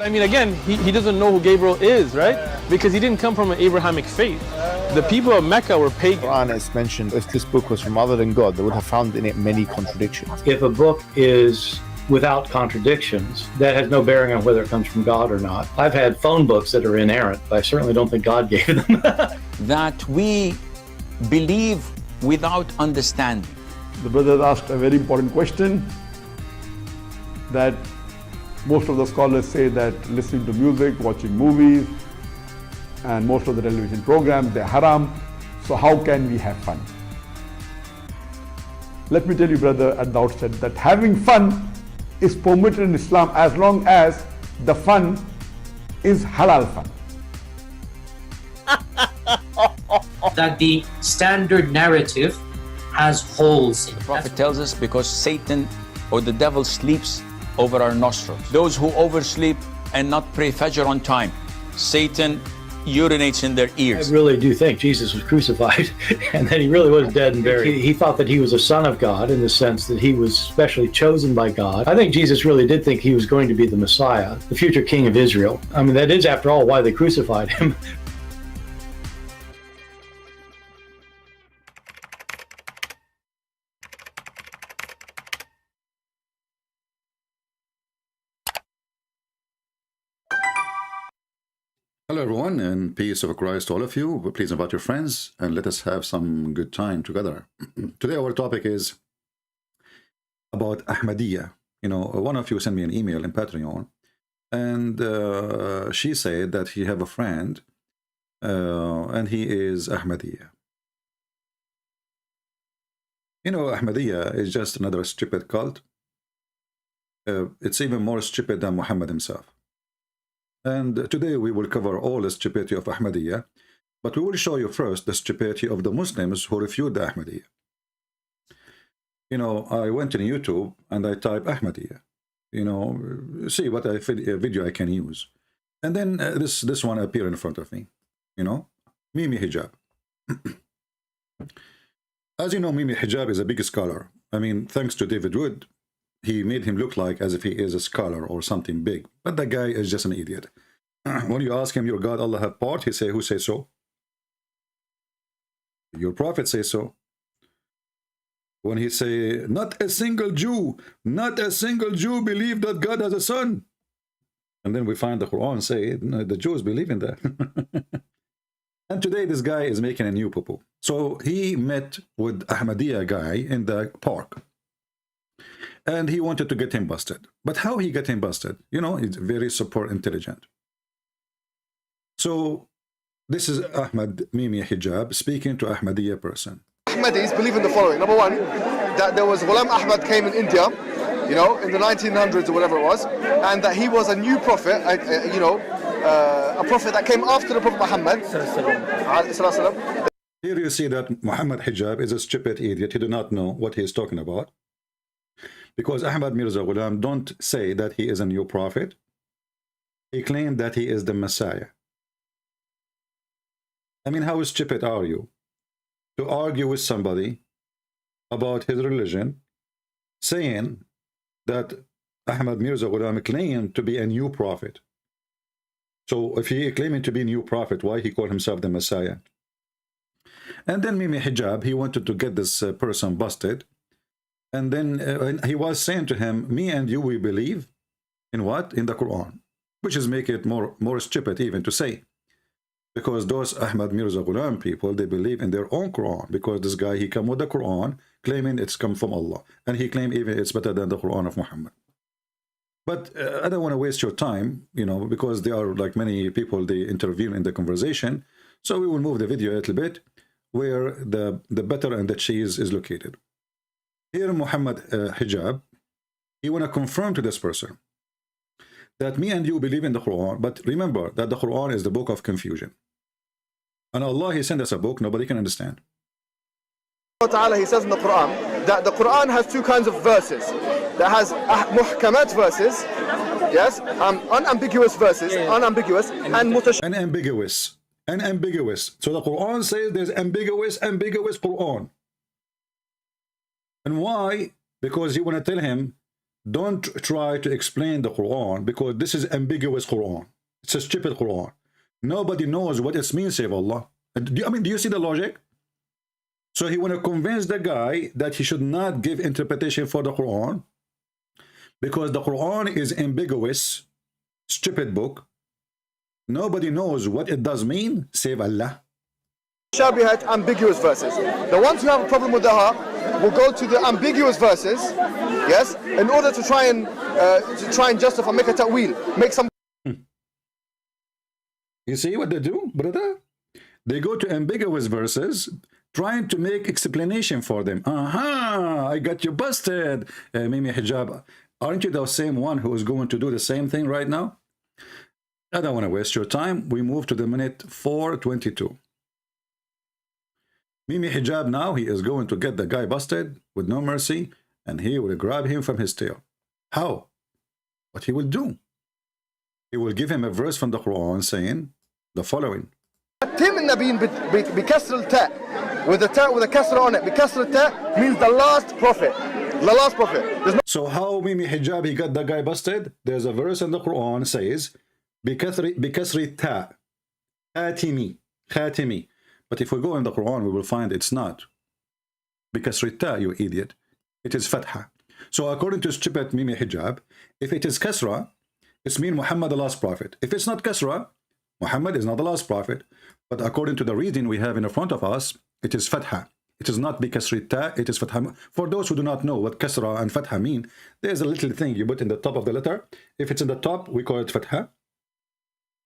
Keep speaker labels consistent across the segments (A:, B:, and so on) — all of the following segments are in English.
A: I mean, again, he doesn't know who Gabriel is, right? Because he didn't come from an Abrahamic faith. The people of Mecca were pagan.
B: Quran is mentioned, if this book was from other than God, they would have found in it many contradictions.
C: If a book is without contradictions, that has no bearing on whether it comes from God or not. I've had phone books that are inerrant, but I certainly don't think God gave them.
D: That we believe without understanding.
E: The brother asked a very important question, that most of the scholars say that listening to music, watching movies, and most of the television programs, they're haram. So how can we have fun? Let me tell you, brother, at the outset, that having fun is permitted in Islam as long as the fun is halal fun.
F: That the standard narrative has holes in it.
D: The Prophet tells us because Satan or the devil sleeps over our nostrils. Those who oversleep and not pray Fajr on time, Satan urinates in their ears.
C: I really do think Jesus was crucified and that he really was dead and buried. He thought that he was a son of God in the sense that he was specially chosen by God. I think Jesus really did think he was going to be the Messiah, the future king of Israel. I mean, that is, after all, why they crucified him.
G: Hello everyone, and peace of Christ to all of you. Please invite your friends and let us have some good time together. Today our topic is about Ahmadiyya. You know, one of you sent me an email in Patreon, and she said that he have a friend and he is Ahmadiyya. You know, Ahmadiyya is just another stupid cult. It's even more stupid than Muhammad himself. And today we will cover all the stupidity of Ahmadiyya, but we will show you first the stupidity of the Muslims who refute the Ahmadiyya. You know, I went on YouTube and I typed Ahmadiyya, you know, see what video I can use. And then this one appeared in front of me, you know, Mimi Hijab. As you know, Mimi Hijab is a big scholar. I mean, thanks to David Wood, he made him look like as if he is a scholar or something big. But that guy is just an idiot. When you ask him, your God, Allah have part, he say, who say so? Your prophet say so. When he say, not a single Jew believe that God has a son. And then we find the Quran say, no, the Jews believe in that. And today this guy is making a new poo-poo. So he met with Ahmadiyya guy in the park. And he wanted to get him busted. But how he got him busted? You know, he's very super intelligent. So this is Ahmad Mimi Hijab speaking to Ahmadiyya person.
H: Ahmadis believe in the following. Number one, that there was Ghulam Ahmad came in India, you know, in the 1900s or whatever it was, and that he was a new prophet, you know, a prophet that came after the Prophet Muhammad.
G: Here you see that Muhammad Hijab is a stupid idiot. He do not know what he is talking about. Because Ahmad Mirza Ghulam don't say that he is a new prophet. He claimed that he is the Messiah. I mean, how stupid are you to argue with somebody about his religion, saying that Ahmad Mirza Ghulam claimed to be a new prophet? So if he claiming to be a new prophet, why he called himself the Messiah? And then Mimi Hijab, he wanted to get this person busted. And then he was saying to him, me and you, we believe in what? In the Quran. Which is make it more stupid even to say. Because those Ahmad Mirza Ghulam people, they believe in their own Quran. Because this guy, he come with the Quran, claiming it's come from Allah. And he claimed even it's better than the Quran of Muhammad. But I don't want to waste your time, you know, because there are like many people, they intervene in the conversation. So we will move the video a little bit where the butter and the cheese is located. Here Muhammad Hijab, he want to confirm to this person that me and you believe in the Quran, but remember that the Quran is the book of confusion. And Allah, he sent us a book nobody can understand.
H: He says in the Quran that the Quran has two kinds of verses. That has muhkamat verses, yes, unambiguous verses, unambiguous, and
G: ambiguous. So the Quran says there's ambiguous Quran. And why? Because you want to tell him don't try to explain the Quran, because this is ambiguous Quran. It's a stupid Quran. Nobody knows what it means, save Allah. I mean, do you see the logic? So he want to convince the guy that he should not give interpretation for the Quran, because the Quran is ambiguous, stupid book. Nobody knows what it does mean, save Allah.
H: Shabihat, ambiguous verses. The ones who have a problem with the heart will go to the ambiguous verses, yes, in order to try and justify, make a ta'wil, make some.
G: You see what they do, brother? They go to ambiguous verses, trying to make explanation for them. Aha, I got you busted, Mimi Hijab. Aren't you the same one who is going to do the same thing right now? I don't want to waste your time. We move to the minute 4:22. Mimi Hijab now, he is going to get the guy busted with no mercy, and he will grab him from his tail. How? What he will do? He will give him a verse from the Quran saying the following.
H: Tim النبيين بكسر التاء, with a kasra on it. بكسر التاء means the last prophet. The last prophet.
G: So how Mimi Hijab he got the guy busted? There's a verse in the Quran says بكسر التاء خاتمي. But if we go in the Quran, we will find it's not بكسر التاء, you idiot. It is fatha. So according to stupid Mimi Hijab, if it is kasra, it's mean Muhammad the last prophet. If it's not kasra, Muhammad is not the last prophet. But according to the reading we have in front of us, it is fatha. It is not bikasri ta, it is fatha. For those who do not know what kasra and fatha mean, there's a little thing you put in the top of the letter. If it's in the top, we call it fatha.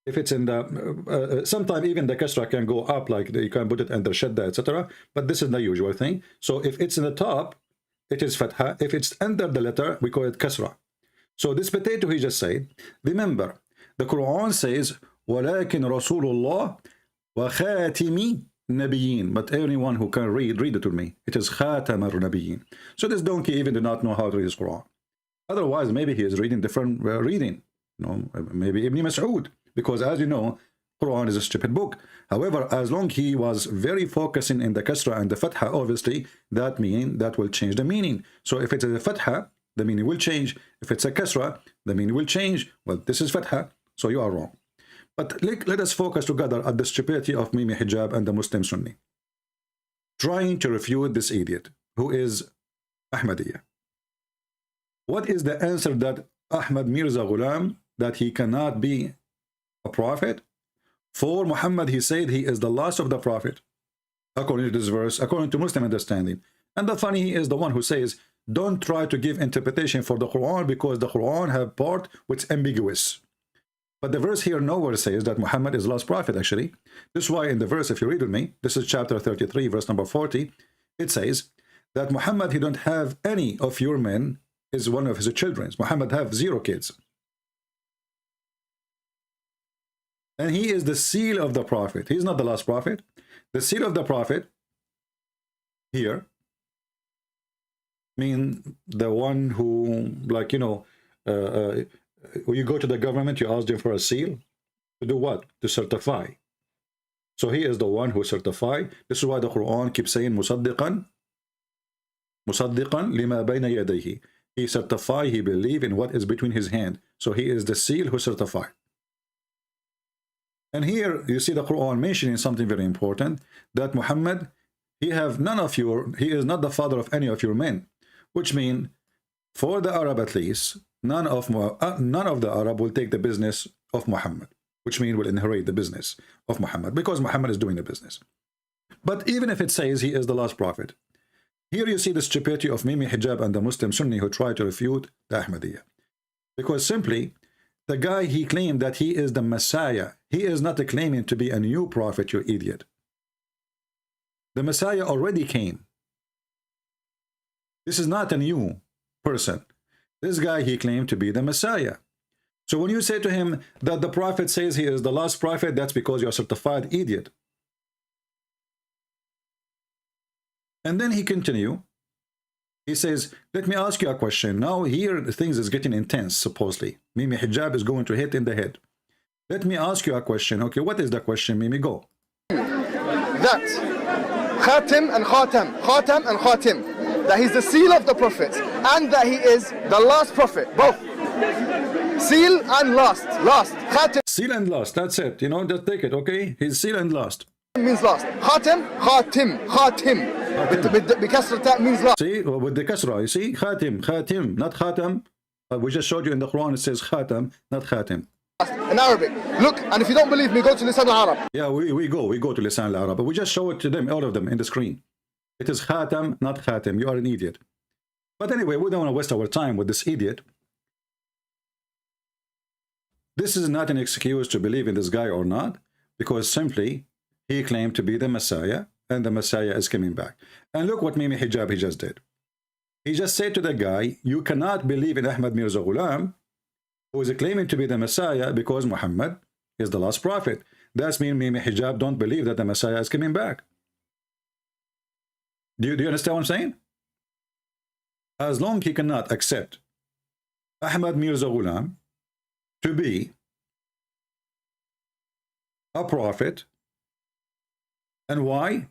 G: If it's in the, sometimes even the kasra can go up, like you can put it under shadda, etc. But this is the usual thing. So if it's in the top, it is fatha. If it's under the letter, we call it kasra. So this potato he just said, remember, the Quran says, وَلَكِنْ رَسُولُ اللَّهِ وَخَاتِمِ نَبِيِّينَ. But anyone who can read it to me. It is خَاتَمَ النَّبِيِّينَ. So this donkey even did not know how to read his Quran. Otherwise, maybe he is reading different reading. Maybe Ibn Mas'ud. Because as you know, Quran is a stupid book. However, as long he was very focusing in the kasra and the fatha, obviously, that will change the meaning. So if it's a fatha, the meaning will change. If it's a kasra, the meaning will change. Well, this is fatha, so you are wrong. But let us focus together at the stupidity of Mimi Hijab and the Muslim Sunni, trying to refute this idiot, who is Ahmadiyya. What is the answer that Ahmad Mirza Ghulam, that he cannot be a prophet? For Muhammad, he said he is the last of the prophet, according to this verse, according to Muslim understanding. And the funny, he is the one who says, don't try to give interpretation for the Quran, because the Quran have part which is ambiguous. But the verse here nowhere says that Muhammad is the last prophet, actually. This is why in the verse, if you read with me, this is chapter 33, verse number 40, it says that Muhammad, he don't have any of your men is one of his children. Muhammad have 0 kids. And he is the seal of the prophet. He's not the last prophet. The seal of the prophet here mean the one who, like, you know, when you go to the government, you ask them for a seal. To do what? To certify. So he is the one who certified. This is why the Quran keeps saying musaddiqan lima bayna yadayhi. He certified, he believed in what is between his hand. So he is the seal who certified. And here you see the Quran mentioning something very important, that Muhammad, he is not the father of any of your men, which means for the Arab at least, none of the Arab will take the business of Muhammad, which means will inherit the business of Muhammad, because Muhammad is doing the business. But even if it says he is the last prophet, here you see the stupidity of Mimi Hijab and the Muslim Sunni who try to refute the Ahmadiyya. Because simply, the guy, he claimed that he is the Messiah. He is not claiming to be a new prophet, you idiot. The Messiah already came. This is not a new person. This guy, he claimed to be the Messiah. So when you say to him that the prophet says he is the last prophet, that's because you're a certified idiot. And then he continue. He says, let me ask you a question. Now here things is getting intense, supposedly. Mimi Hijab is going to hit in the head. Let me ask you a question. Okay, what is the question, Mimi? Go.
H: That Khatim and Khatam, Khatam and Khatim, that he's the seal of the prophets and that he is the last prophet, both. Seal and last. Khatim
G: Seal and last, that's it. You know, just take it, okay? He's seal and last.
H: means last. Khatim. Bikasra ta means last.
G: See, with the kasra, you see? Khatim, not khatam. We just showed you in the Quran, it says khatam, not khatim.
H: In Arabic. Look, and if you don't believe me, go to Lisan al-Arab.
G: Yeah, we go to Lisan al-Arab, but we just show it to them, all of them, in the screen. It is khatam, not khatim. You are an idiot. But anyway, we don't want to waste our time with this idiot. This is not an excuse to believe in this guy or not, because simply he claimed to be the Messiah, and the Messiah is coming back. And look what Mimi Hijab he just did. He just said to the guy, you cannot believe in Ahmad Mirza Ghulam, who is claiming to be the Messiah, because Muhammad is the last prophet. That means Mimi Hijab don't believe that the Messiah is coming back. Do you understand what I'm saying? As long as he cannot accept Ahmad Mirza Ghulam to be a prophet, and why?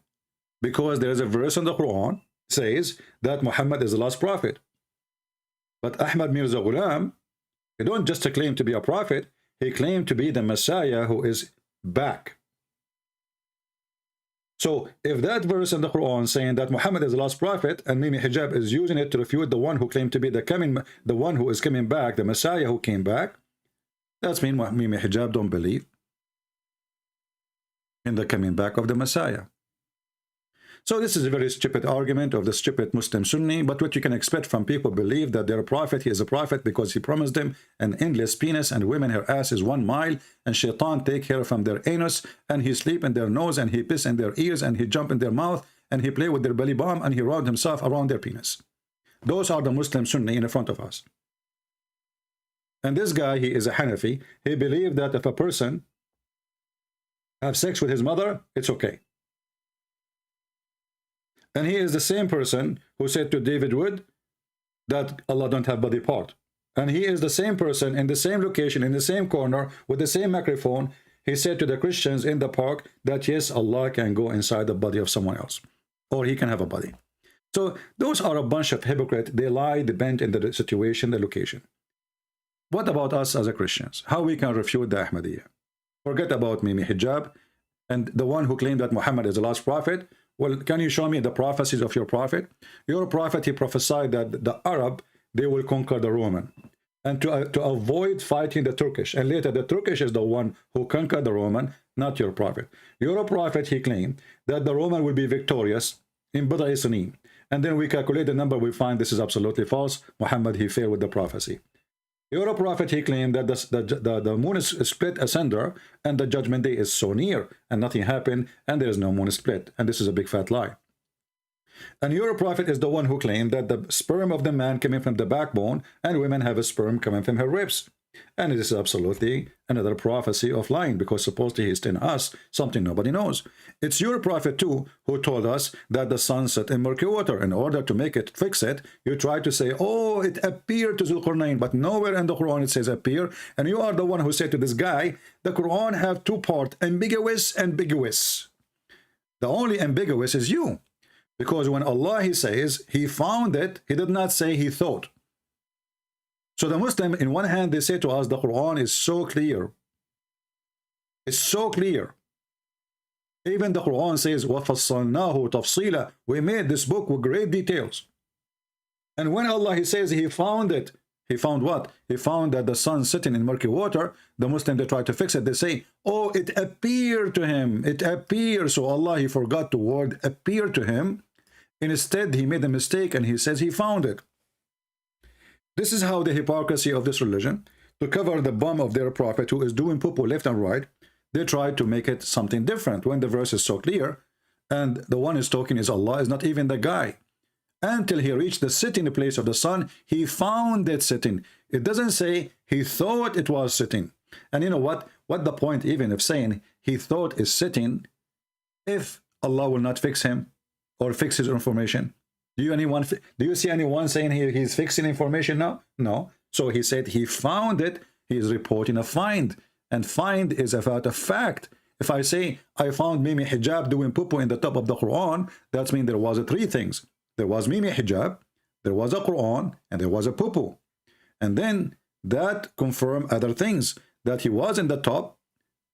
G: Because there is a verse in the Quran says that Muhammad is the last prophet. But Ahmad Mirza Ghulam, he don't just claim to be a prophet, he claimed to be the Messiah who is back. So if that verse in the Quran saying that Muhammad is the last prophet, and Mimi Hijab is using it to refute the one who claimed to be the one who is coming back, the Messiah who came back, that's mean Mimi Hijab don't believe in the coming back of the Messiah. So this is a very stupid argument of the stupid Muslim Sunni, but what you can expect from people believe that they're a prophet. He is a prophet because he promised them an endless penis, and women, her ass is 1 mile, and shaitan take hair from their anus, and he sleep in their nose, and he piss in their ears, and he jump in their mouth, and he play with their belly bomb, and he round himself around their penis. Those are the Muslim Sunni in front of us. And this guy, he is a Hanafi. He believed that if a person have sex with his mother, it's okay. And he is the same person who said to David Wood that Allah don't have body part. And he is the same person in the same location, in the same corner, with the same microphone. He said to the Christians in the park that yes, Allah can go inside the body of someone else, or he can have a body. So those are a bunch of hypocrites. They lie, they bend in the situation, the location. What about us as a Christians? How we can refute the Ahmadiyya? Forget about Mimi Hijab and the one who claimed that Muhammad is the last prophet. Well, can you show me the prophecies of your prophet? Your prophet, he prophesied that the Arab, they will conquer the Roman. And to avoid fighting the Turkish. And later, the Turkish is the one who conquered the Roman, not your prophet. Your prophet, he claimed that the Roman will be victorious in Bid'i Sinin. And then we calculate the number, we find this is absolutely false. Muhammad, he failed with the prophecy. Your prophet, he claimed that the moon is split asunder and the judgment day is so near and nothing happened and there is no moon split. And this is a big fat lie. And your prophet is the one who claimed that the sperm of the man coming from the backbone and women have a sperm coming from her ribs. And this is absolutely another prophecy of lying, because supposedly he's telling us something nobody knows. It's your prophet too who told us that the sun set in murky water. In order to make it, fix it, you try to say, oh, it appeared to Zulqarnain, but nowhere in the Quran it says appear. And you are the one who said to this guy, the Quran have two parts, ambiguous, ambiguous. The only ambiguous is you. Because when Allah, he says, he found it, he did not say he thought. So the Muslim, in one hand, they say to us, the Quran is so clear. It's so clear. Even the Quran says, وَفَصَّلْنَاهُ تَفْصِيلًا. We made this book with great details. And when Allah, he says, he found it. He found what? He found that the sun sitting in murky water. The Muslim, they try to fix it. They say, oh, it appeared to him. It appeared. So Allah, he forgot the word appear to him. Instead, he made a mistake and he says he found it. This is how the hypocrisy of this religion, to cover the bum of their prophet who is doing poo-poo left and right, they try to make it something different when the verse is so clear and the one is talking is Allah, is not even the guy. Until he reached the sitting place of the sun, he found it sitting. It doesn't say he thought it was sitting. And you know what? What the point even of saying he thought is sitting if Allah will not fix him or fix his information? Do you see anyone saying he's fixing information now? No. So he said he found it. He is reporting a find. And find is about a fact. If I say I found Mimi Hijab doing poo-poo in the top of the Quran, that means there was three things. There was Mimi Hijab, There was a Quran and there was a poo-poo. And then that confirmed other things, that he was in the top,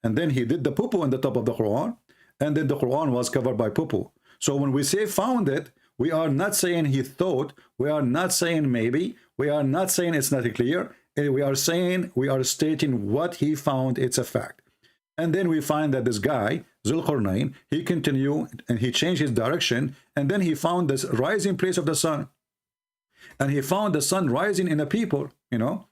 G: and then he did the poo-poo in the top of the Quran, and then the Quran was covered by poo-poo. So when we say found it, we are not saying he thought, we are not saying maybe, we are not saying it's not clear, we are saying, we are stating what he found, it's a fact. And then we find that this guy, Zulqarnain, he continued and he changed his direction, and then he found this rising place of the sun. And he found the sun rising in a people, you know.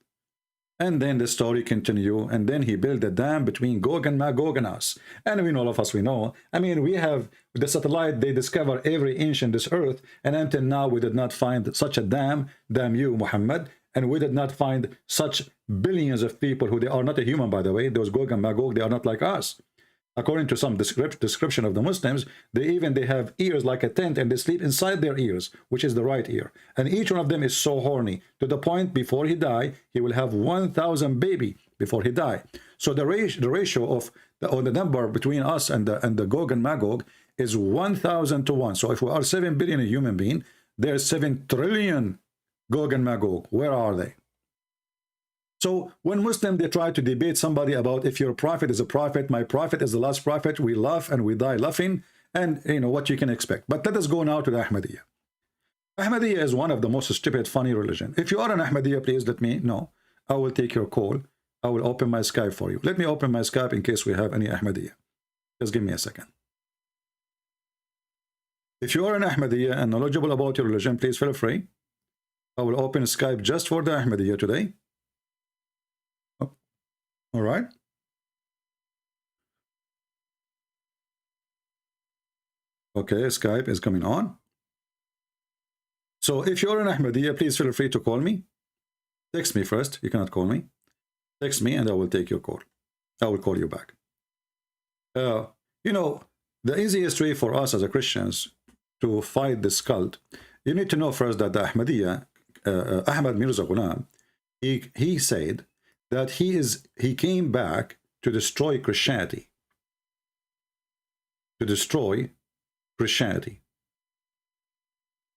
G: And then the story continued, and then he built a dam between Gog and Magog and us. And we know, all of us, we know. I mean, we have the satellite, they discover every inch in this earth, and until now we did not find such a dam, damn you, Muhammad, and we did not find such billions of people who they are not a human, by the way. Those Gog and Magog, they are not like us. According to some description of the Muslims, they have ears like a tent, and they sleep inside their ears, which is the right ear. And each one of them is so horny, to the point before he die, he will have 1,000 baby before he die. So the ratio of the number between us and the Gog and Magog is 1,000 to 1. So if we are 7 billion human being, there's 7 trillion Gog and Magog. Where are they? So when Muslim, they try to debate somebody about if your prophet is a prophet, my prophet is the last prophet, we laugh and we die laughing, and you know what you can expect. But let us go now to the Ahmadiyya. Ahmadiyya is one of the most stupid, funny religion. If you are an Ahmadiyya, please let me know. I will take your call. I will open my Skype for you. Let me open my Skype in case we have any Ahmadiyya. Just give me a second. If you are an Ahmadiyya and knowledgeable about your religion, please feel free. I will open Skype just for the Ahmadiyya today. All right. Okay, Skype is coming on. So if you're an Ahmadiyya, please feel free to call me. Text me first. You cannot call me. Text me and I will take your call. I will call you back. You know, the easiest way for us as a Christians to fight this cult, you need to know first that the Ahmadiyya, Ahmad Mirza Ghulam, he said that he came back to destroy Christianity. To destroy Christianity.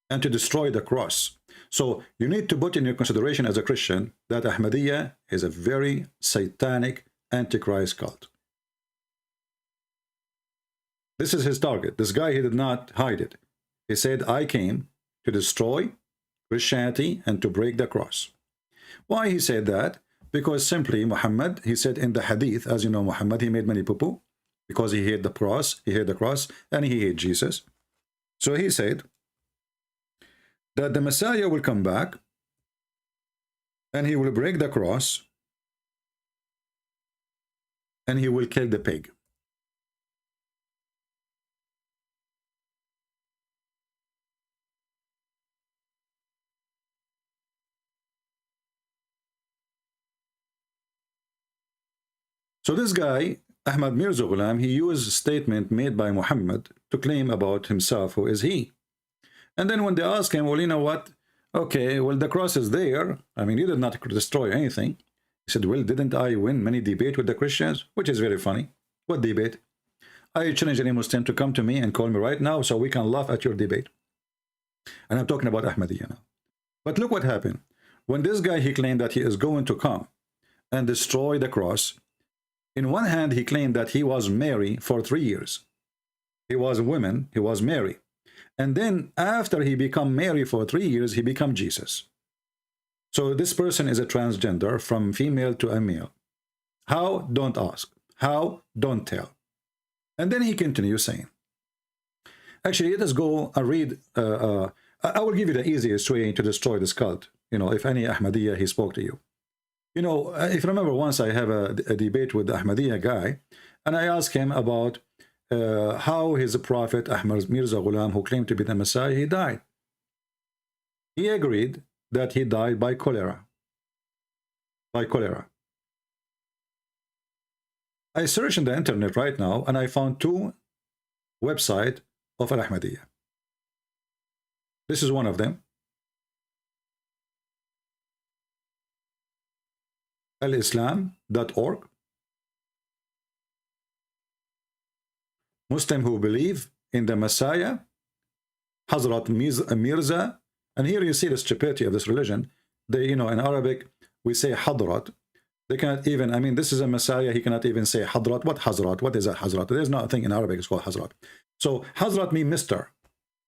G: And to destroy the cross. So you need to put in your consideration as a Christian that Ahmadiyya is a very satanic antichrist cult. This is his target. This guy, he did not hide it. He said, I came to destroy Christianity and to break the cross. Why he said that? Because simply Muhammad, he said in the hadith, as you know, Muhammad, he made many poo-poo because he hated the cross, and he hated Jesus. So he said that the Messiah will come back and he will break the cross and he will kill the pig. So this guy, Ahmad Mirza Ghulam, he used a statement made by Muhammad to claim about himself, who is he. And then when they ask him, well, you know what? Okay, well, the cross is there. I mean, you did not destroy anything. He said, well, didn't I win many debate with the Christians? Which is very funny. What debate? I challenge any Muslim to come to me and call me right now so we can laugh at your debate. And I'm talking about Ahmadiyya now. But look what happened. When this guy, he claimed that he is going to come and destroy the cross, in one hand, he claimed that he was Mary for 3 years. He was a woman, he was Mary. And then after he became Mary for 3 years, he became Jesus. So this person is a transgender from female to a male. How? Don't ask. How? Don't tell. And then he continues saying, actually, let us go and read. I will give you the easiest way to destroy this cult. You know, if any Ahmadiyya, he spoke to you. You know, if you remember, once I have a debate with the Ahmadiyya guy, and I asked him about how his prophet, Ahmad Mirza Ghulam, who claimed to be the Messiah, he died. He agreed that he died by cholera. By cholera. I searched in the internet right now, and I found 2 websites of Al-Ahmadiyya. This is one of them. alislam.org. Muslim who believe in the Messiah, Hazrat Mirza And here you see the stupidity of this religion. They, you know, in Arabic, we say Hadrat. They cannot even, I mean, this is a Messiah. He cannot even say Hadrat. What Hazrat? What is that Hazrat? There's nothing in Arabic. It's called Hazrat. So Hazrat means Mr.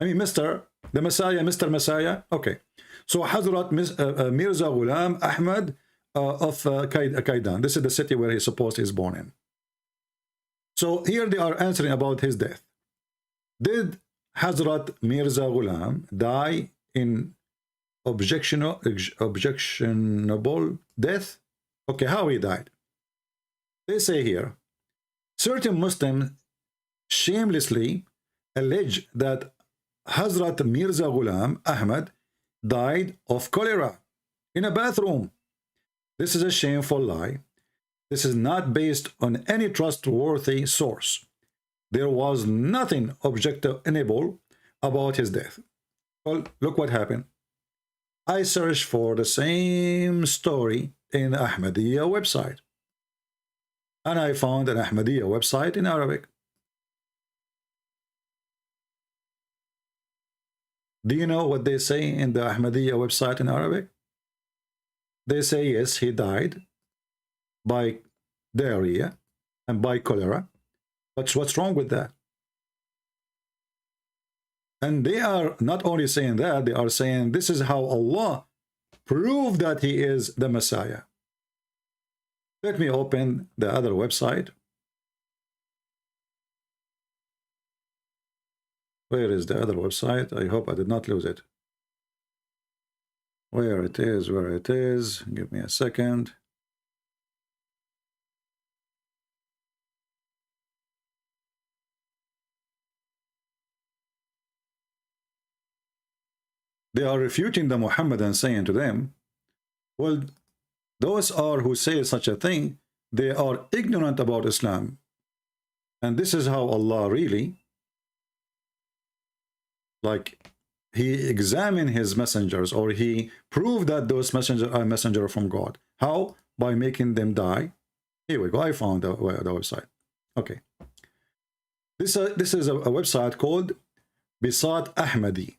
G: I mean, Mr. The Messiah, Mr. Messiah. Okay. So Hazrat Mirza Ghulam Ahmad of Kaidan. This is the city where he supposed is born in. So here they are answering about his death. Did Hazrat Mirza Ghulam die in objectionable death? Okay, how he died? They say here, certain Muslims shamelessly allege that Hazrat Mirza Ghulam Ahmad died of cholera in a bathroom. This is a shameful lie. This is not based on any trustworthy source. There was nothing objectionable about his death. Well, look what happened. I searched for the same story in the Ahmadiyya website. And I found an Ahmadiyya website in Arabic. Do you know what they say in the Ahmadiyya website in Arabic? They say, yes, he died by diarrhea and by cholera. But what's wrong with that? And they are not only saying that, they are saying this is how Allah proved that he is the Messiah. Let me open the other website. Where is the other website? I hope I did not lose it. Where it is, where it is. Give me a second. They are refuting the Muhammadans, saying to them, well, those are who say such a thing, they are ignorant about Islam. And this is how Allah really, like, he examined his messengers, or he proved that those messengers are messenger from God. How? By making them die. Here we go. I found the website. Okay. This is a website called Bisat Ahmadi.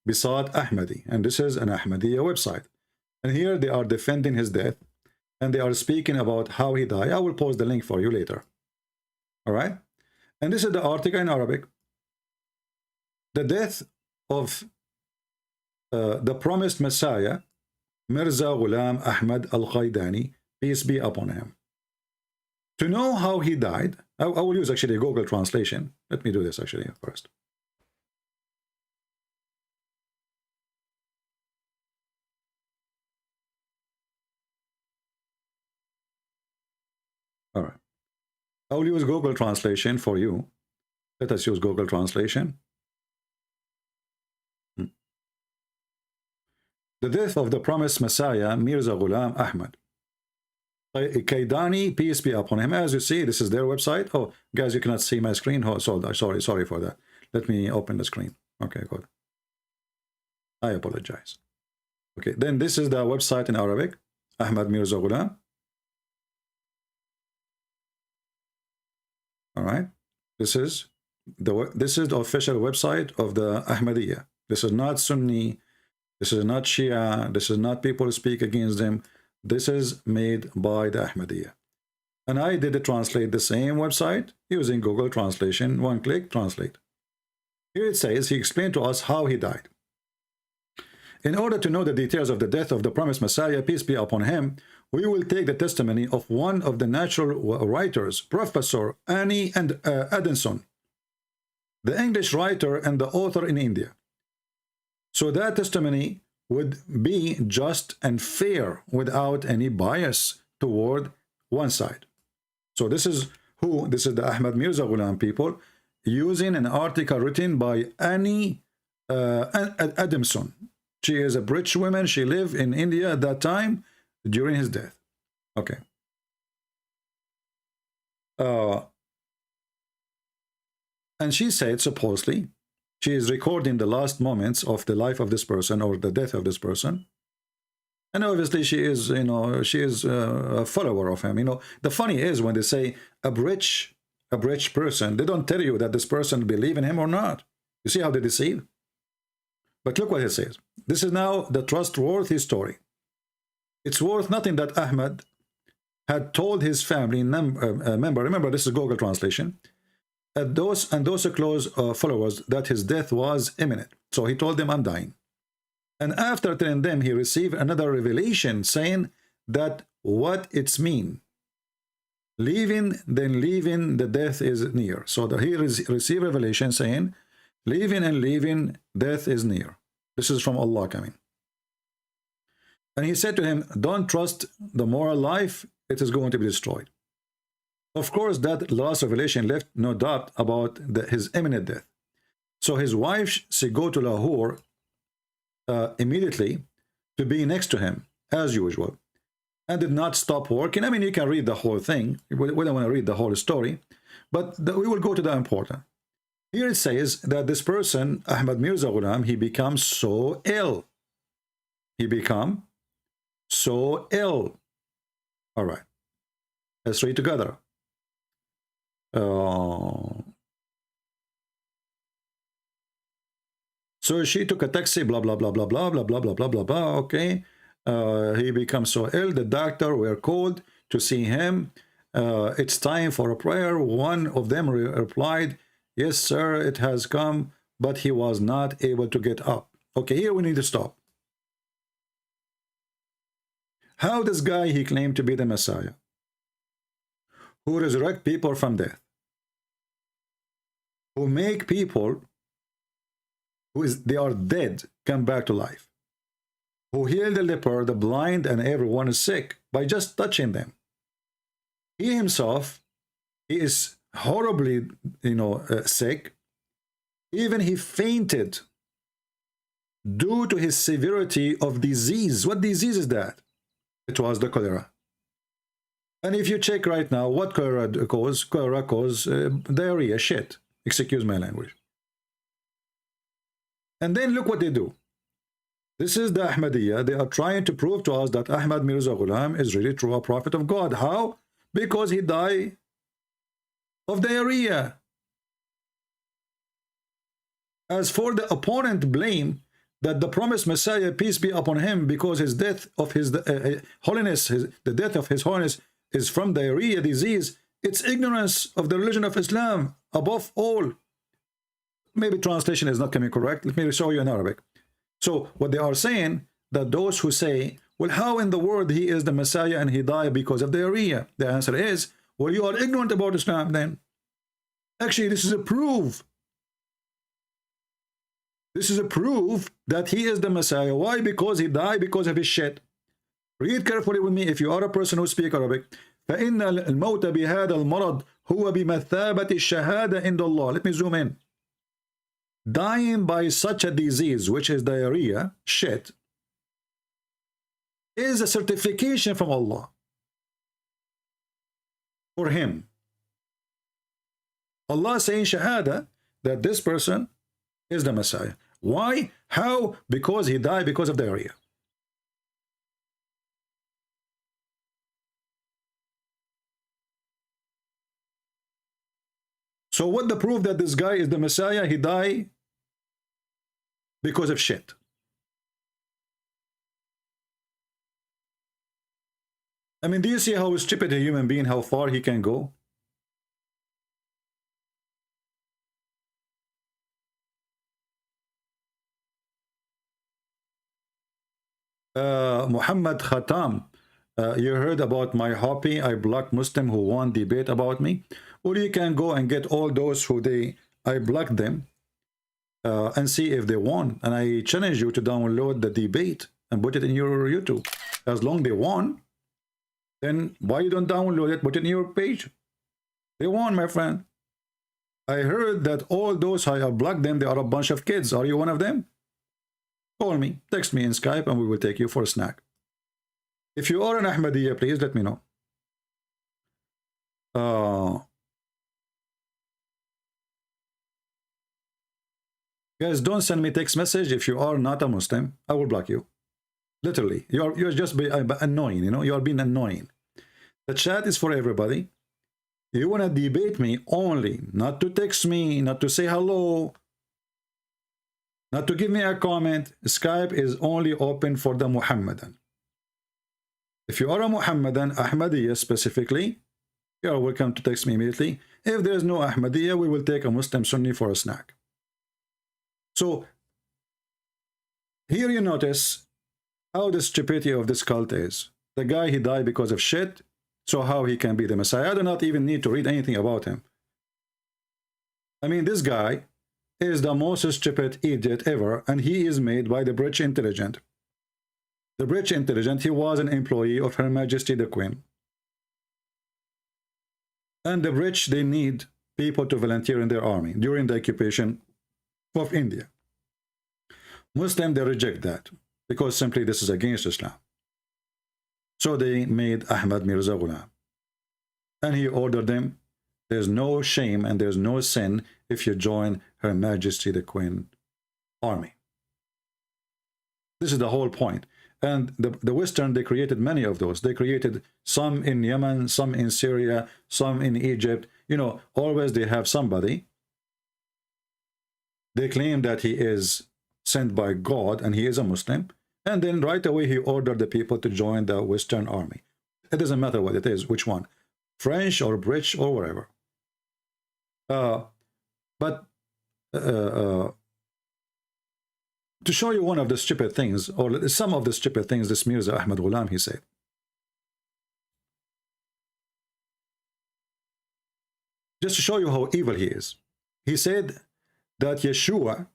G: Bisat Ahmadi. And this is an Ahmadiyya website. And here they are defending his death. And they are speaking about how he died. I will post the link for you later. All right. And this is the article in Arabic. The death of the promised Messiah, Mirza Ghulam Ahmad al-Qaidani, peace be upon him. To know how he died, I will use actually a Google translation. Let me do this actually first. All right. I will use Google translation for you. Let us use Google translation. The death of the promised Messiah, Mirza Ghulam Ahmad Qaidani, peace be upon him. As you see, this is their website. Oh, guys, you cannot see my screen. Oh, sorry for that. Let me open the screen. Okay, good. I apologize. Okay, then this is the website in Arabic, Ahmad Mirza Ghulam. All right, this is the official website of the Ahmadiyya. This is not Sunni. This is not Shia. This is not people who speak against them. This is made by the Ahmadiyya. And I did translate the same website using Google Translation. One click, translate. Here it says, he explained to us how he died. In order to know the details of the death of the promised Messiah, peace be upon him, we will take the testimony of one of the natural writers, Professor Annie and Addison, the English writer and the author in India. So that testimony would be just and fair without any bias toward one side. So this is who? This is the Ahmad Mirza Ghulam people using an article written by Annie Addison. She is a British woman. She lived in India at that time during his death. Okay. And she said, supposedly, she is recording the last moments of the life of this person or the death of this person. And obviously she is, you know, she is a follower of him. You know, the funny is when they say a British person, they don't tell you that this person believe in him or not. You see how they deceive? But look what he says. This is now the trustworthy story. It's worth nothing that Ahmad had told his family member, remember this is Google translation, and those close followers that his death was imminent. So he told them, I'm dying. And after telling them, he received another revelation saying that what it's mean. Leaving, then leaving, the death is near. So that he received revelation saying, leaving and leaving, death is near. This is from Allah coming. And he said to him, don't trust the moral life, it is going to be destroyed. Of course, that last revelation left no doubt about his imminent death. So his wife, she go to Lahore immediately to be next to him, as usual, and did not stop working. I mean, you can read the whole thing. We don't want to read the whole story, but we will go to the important. Here it says that this person, Ahmad Mirza Ghulam, he becomes so ill. He become so ill. All right. Let's read together. So she took a taxi, blah, blah, blah, blah, blah, blah, blah, blah, blah, blah, blah. Okay. He becomes so ill. The doctor were called to see him. It's time for a prayer. One of them replied, yes, sir, it has come, but he was not able to get up. Okay, here we need to stop. How this guy, he claimed to be the Messiah, who resurrect people from death, who make people they are dead come back to life, who heal the leper, the blind, and everyone is sick by just touching them. He himself, he is horribly, sick. Even he fainted due to his severity of disease. What disease is that? It was the cholera. And if you check right now, what cholera cause diarrhea, shit. Excuse my language. And then look what they do. This is the Ahmadiyya. They are trying to prove to us that Ahmad Mirza Ghulam is really true a prophet of God. How? Because he died of diarrhea. As for the opponent blame that the promised Messiah, peace be upon him, because his death of his holiness, the death of his holiness is from diarrhea disease, it's ignorance of the religion of Islam above all. Maybe translation is not coming correct. Let me show you in Arabic. So what they are saying, that those who say, well, how in the world he is the Messiah and he died because of diarrhea? The answer is, well, you are ignorant about Islam then. Actually, this is a proof. This is a proof that he is the Messiah. Why? Because he died because of his shit. Read carefully with me if you are a person who speaks Arabic. فَإِنَّ الْمَوْتَ بِهَذَا الْمَرَضِ هُوَ بِمَثَابَةِ الشَّهَادَةِ عِنْدَ اللَّهِ. Let me zoom in. Dying by such a disease, which is diarrhea, shit, is a certification from Allah for him. Allah saying shahada that this person is the Messiah. Why? How? Because he died because of diarrhea. So what the proof that this guy is the Messiah? He died because of shit. I mean, do you see how stupid a human being, how far he can go? Muhammad Khatam, you heard about my hobby. I blocked Muslim who won debate about me. Or you can go and get all those who I blocked them and see if they won. And I challenge you to download the debate and put it in your YouTube. As long as they won, then why you don't download it, put it in your page? They won, my friend. I heard that all those I have blocked them, they are a bunch of kids. Are you one of them? Call me, text me in Skype, and we will take you for a snack. If you are an Ahmadiyya, please let me know. Guys, don't send me text message if you are not a Muslim. I will block you. Literally, you're just annoying. You are being annoying. The chat is for everybody. You want to debate me only, not to text me, not to say hello. Now, to give me a comment, Skype is only open for the Muhammadan. If you are a Muhammadan, Ahmadiyya specifically, you are welcome to text me immediately. If there is no Ahmadiyya, we will take a Muslim Sunni for a snack. So, here you notice how the stupidity of this cult is. The guy, he died because of shit, so how he can be the Messiah? I do not even need to read anything about him. I mean, this guy is the most stupid idiot ever, and he is made by the British intelligence. The British intelligence, he was an employee of Her Majesty the Queen. And the British, they need people to volunteer in their army during the occupation of India. Muslims, they reject that because simply this is against Islam. So they made Ahmad Mirza Ghulam. And he ordered them, there's no shame and there's no sin if you join Her Majesty the Queen army. This is the whole point. And the Western, they created many of those. They created some in Yemen, some in Syria, some in Egypt. You know, always they have somebody. They claim that he is sent by God and he is a Muslim. And then right away he ordered the people to join the Western army. It doesn't matter what it is, which one. French or British or wherever. To show you one of the stupid things, or some of the stupid things this Mirza Ahmad Ghulam, he said. Just to show you how evil he is. He said that Yeshua,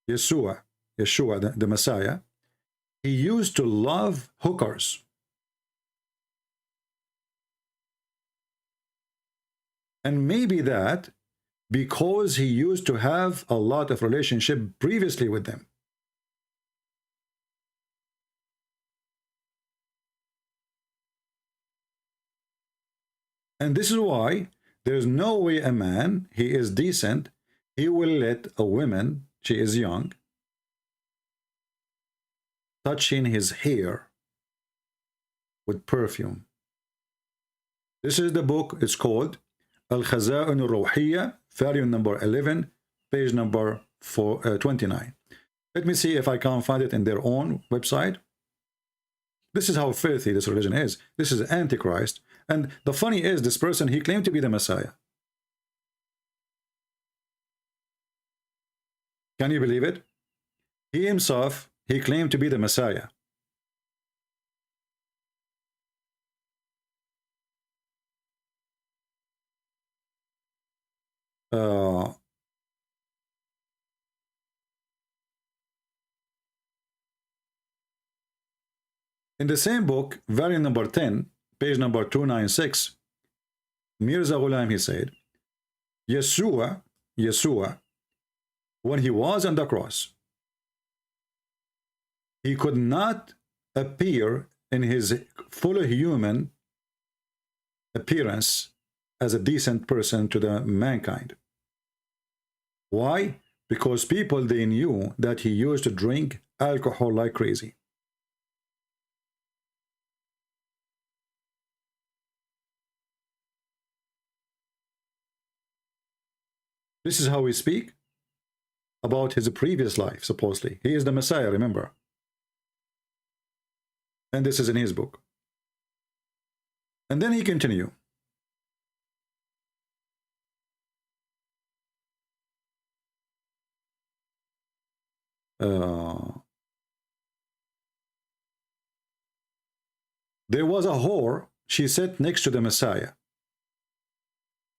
G: the Messiah, he used to love hookers. And maybe that because he used to have a lot of relationship previously with them. And this is why there's no way a man, he is decent, he will let a woman, she is young, touching his hair with perfume. This is the book, it's called Al-Khaza'in al-Ruhiyya, volume number 11, page number 29. Let me see if I can find it in their own website. This is how filthy this religion is. This is Antichrist. And the funny is, this person, he claimed to be the Messiah. Can you believe it? He himself, he claimed to be the Messiah. In the same book, volume number 10, page number 296, Mirza Ghulam, he said, Yeshua, when he was on the cross, he could not appear in his full human appearance as a decent person to the mankind. Why? Because people, they knew that he used to drink alcohol like crazy. This is how we speak about his previous life, supposedly. He is the Messiah, remember. And this is in his book. And then he continued. There was a whore, she sat next to the Messiah.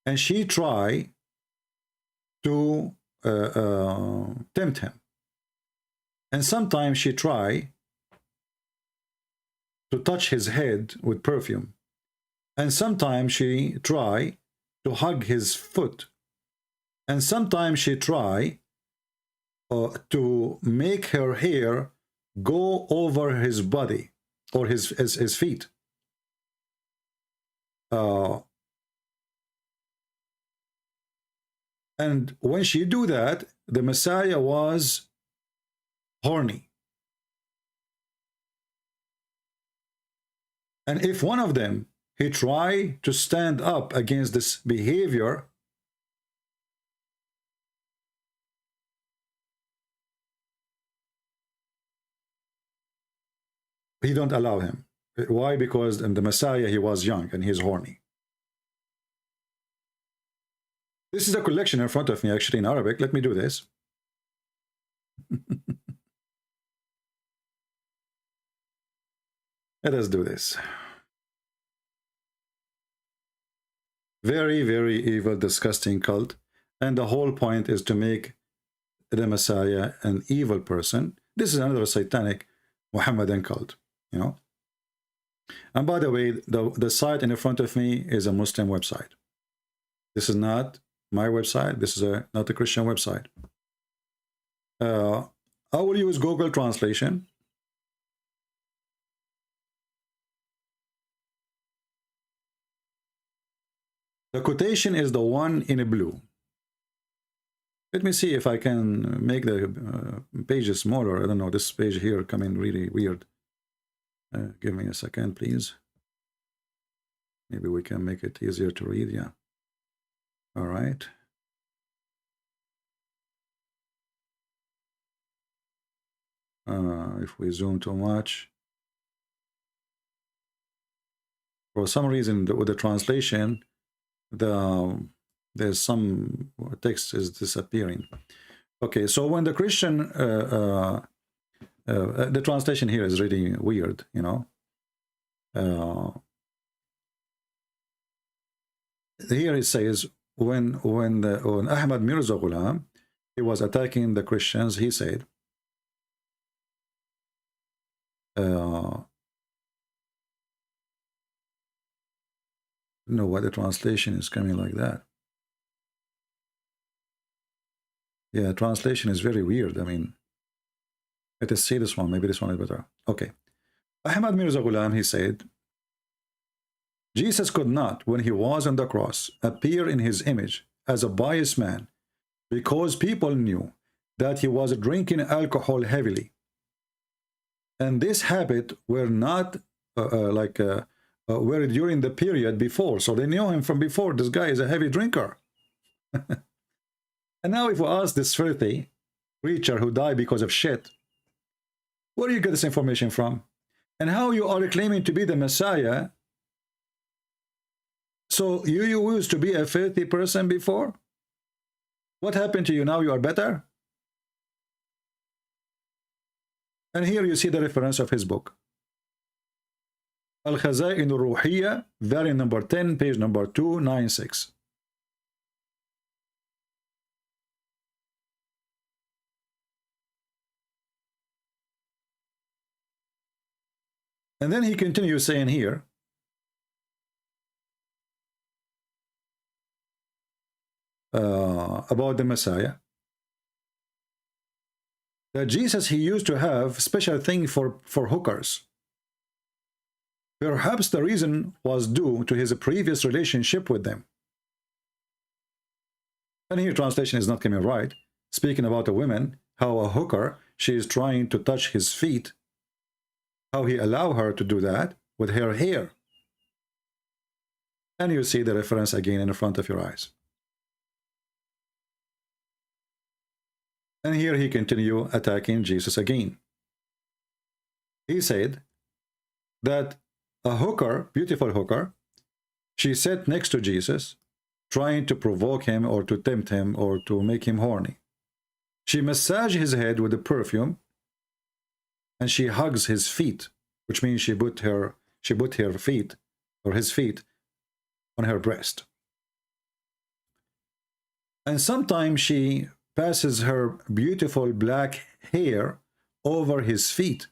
G: And she tried to tempt him. And sometimes she tried to touch his head with perfume. And sometimes she tried to hug his foot. And sometimes she tried to make her hair go over his body or his feet. And when she do that, the Messiah was horny. And if one of them, he tried to stand up against this behavior, he don't allow him. Why? Because in the Messiah he was young and he's horny. This is a collection in front of me, actually, in Arabic. Let me do this. Let us do this. Very, very evil, disgusting cult. And the whole point is to make the Messiah an evil person. This is another satanic Muhammadan cult, you know. And by the way, the site in front of me is a Muslim website. This is not my website. This is not a Christian website. I will use Google Translation. The quotation is the one in blue. Let me see if I can make the pages smaller. I don't know, this page here coming really weird. Give me a second, please. Maybe we can make it easier to read, yeah. All right. If we zoom too much. For some reason, with the translation, there's some text is disappearing. Okay, so when the Christian, the translation here is really weird, you know. Here it says, when Ahmad Mirza Ghulam, he was attacking the Christians, he said, no, why the translation is coming like that. Yeah, translation is very weird. I mean, let us see this one. Maybe this one is better. Okay. Ahmad Mirza Ghulam, he said, Jesus could not, when he was on the cross, appear in his image as a pious man because people knew that he was drinking alcohol heavily. And this habit were not were during the period before. So they knew him from before. This guy is a heavy drinker. And now if we ask this filthy creature who died because of shit, where do you get this information from? And how you are claiming to be the Messiah? So you used to be a filthy person before? What happened to you now? You are better? And here you see the reference of his book. Al-Khaza'in al-Ruhiyya, volume number 10, page number 296. And then he continues saying here, about the Messiah, that Jesus, he used to have special thing for hookers. Perhaps the reason was due to his previous relationship with them. And here translation is not coming right. Speaking about a woman, how a hooker, she is trying to touch his feet, how he allowed her to do that with her hair. And you see the reference again in front of your eyes. And here he continued attacking Jesus again. He said that a hooker, beautiful hooker, she sat next to Jesus, trying to provoke him or to tempt him or to make him horny. She massaged his head with the perfume, and she hugs his feet, which means she put her feet, or his feet, on her breast. And sometimes she passes her beautiful black hair over his feet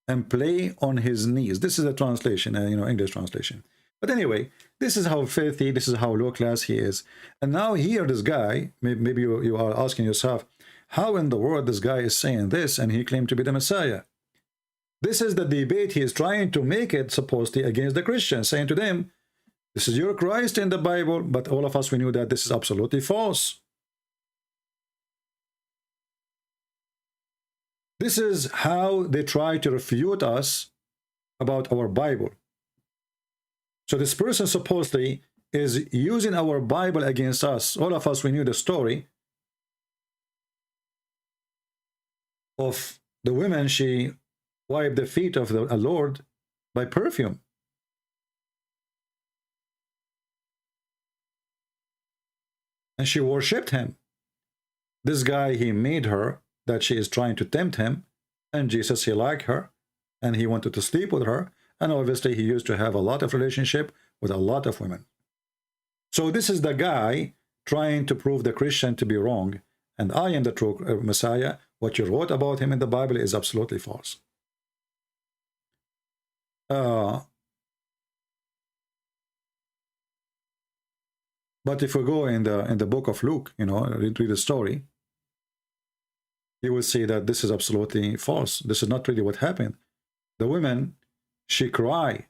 G: and play on his knees. This is a translation, English translation. But anyway, this is how filthy, this is how low class he is. And now here this guy, maybe you are asking yourself, how in the world this guy is saying this and he claimed to be the Messiah? This is the debate he is trying to make it supposedly against the Christians, saying to them, this is your Christ in the Bible, but all of us, we knew that this is absolutely false. This is how they try to refute us about our Bible. So this person supposedly is using our Bible against us. All of us, we knew the story of the woman. She wipe the feet of the Lord by perfume. And she worshipped him. This guy, he made her that she is trying to tempt him, and Jesus, he liked her, and he wanted to sleep with her, and obviously he used to have a lot of relationship with a lot of women. So this is the guy trying to prove the Christian to be wrong, and I am the true Messiah. What you wrote about him in the Bible is absolutely false. But if we go in the book of Luke, you know, read the story, you will see that this is absolutely false. This is not really what happened. The woman, she cried.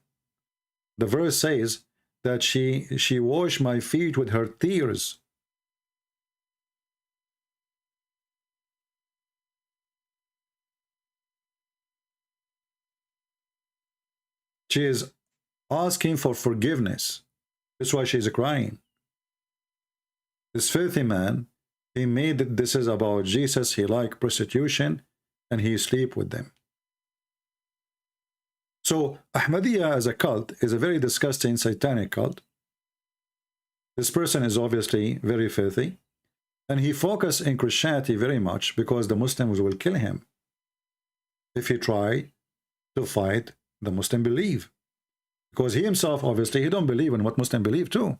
G: The verse says that she washed my feet with her tears. She is asking for forgiveness. That's why she's crying. This filthy man, he made it, this is about Jesus. He liked prostitution, and he sleep with them. So Ahmadiyya as a cult is a very disgusting satanic cult. This person is obviously very filthy, and he focused in Christianity very much because the Muslims will kill him if he try to fight the Muslim belief, because he himself obviously he don't believe in what Muslims believe too.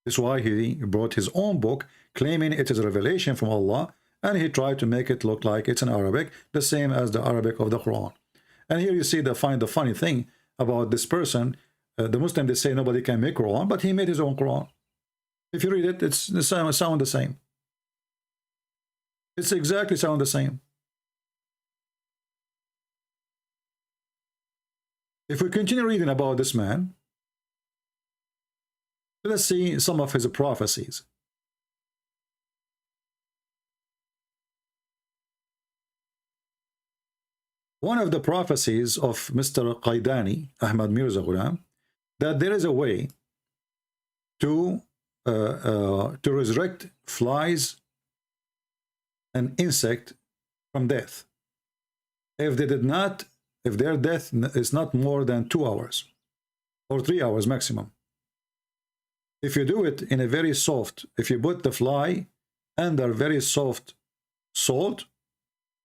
G: That's why he brought his own book claiming it is a revelation from Allah, and he tried to make it look like it's in Arabic, the same as the Arabic of the Quran. And here you see the funny thing about this person. The Muslim, they say nobody can make Quran, but he made his own Quran. If you read it, it sound the same. It's exactly sound the same. If we continue reading about this man, let's see some of his prophecies. One of the prophecies of Mr. Qaidani, Ahmad Mirza Ghulam, that there is a way to resurrect flies and insect from death. If their death is not more than 2 hours or 3 hours maximum. If you do it in a very soft, if you put the fly under very soft salt,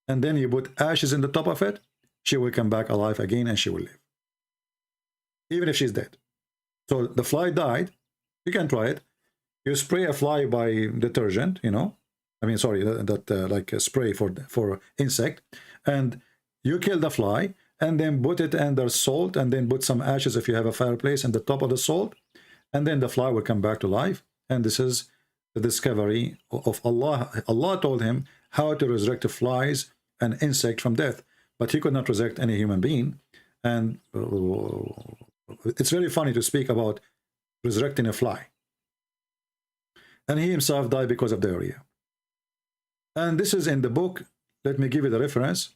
G: and then you put ashes in the top of it, she will come back alive again and she will live. Even if she's dead. So the fly died, you can try it. You spray a fly by detergent, you know. I mean, sorry, like a spray for insect. And you kill the fly and then put it under salt and then put some ashes if you have a fireplace on the top of the salt. And then the fly will come back to life. And this is the discovery of Allah. Allah told him how to resurrect the flies and insect from death. But he could not resurrect any human being. And it's very funny to speak about resurrecting a fly. And he himself died because of diarrhea. And this is in the book. Let me give you the reference.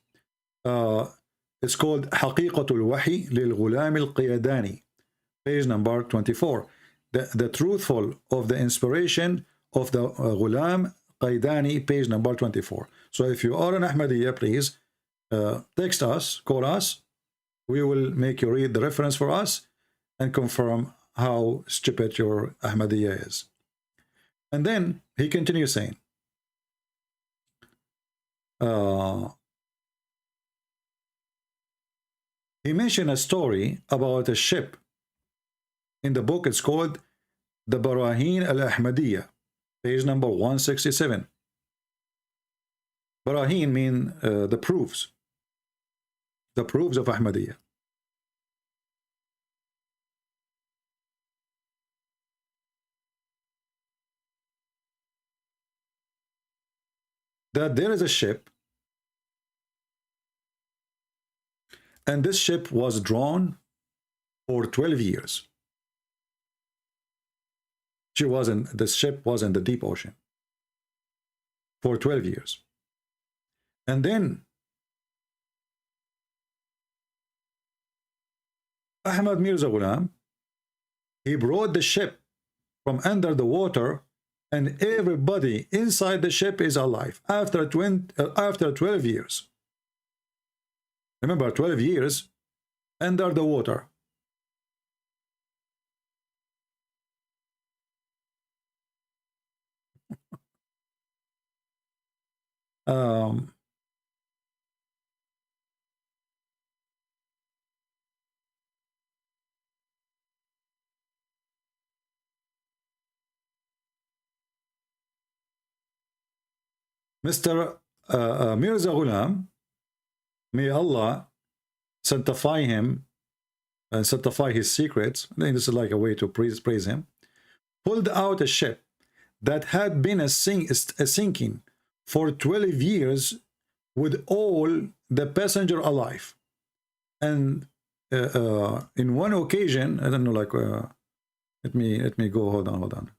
G: It's called حقيقة الوحي للغلام القياداني, page number 24. The truthful of the inspiration of the Ghulam Qaidani, page number 24. So if you are an Ahmadiyya, please text us, call us. We will make you read the reference for us and confirm how stupid your Ahmadiyya is. And then he continues saying, he mentioned a story about a ship. In the book, it's called The Barahin al-Ahmadiyya, page number 167. Barahin mean the proofs of Ahmadiyya. That there is a ship, and this ship was drawn for 12 years. This ship was in the deep ocean for 12 years. And then Ahmad Mirza Ghulam, he brought the ship from under the water, and everybody inside the ship is alive after 12 years. Remember, 12 years under the water. Um, Mr. Mirza Ghulam, may Allah sanctify him and sanctify his secrets. I think this is like a way to praise him. Pulled out a ship that had been a sinking for 12 years with all the passenger alive. And in one occasion, I don't know, like let me go. Hold on.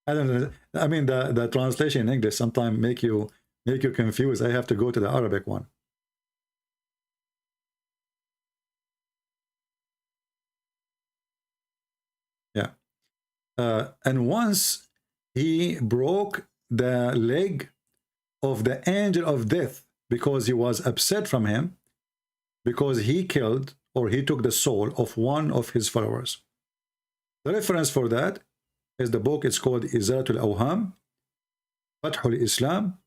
G: I don't know. I mean, the translation in English sometimes make you confused. I have to go to the Arabic one. Yeah. And once he broke the leg of the angel of death because he was upset from him because he killed or he took the soul of one of his followers. The reference for that is the book. It's called Izalatul Awham, Fathul Islam,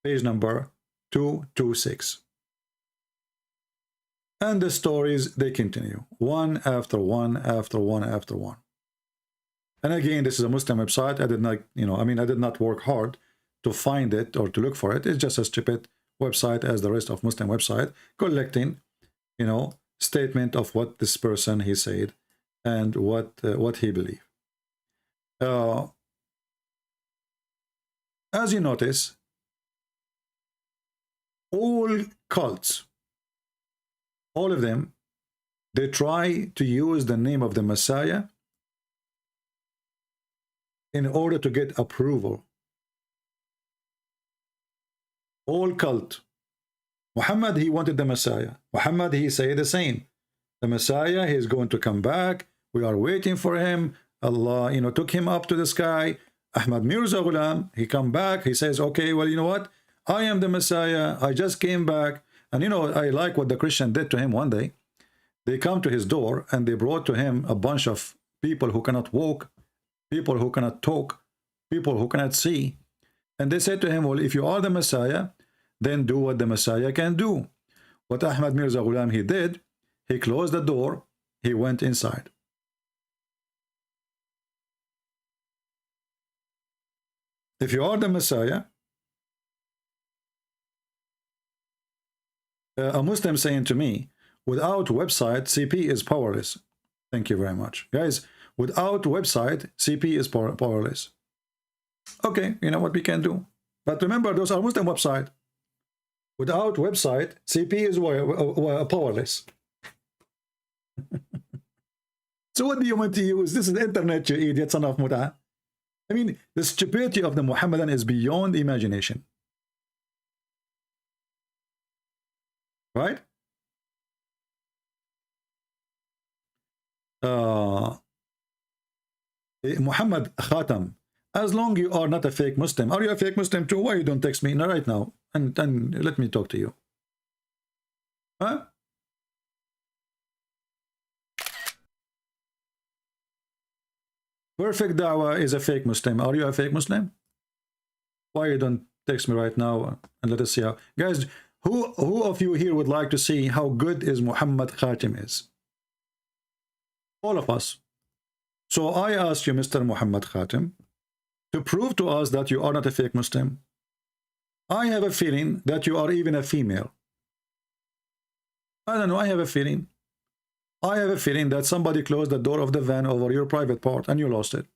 G: page number 226. And the stories, they continue, one after one after one after one. And again, this is a Muslim website. I did not, I did not work hard to find it or to look for it. It's just a stupid website as the rest of Muslim website, collecting, statement of what this person he said and what he believed. As you notice, all cults, all of them, they try to use the name of the Messiah in order to get approval. All cult. Muhammad, he wanted the Messiah. Muhammad, he said the same. The Messiah, he is going to come back. We are waiting for him. Allah, took him up to the sky. Ahmad Mirza Ghulam, he come back. He says, okay, well, you know what? I am the Messiah. I just came back. And, I like what the Christian did to him one day. They come to his door and they brought to him a bunch of people who cannot walk, people who cannot talk, people who cannot see. And they said to him, well, if you are the Messiah, then do what the Messiah can do. What Ahmad Mirza Ghulam, he did, he closed the door, he went inside. If you are the Messiah, a Muslim saying to me, without website, CP is powerless. Thank you very much. Guys, without website, CP is powerless. Okay, you know what we can do. But remember, those are Muslim website. Without website, CP is powerless. So what do you want to use? This is the internet, you idiot, son of Muta. I mean, the stupidity of the Muhammadan is beyond imagination. Right? Muhammad Khatam, as long you are not a fake Muslim, are you a fake Muslim too? Why you don't text me right now and let me talk to you? Huh? Perfect Dawah is a fake Muslim. Are you a fake Muslim? Why you don't text me right now and let us see how. Guys, who of you here would like to see how good is Muhammad Khatim is? All of us. So I ask you, Mr. Muhammad Khatim, to prove to us that you are not a fake Muslim. I have a feeling that you are even a female. I don't know, I have a feeling. I have a feeling that somebody closed the door of the van over your private part and you lost it.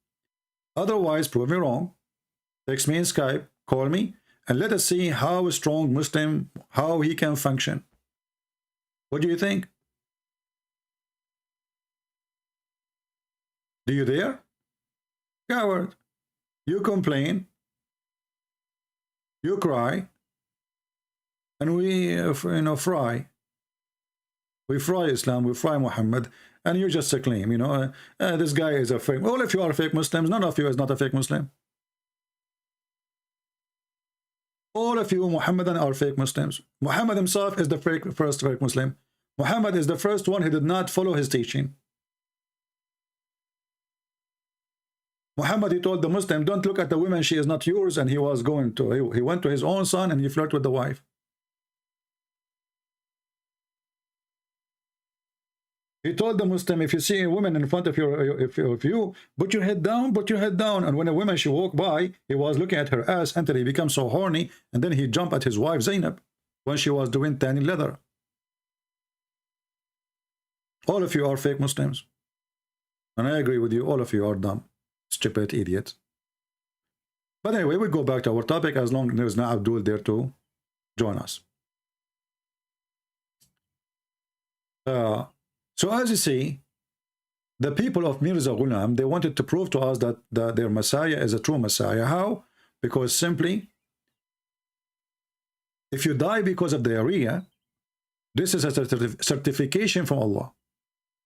G: Otherwise, prove me wrong. Text me in Skype, call me, and let us see how a strong Muslim, how he can function. What do you think? Do you dare? Coward. You complain, you cry, and we, fry. we fry Islam, we fry Muhammad, and you just claim, you know, this guy is a fake. All of you are fake Muslims. None of you is not a fake Muslim. All of you Muhammadan are fake Muslims. Muhammad himself is the first fake Muslim. Muhammad is the first one who did not follow his teaching. Muhammad, he told the Muslim, don't look at the woman, she is not yours, and he was going to, he went to his own son and he flirted with the wife. He told the Muslim, if you see a woman in front of you, put your head down, put your head down. And when a woman, she walked by, he was looking at her ass until he became so horny, and then he jumped at his wife Zainab when she was doing tanning leather. All of you are fake Muslims. And I agree with you, all of you are dumb, stupid idiots. But anyway, we go back to our topic as long as there is no Abdul there to join us. So as you see, the people of Mirza Ghulam, they wanted to prove to us that their Messiah is a true Messiah. How? Because simply, if you die because of diarrhea, this is a certification from Allah.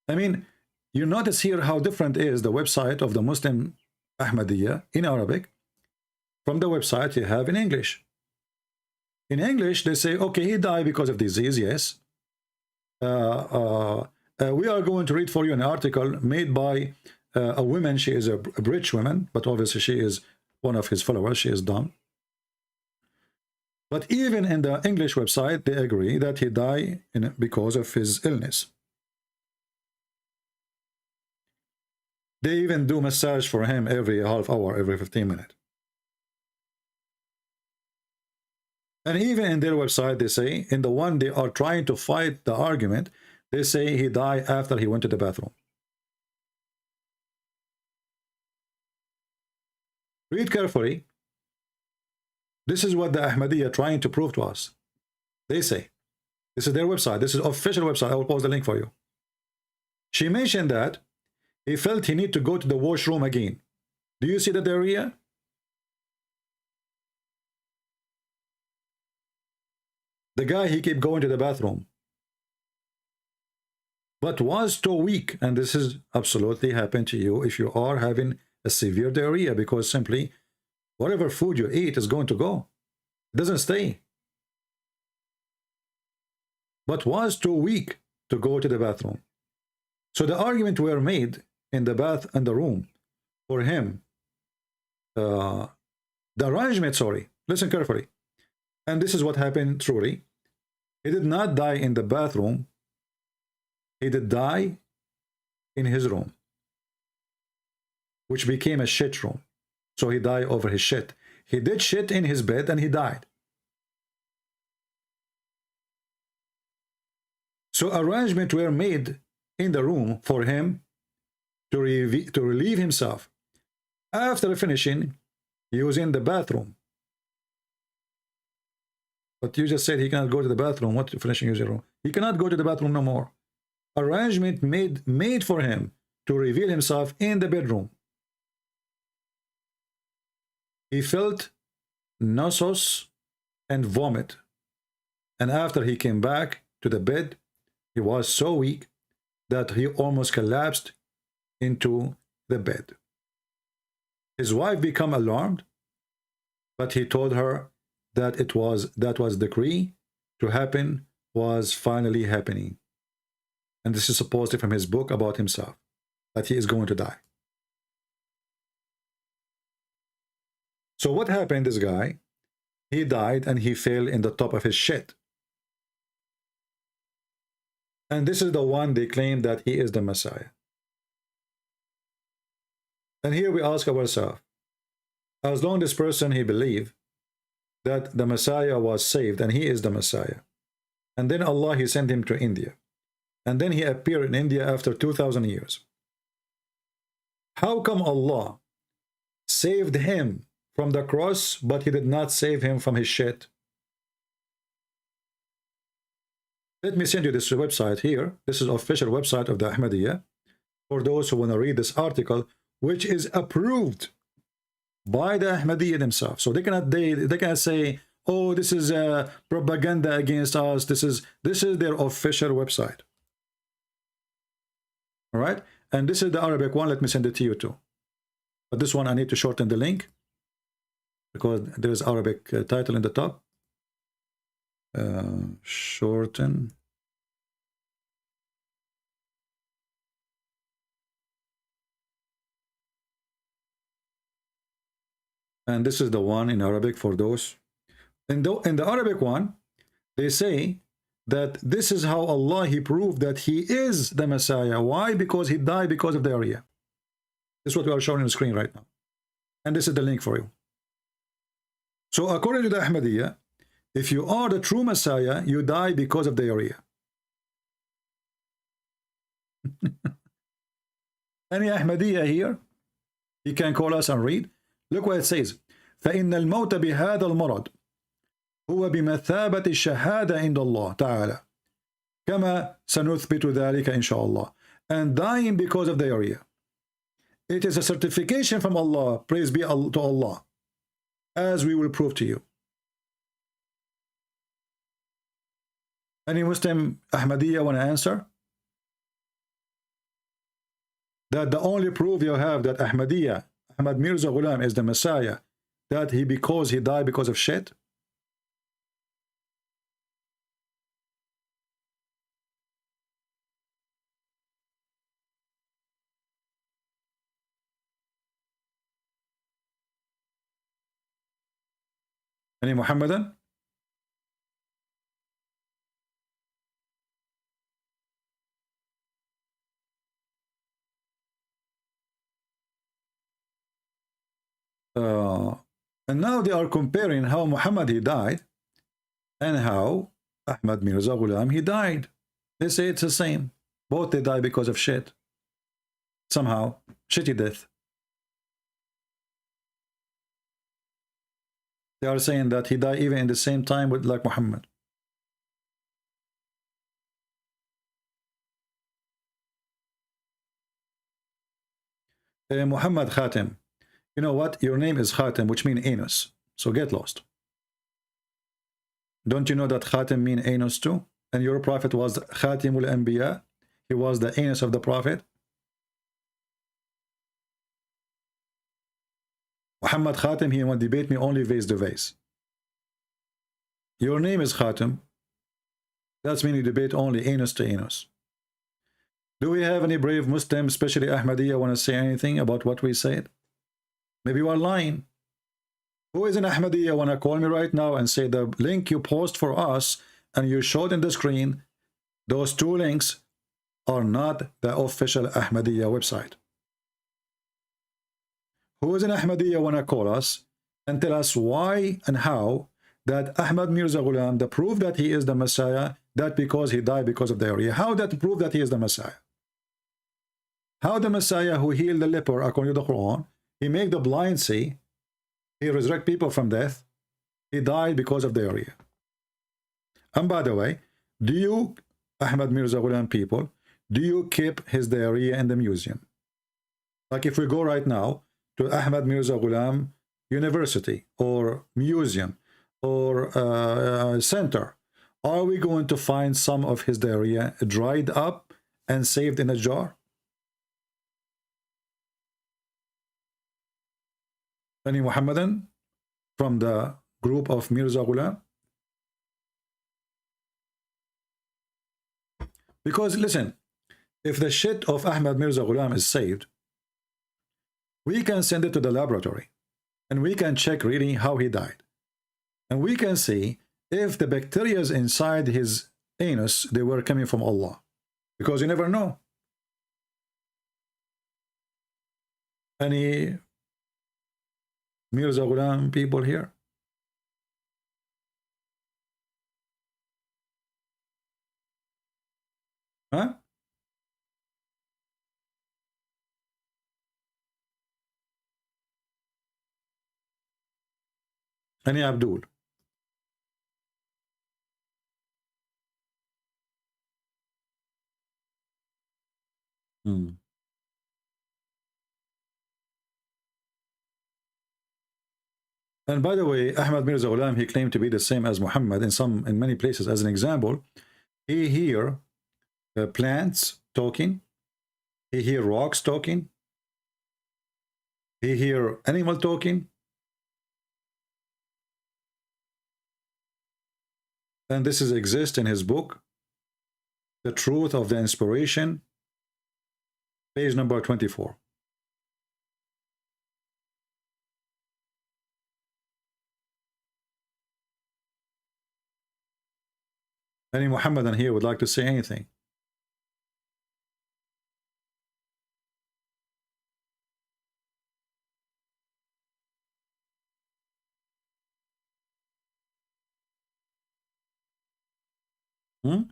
G: I mean, you notice here how different is the website of the Muslim Ahmadiyya in Arabic from the website you have in English. In English, they say, okay, he died because of disease, yes. We are going to read for you an article made by a woman. She is a rich woman, but obviously she is one of his followers. She is dumb. But even in the English website, they agree that he died because of his illness. They even do massage for him every half hour, every 15 minutes. And even in their website, they say, in the one they are trying to fight the argument, they say he died after he went to the bathroom. Read carefully. This is what the Ahmadiyya are trying to prove to us. They say, this is their website. This is official website. I will post the link for you. She mentioned that he felt he need to go to the washroom again. Do you see the diarrhea? The guy, he kept going to the bathroom, but was too weak. And this is absolutely happened to you if you are having a severe diarrhea, because simply whatever food you eat is going to go. It doesn't stay. But was too weak to go to the bathroom. So the argument were made in the bath and the room for him. The arrangement, sorry, listen carefully. And this is what happened truly. He did not die in the bathroom. He did die in his room, which became a shit room. So he died over his shit. He did shit in his bed and he died. So arrangements were made in the room for him to relieve himself. After finishing, he was in the bathroom. But you just said he cannot go to the bathroom. What finishing using room? He cannot go to the bathroom no more. Arrangement made for him to reveal himself in the bedroom. He felt nauseous and vomit. And after he came back to the bed, he was so weak that he almost collapsed into the bed. His wife became alarmed, but he told her that that was decree to happen was finally happening. And this is supposedly from his book about himself, that he is going to die. So what happened, this guy, he died and he fell in the top of his shit. And this is the one they claim that he is the Messiah. And here we ask ourselves, as long as this person, he believed that the Messiah was saved and he is the Messiah, and then Allah, he sent him to India, and then he appeared in India after 2,000 years. How come Allah saved him from the cross, but he did not save him from his shit? Let me send you this website here. This is official website of the Ahmadiyya for those who want to read this article, which is approved by the Ahmadiyya themselves. So they cannot say, oh, this is propaganda against us. This is their official website. All right, and this is the Arabic one. Let me send it to you too. But this one I need to shorten the link because there is Arabic title in the top. Shorten. And this is the one in Arabic for those. In the Arabic one, they say that this is how Allah, He proved that He is the Messiah. Why? Because He died because of the area. This is what we are showing on the screen right now. And this is the link for you. So according to the Ahmadiyya, if you are the true Messiah, you die because of the area. Any Ahmadiyya here? He can call us and read. Look what it says. فإن الموت بهذا المرض هو بمثابة الشهادة عند الله تعالى كما سنثبت ذلك إن شاء الله. And dying because of the area, it is a certification from Allah, praise be to Allah, as we will prove to you. Any Muslim Ahmadiyya want to answer? That the only proof you have that Ahmadiyya, Ahmad Mirza Ghulam is the Messiah, that because he died because of shit? Any Muhammadan? And now they are comparing how Muhammad he died and how Ahmad Mirza Ghulam he died. They say it's the same. Both they die because of shit. Somehow, shitty death. They are saying that he died even in the same time with like Muhammad. Muhammad Khatim. You know what? Your name is Khatim, which means anus. So get lost. Don't you know that Khatim means anus too? And your prophet was Khatimul Anbiya. He was the anus of the prophet. Muhammad Khatim, he won't debate me only vase to vase. Your name is Khatim. That's mean you debate only anus to anus. Do we have any brave Muslims, especially Ahmadiyya, want to say anything about what we said? Maybe you are lying. Who is an Ahmadiyya want to call me right now and say the link you post for us and you showed in the screen, those two links are not the official Ahmadiyya website. Who is an Ahmadiyya want to call us and tell us why and how that Ahmad Mirza Ghulam, the proof that he is the Messiah, that because he died because of the area. How that prove that he is the Messiah? How the Messiah who healed the leper according to the Quran, he make the blind see, he resurrect people from death, he died because of the area. And by the way, do you, Ahmad Mirza Ghulam people, do you keep his diarrhea in the museum? Like if we go right now to Ahmad Mirza Ghulam University or museum or center, are we going to find some of his diarrhea dried up and saved in a jar? Any Muhammadan from the group of Mirza Ghulam? Because listen, if the shit of Ahmad Mirza Ghulam is saved, we can send it to the laboratory and we can check really how he died. And we can see if the bacteria inside his anus, they were coming from Allah. Because you never know. Any Mirza Ghulam people here? Huh? Any Abdul? And by the way, Ahmad Mirza Ghulam, he claimed to be the same as Muhammad in many places. As an example, he hear plants talking, He hear rocks talking. He hear animal talking. And this is exist in his book, The Truth of the Inspiration, page number 24. Any Muhammadan here would like to say anything? Hmm?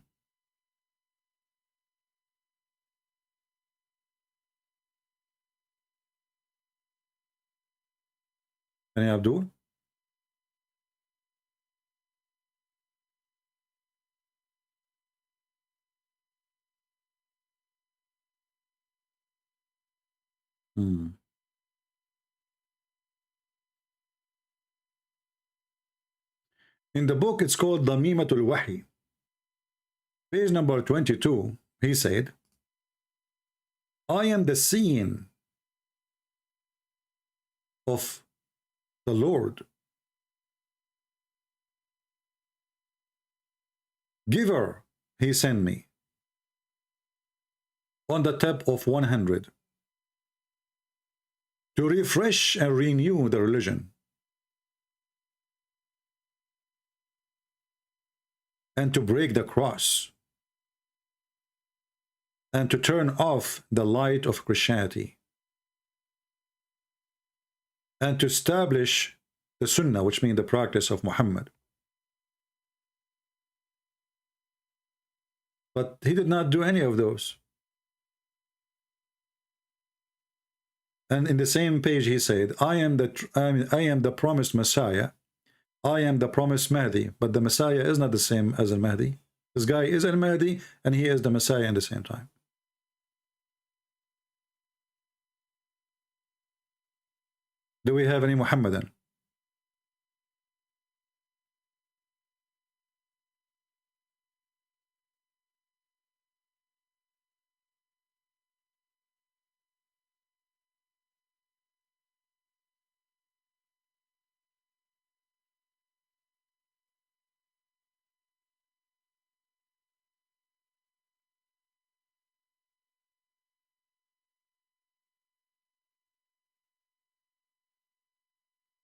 G: Any Abdul? Hmm. In the book, it's called Damimatul Wahi. Page number 22, he said, I am the seeing of the Lord, giver, he sent me, on the tap of 100, to refresh and renew the religion, and to break the cross, and to turn off the light of Christianity, and to establish the Sunnah, which means the practice of Muhammad. But he did not do any of those. And in the same page he said, I am the promised Messiah. I am the promised Mahdi. But the Messiah is not the same as al-Mahdi. This guy is al-Mahdi and he is the Messiah at the same time. Do we have any Muhammadan?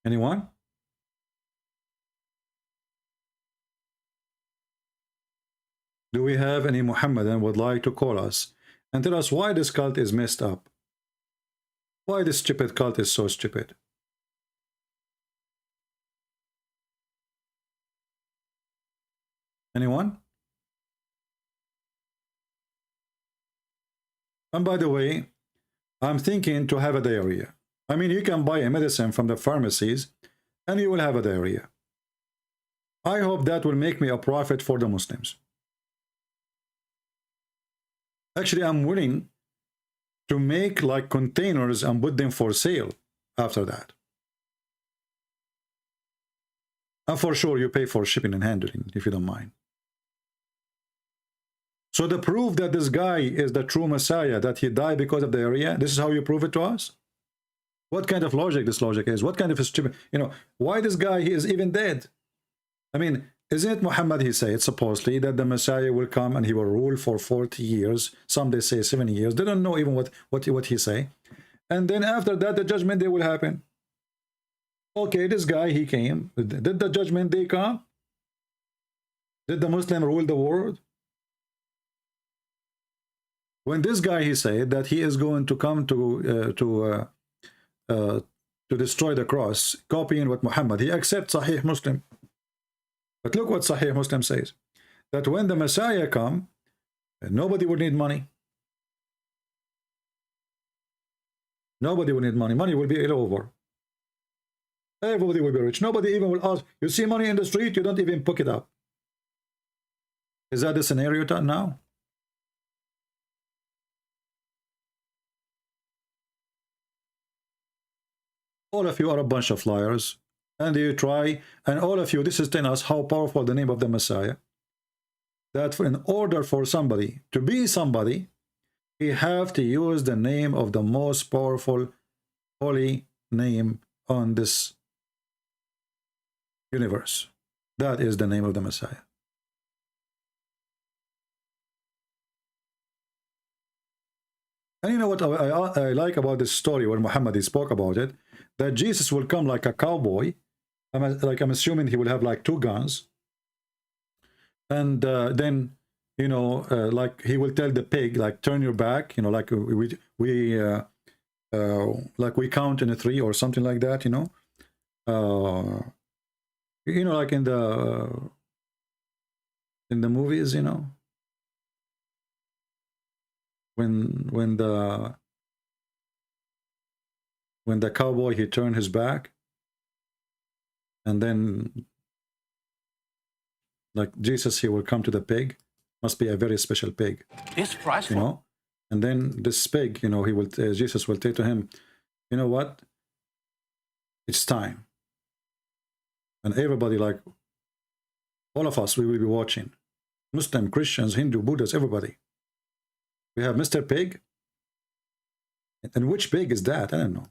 G: Anyone? Do we have any Muhammadan would like to call us and tell us why this cult is messed up? Why this stupid cult is so stupid? Anyone? And by the way, I'm thinking to have a diarrhea. I mean, you can buy a medicine from the pharmacies and you will have a diarrhea. I hope that will make me a profit for the Muslims. Actually, I'm willing to make like containers and put them for sale after that. And for sure, you pay for shipping and handling, if you don't mind. So the proof that this guy is the true Messiah, that he died because of diarrhea, this is how you prove it to us? What kind of logic this logic is? What kind of stupid, why this guy, he is even dead? I mean, isn't it Muhammad, he said, supposedly, that the Messiah will come and he will rule for 40 years. Some they say 70 years. They don't know even what he say. And then after that, the judgment day will happen. Okay, this guy, he came. Did the judgment day come? Did the Muslim rule the world? When this guy, he said that he is going to come to destroy the cross, copying what Muhammad, he accepts Sahih Muslim. But look what Sahih Muslim says, that when the Messiah come, nobody will need money. Nobody will need money. Money will be all over. Everybody will be rich. Nobody even will ask, you see money in the street, you don't even pick it up. Is that the scenario now? All of you are a bunch of liars. And you try, and all of you, this is telling us how powerful the name of the Messiah. That in order for somebody to be somebody, he have to use the name of the most powerful, holy name on this universe. That is the name of the Messiah. And you know what I like about this story when Muhammad he spoke about it, that Jesus will come like a cowboy. I'm assuming he will have like 2 guns, and then you know like he will tell the pig like turn your back, you know, like we count in a 3 or something like that, you know, like in the movies, you know, when the cowboy he turned his back, and then like Jesus he will come to the pig, must be a very special pig,
I: This price,
G: you know, and then this pig, you know, he will Jesus will say to him, you know what, it's time. And everybody, like all of us, we will be watching, Muslim, Christians, Hindu, Buddhists, everybody. We have Mr. Pig, and which pig is that? I don't know.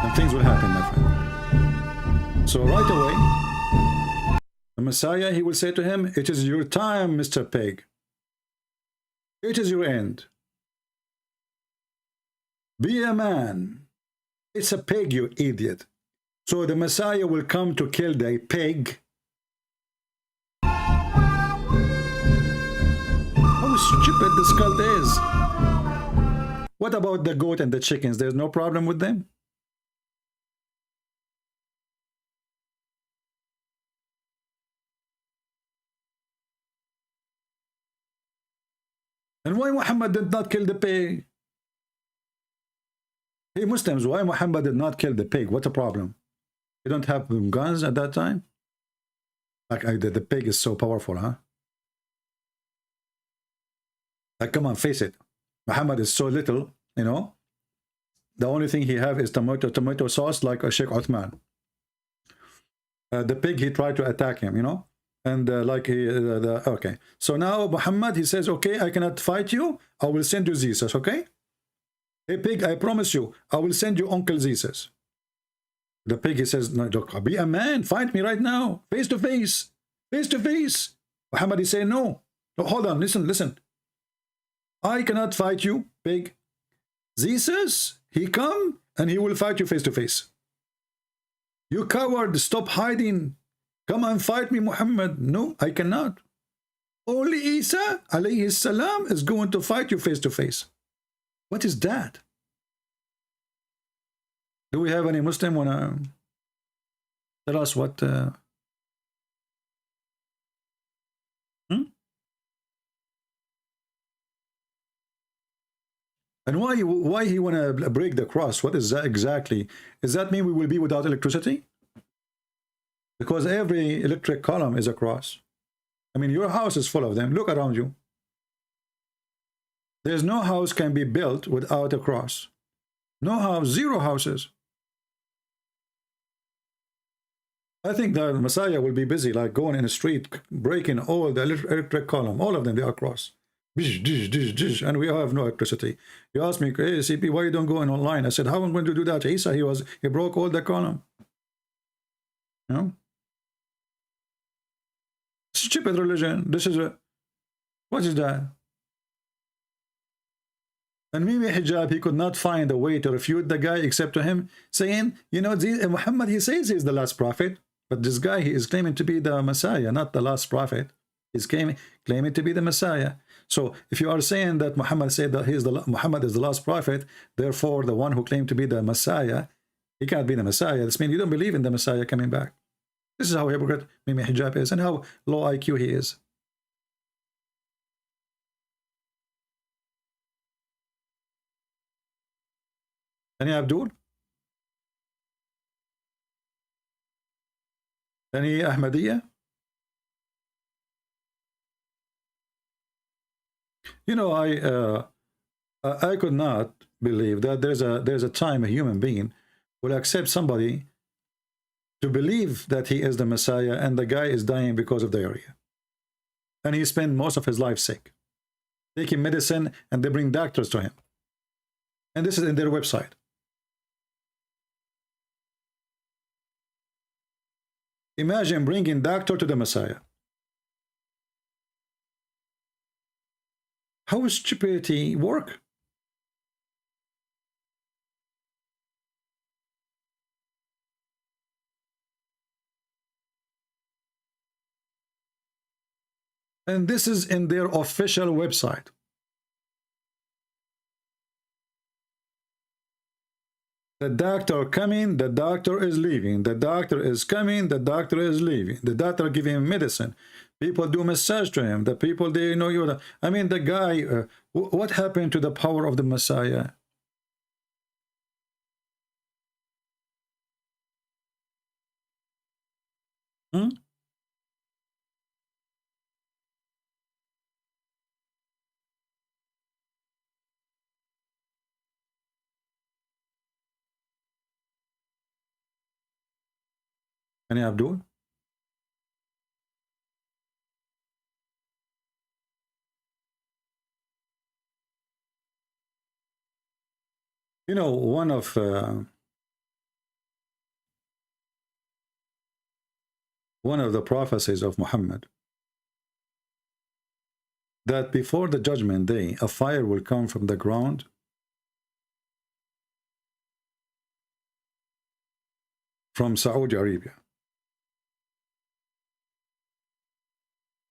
G: And things will happen, my friend. So right away, the Messiah, he will say to him, it is your time, Mr. Pig. It is your end. Be a man. It's a pig, you idiot. So the Messiah will come to kill the pig. How stupid this cult is. What about the goat and the chickens? There's no problem with them? And why Muhammad did not kill the pig? Hey Muslims, why Muhammad did not kill the pig? What a problem. You don't have guns at that time? Like the pig is so powerful, huh? Like, come on, face it. Muhammad is so little, you know. The only thing he have is tomato sauce, like a Sheikh Uthman. The pig, he tried to attack him, you know. And okay. So now Muhammad, he says, okay, I cannot fight you. I will send you Jesus, okay? Hey pig, I promise you, I will send you Uncle Jesus. The pig, he says, no, look, be a man, fight me right now, face to face, face to face. Muhammad, he say, no. No, hold on, listen. I cannot fight you, pig. Jesus, he come and he will fight you face to face. You coward, stop hiding. Come and fight me, Muhammad. No, I cannot. Only Isa, alayhi salam, is going to fight you face to face. What is that? Do we have any Muslim want to tell us what? And why he want to break the cross? What is that exactly? Does that mean we will be without electricity? Because every electric column is a cross. I mean, your house is full of them. Look around you. There's no house can be built without a cross. No house, 0 houses. I think the Messiah will be busy, like going in the street, breaking all the electric column. All of them, they are cross. And we have no electricity. You ask me, hey, CP, why you don't go in online? I said, how am I going to do that? Isa, he broke all the column. You know? Stupid religion. This is what is that? And Mimi Hijab, he could not find a way to refute the guy except to him saying, you know, Muhammad, he says he's the last prophet, but this guy, he is claiming to be the Messiah, not the last prophet. He's claiming to be the Messiah. So if you are saying that Muhammad said that Muhammad is the last prophet, therefore the one who claimed to be the Messiah, he can't be the Messiah. This means you don't believe in the Messiah coming back. This is how hypocrite Mimi Hijab is and how low IQ he is. Any Abdul? Any Ahmadiyya? You know, I could not believe that there's a time a human being will accept somebody to believe that he is the Messiah, and the guy is dying because of diarrhea. And he spent most of his life sick, taking medicine, and they bring doctors to him. And this is in their website. Imagine bringing doctor to the Messiah. How does stupidity work? And this is in their official website. The doctor coming, the doctor is leaving. The doctor is coming, the doctor is leaving. The doctor giving him medicine. People do massage to him. The people, they know you. I mean, the guy, what happened to the power of the Messiah? Hmm? Any Abdul? You know, one of the prophecies of Muhammad, that before the judgment day, a fire will come from the ground from Saudi Arabia.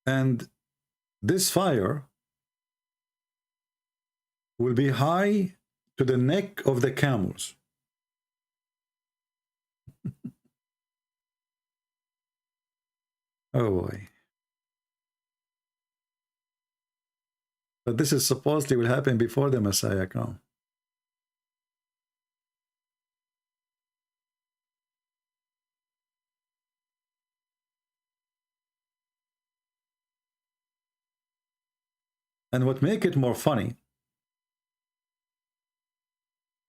G: And this fire will be high to the neck of the camels. Oh boy. But this is supposedly will happen before the Messiah comes. And what make it more funny,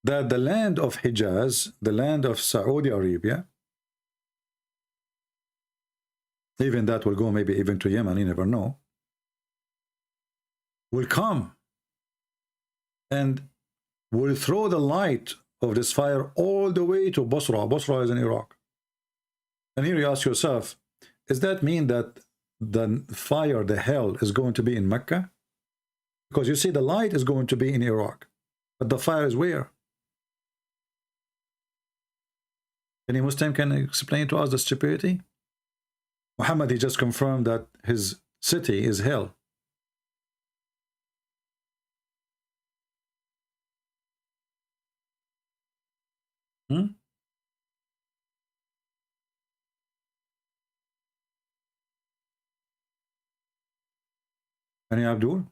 G: that the land of Hijaz, the land of Saudi Arabia, even that will go maybe even to Yemen, you never know, will come and will throw the light of this fire all the way to Basra. Basra is in Iraq. And here you ask yourself, does that mean that the fire, the hell, is going to be in Mecca? Because you see, the light is going to be in Iraq, but the fire is where? Any Muslim can explain to us the stupidity? Muhammad, he just confirmed that his city is hell. Hmm? Any Abdul?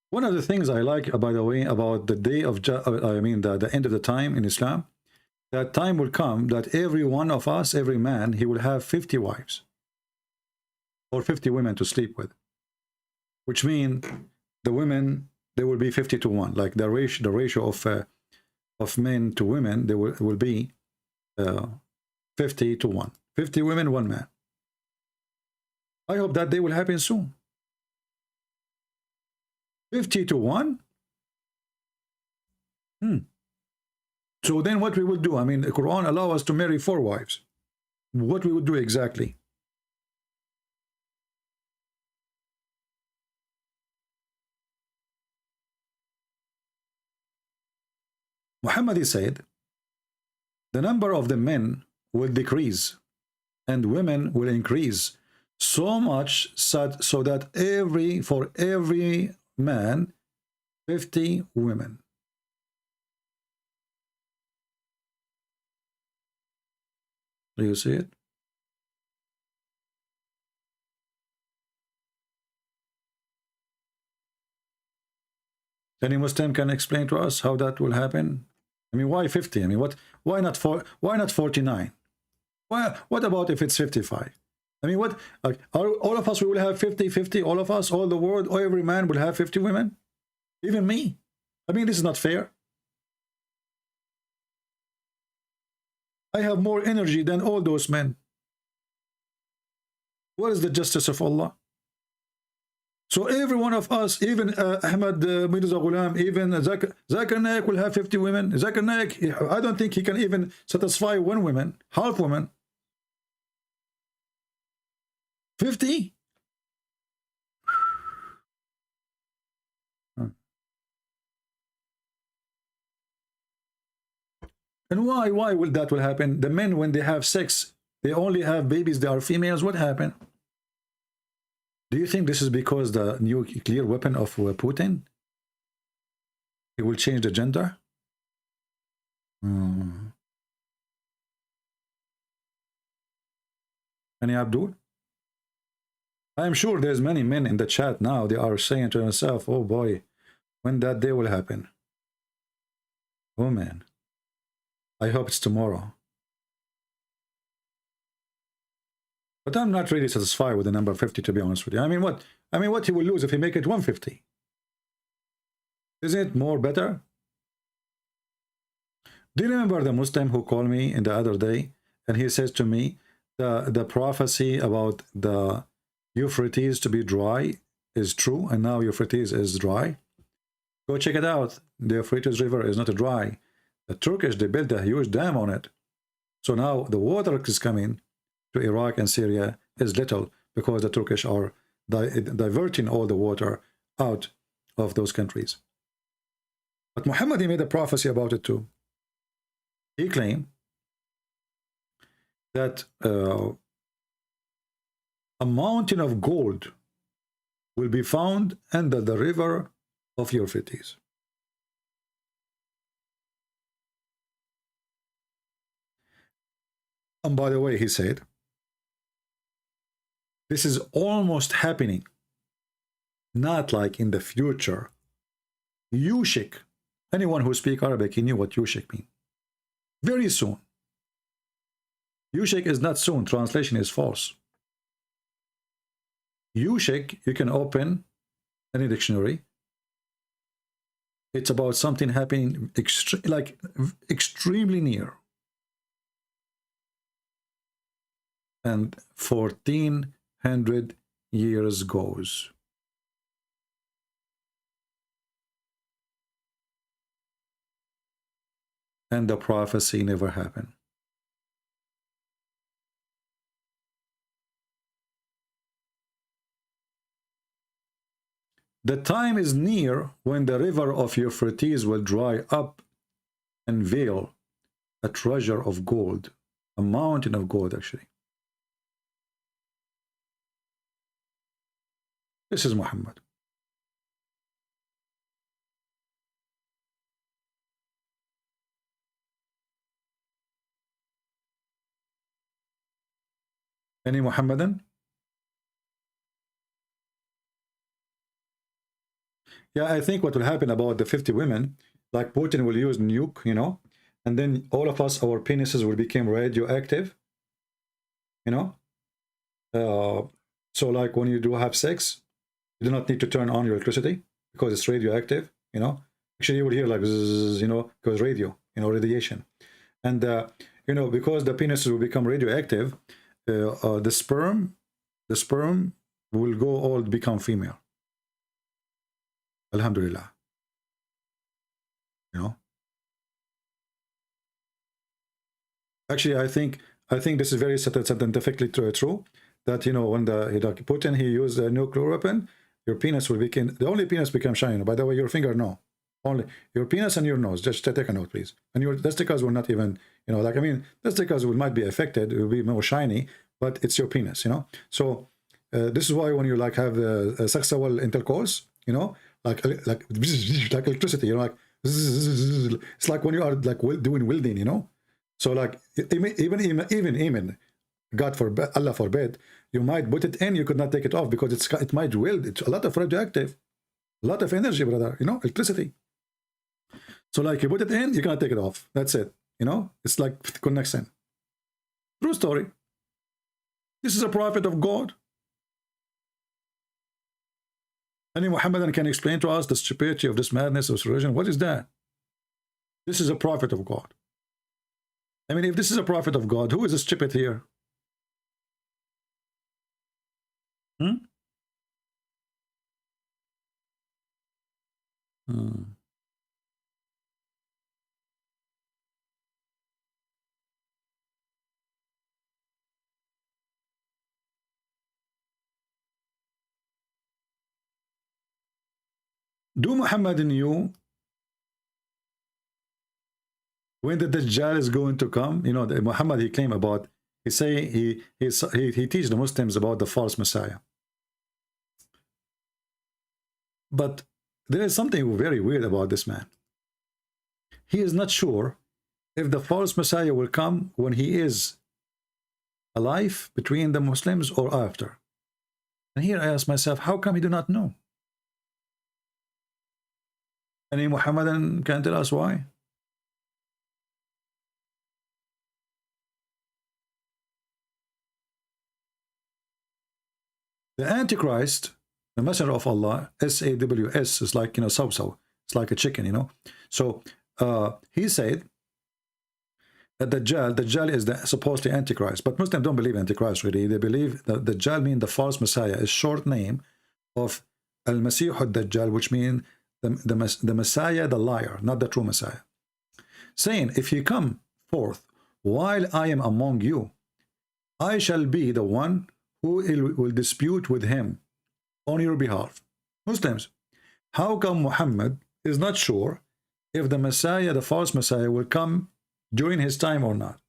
G: One of the things I like, by the way, about the day of, the end of the time in Islam, that time will come that every one of us, every man, he will have 50 wives or 50 women to sleep with, which means the women, they will be 50 to 1, like the ratio of men to women, they will be 50 to 1, 50 women, 1 man. I hope that day will happen soon. 50 to 1. So then what we would do, I mean, the Quran allows us to marry 4 wives. What we would do exactly? Muhammad said, the number of the men will decrease and women will increase so much so that for every man, 50 women. Do you see it? Any Muslim can explain to us how that will happen? I mean, why 50? I mean, why not 49? What about if it's 55? I mean, what, like, all of us, we will have 50, all of us, all the world, every man will have 50 women? Even me? I mean, this is not fair. I have more energy than all those men. What is the justice of Allah? So every one of us, even Ahmad Mirza Ghulam, even Zakir Naik will have 50 women. Zakir Naik, I don't think he can even satisfy one woman, half woman. 50? And why will that will happen? The men, when they have sex, they only have babies, they are females. What happened? Do you think this is because the nuclear weapon of Putin? It will change the gender? Any Abdul? I'm sure there's many men in the chat now, they are saying to themselves, oh boy, when that day will happen. Oh man, I hope it's tomorrow. But I'm not really satisfied with the number 50, to be honest with you. I mean, what he will lose if he make it 150? Isn't it more better? Do you remember the Muslim who called me in the other day, and he says to me, the prophecy about the Euphrates to be dry is true, and now Euphrates is dry? Go check it out. The Euphrates River is not dry. The Turkish, they built a huge dam on it. So now the water is coming to Iraq and Syria is little because the Turkish are diverting all the water out of those countries. But Muhammad, he made a prophecy about it too. He claimed that a mountain of gold will be found under the river of Euphrates. And by the way, he said, this is almost happening, not like in the future. Yushik, anyone who speaks Arabic, he knew what Yushik means. Very soon. Yushik is not soon, translation is false. Yushik, you can open any dictionary. It's about something happening extremely near. And 1400 years goes. And the prophecy never happened. The time is near when the river of Euphrates will dry up and veil a treasure of gold, a mountain of gold actually. This is Muhammad. Any Muhammadan? Yeah, I think what will happen about the 50 women, like Putin will use nuke, you know, and then all of us, our penises will become radioactive, you know. So like when you do have sex, you do not need to turn on your electricity because it's radioactive, you know. Actually, you will hear like, zzz, you know, because radio, you know, radiation. And, you know, because the penises will become radioactive, the sperm will go all become female. Alhamdulillah. You know. Actually, I think this is very scientifically true. That, you know, when Putin, he used a nuclear weapon, your penis will become, the only penis become shiny. By the way, your finger, no. Only your penis and your nose. Just take a note, please. And your testicles will not even, you know, like, I mean, testicles might be affected, it will be more shiny, but it's your penis, you know. So this is why when you like have the sexual intercourse, you know, like electricity, you know, like it's like when you are like doing welding, you know. So like even God forbid, Allah forbid, you might put it in, you could not take it off because it might weld. It's a lot of radioactive, a lot of energy, brother, you know, electricity. So like you put it in, you can't take it off. That's it. You know, it's like connection. True story. This is a prophet of God. Any Muhammadan can explain to us the stupidity of this madness of this religion? What is that? This is a prophet of God. I mean, if this is a prophet of God, who is the stupid here? Hmm? Do Muhammad knew when the Dajjal is going to come? You know, Muhammad, he claimed about, he say he teach the Muslims about the false Messiah. But there is something very weird about this man. He is not sure if the false Messiah will come when he is alive between the Muslims or after. And here I ask myself, how come he do not know? Any Muhammadan can tell us why? The Antichrist, the messenger of Allah, S-A-W-S, is like, you know, saw. It's like a chicken, you know. So he said that Dajjal is the supposedly Antichrist. But Muslims don't believe Antichrist, really. They believe that Dajjal means the false Messiah, is short name of Al-Masih al-Dajjal, which means the Messiah, the liar, not the true Messiah. Saying, if you come forth while I am among you, I shall be the one who will dispute with him on your behalf. Muslims, how come Muhammad is not sure if the Messiah, the false Messiah, will come during his time or not?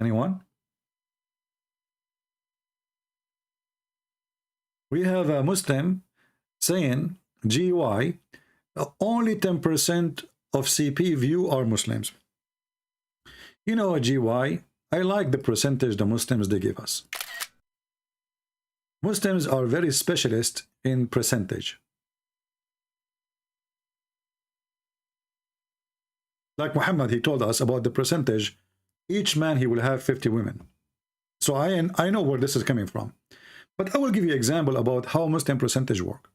G: Anyone? We have a Muslim saying, GY, only 10% of CP view are Muslims. You know, GY, I like the percentage the Muslims they give us. Muslims are very specialist in percentage. Like Muhammad, he told us about the percentage. Each man, he will have 50 women. So I know where this is coming from. But I will give you an example about how Muslim percentage work.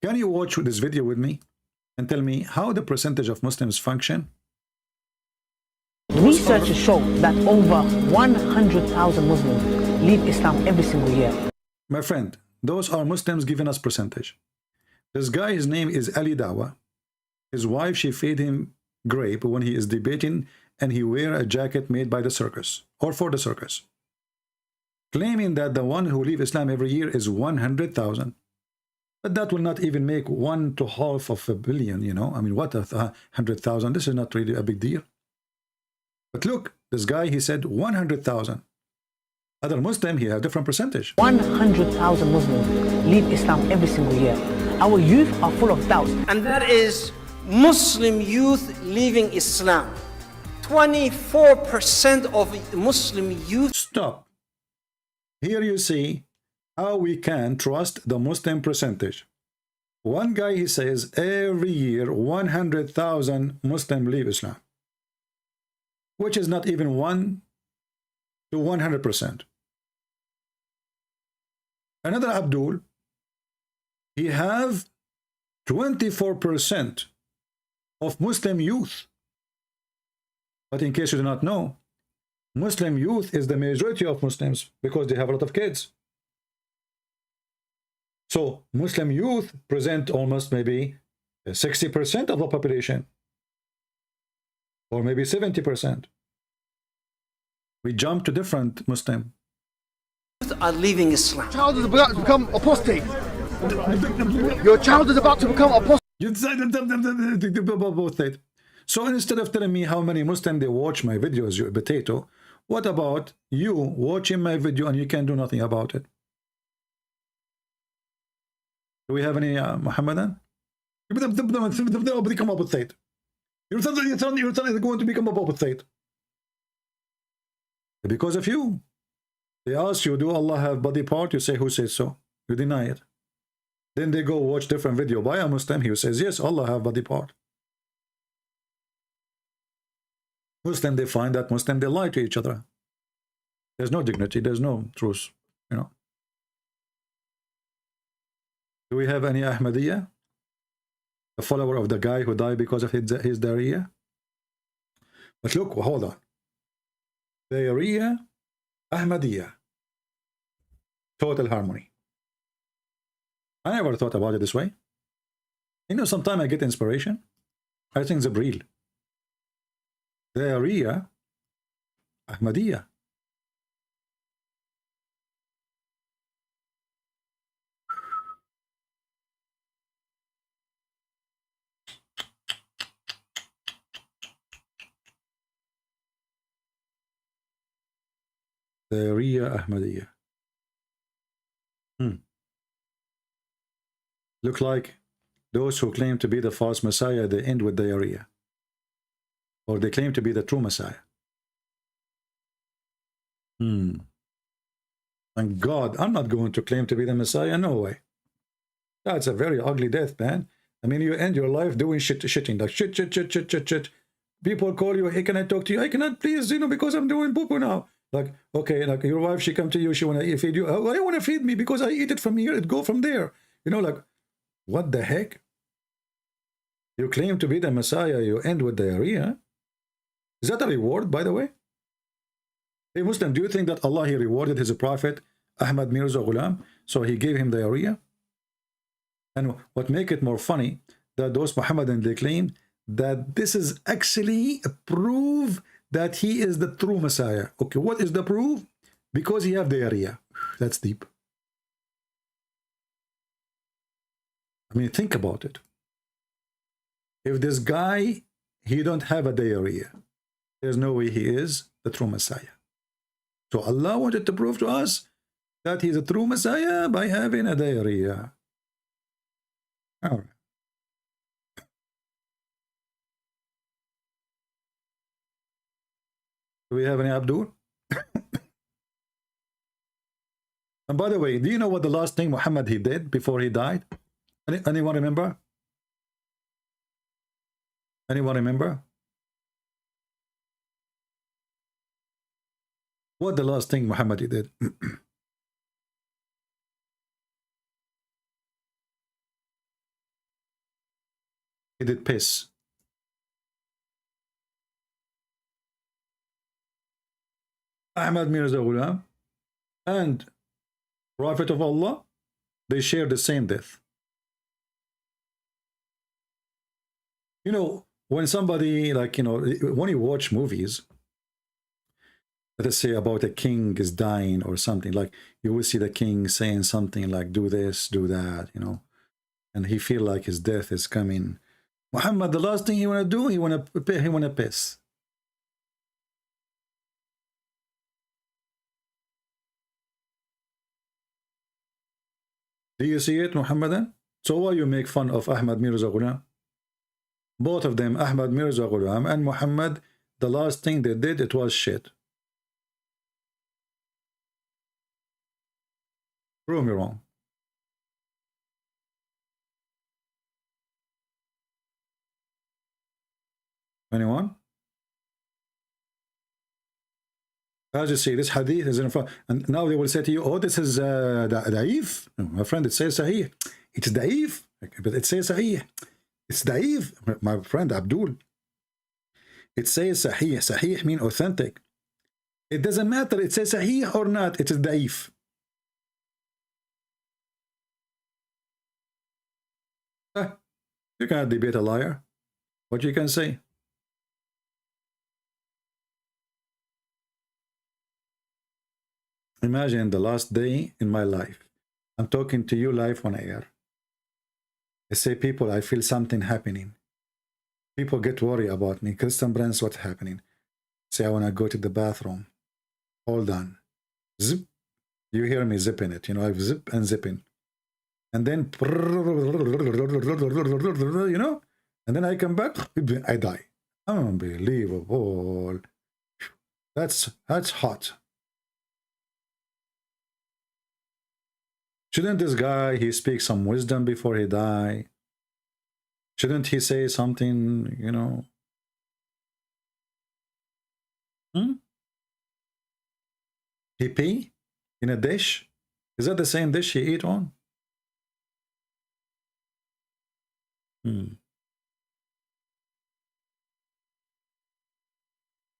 G: Can you watch this video with me and tell me how the percentage of Muslims function?
I: Researchers show that over 100,000 Muslims leave Islam every single year.
G: My friend, those are Muslims giving us percentage. This guy, his name is Ali Dawa. His wife, she feed him grape when he is debating, and he wear a jacket made by the circus or for the circus, claiming that the one who leave Islam every year is 100,000. But that will not even make 1/2 billion, you know. I mean, what, 100,000? This is not really a big deal. But look, this guy, he said 100,000. Other Muslim, he has different percentage.
I: 100,000 Muslims leave Islam every single year. Our youth are full of doubts.
J: And that is Muslim youth leaving Islam. 24% of Muslim youth.
G: Stop. Here you see how we can trust the Muslim percentage. One guy, he says every year 100,000 Muslims leave Islam, which is not even 1 to 100%. Another Abdul, he have 24% of Muslim youth. But in case you do not know, Muslim youth is the majority of Muslims because they have a lot of kids. So Muslim youth present almost maybe 60% of the population, or maybe 70%. We jump to different Muslim.
J: Are leaving Islam.
H: Your child is about to become apostate. Your child is about to become apostate.
G: You said both that. So instead of telling me how many Muslims they watch my videos, you potato, what about you watching my video and you can do nothing about it? Do we have any Muhammadan? Become apostate. You're going to become apostate. Because of you. They ask you, do Allah have body part? You say, who says so? You deny it. Then they go watch different video by a Muslim. He says, yes, Allah have body part. Muslim, they find that Muslim, they lie to each other. There's no dignity. There's no truth. You know. Do we have any Ahmadiyya? A follower of the guy who died because of his diarrhea? But look, hold on. Diarrhea, Ahmadiyya. Total harmony. I never thought about it this way. You know, sometimes I get inspiration. I think Zibril. Diarrhea, Ahmadiyya. Diarrhea, Ahmadiyya. Look like those who claim to be the false Messiah, they end with diarrhea. Or they claim to be the true Messiah. And God, I'm not going to claim to be the Messiah, no way. That's a very ugly death, man. I mean, you end your life doing shitting, like shit. People call you, hey, can I talk to you? I cannot, please, you know, because I'm doing poo-poo now. Like, okay, like your wife, she come to you, she want to feed you. Oh, I want to feed me because I eat it from here, it go from there. You know, like, what the heck? You claim to be the Messiah, you end with diarrhea. Is that a reward, by the way? Hey, Muslim, do you think that Allah, he rewarded his prophet, Ahmad Mirza Ghulam, so he gave him diarrhea? And what make it more funny, that those Muhammadan, they claim that this is actually a proof that he is the true Messiah. Okay, what is the proof? Because he have diarrhea. That's deep. I mean, think about it. If this guy, he don't have a diarrhea, there's no way he is the true Messiah. So Allah wanted to prove to us that he's a true Messiah by having a diarrhea. All right. Do we have any Abdul? And by the way, do you know what the last thing Muhammad he did before he died? Anyone remember? Anyone remember? What the last thing Muhammad he did? He did piss. Ahmad Mirza Ghulam and Prophet of Allah, they share the same death. You know, when somebody, like, you know, when you watch movies, let us say about a king is dying or something, like you will see the king saying something like, do this, do that, you know, and he feel like his death is coming. Muhammad, the last thing he want to do, he want to piss. Do you see it, Muhammadan? So why you make fun of Ahmad Mirza Ghulam? Both of them, Ahmad Mirza Ghulam and Muhammad, the last thing they did, it was shit. Prove me wrong. Anyone? As you see, this hadith is in front, and now they will say to you, oh, this is da'if. No, my friend, it says sahih. It's da'if, but it says sahih. It's da'if, my friend Abdul. It says sahih. Sahih means authentic. It doesn't matter, it says sahih or not, it is da'if. You cannot debate a liar. What you can say? Imagine the last day in my life. I'm talking to you live on air. I say, people, I feel something happening. People get worried about me. Christian Brands, what's happening? Say, I want to go to the bathroom. Hold on. Zip. You hear me zipping it. You know, I zip and zipping. And then, you know, and then I come back, I die. Unbelievable. That's hot. Shouldn't this guy, he speak some wisdom before he die? Shouldn't he say something, you know? He pee in a dish? Is that the same dish he eat on?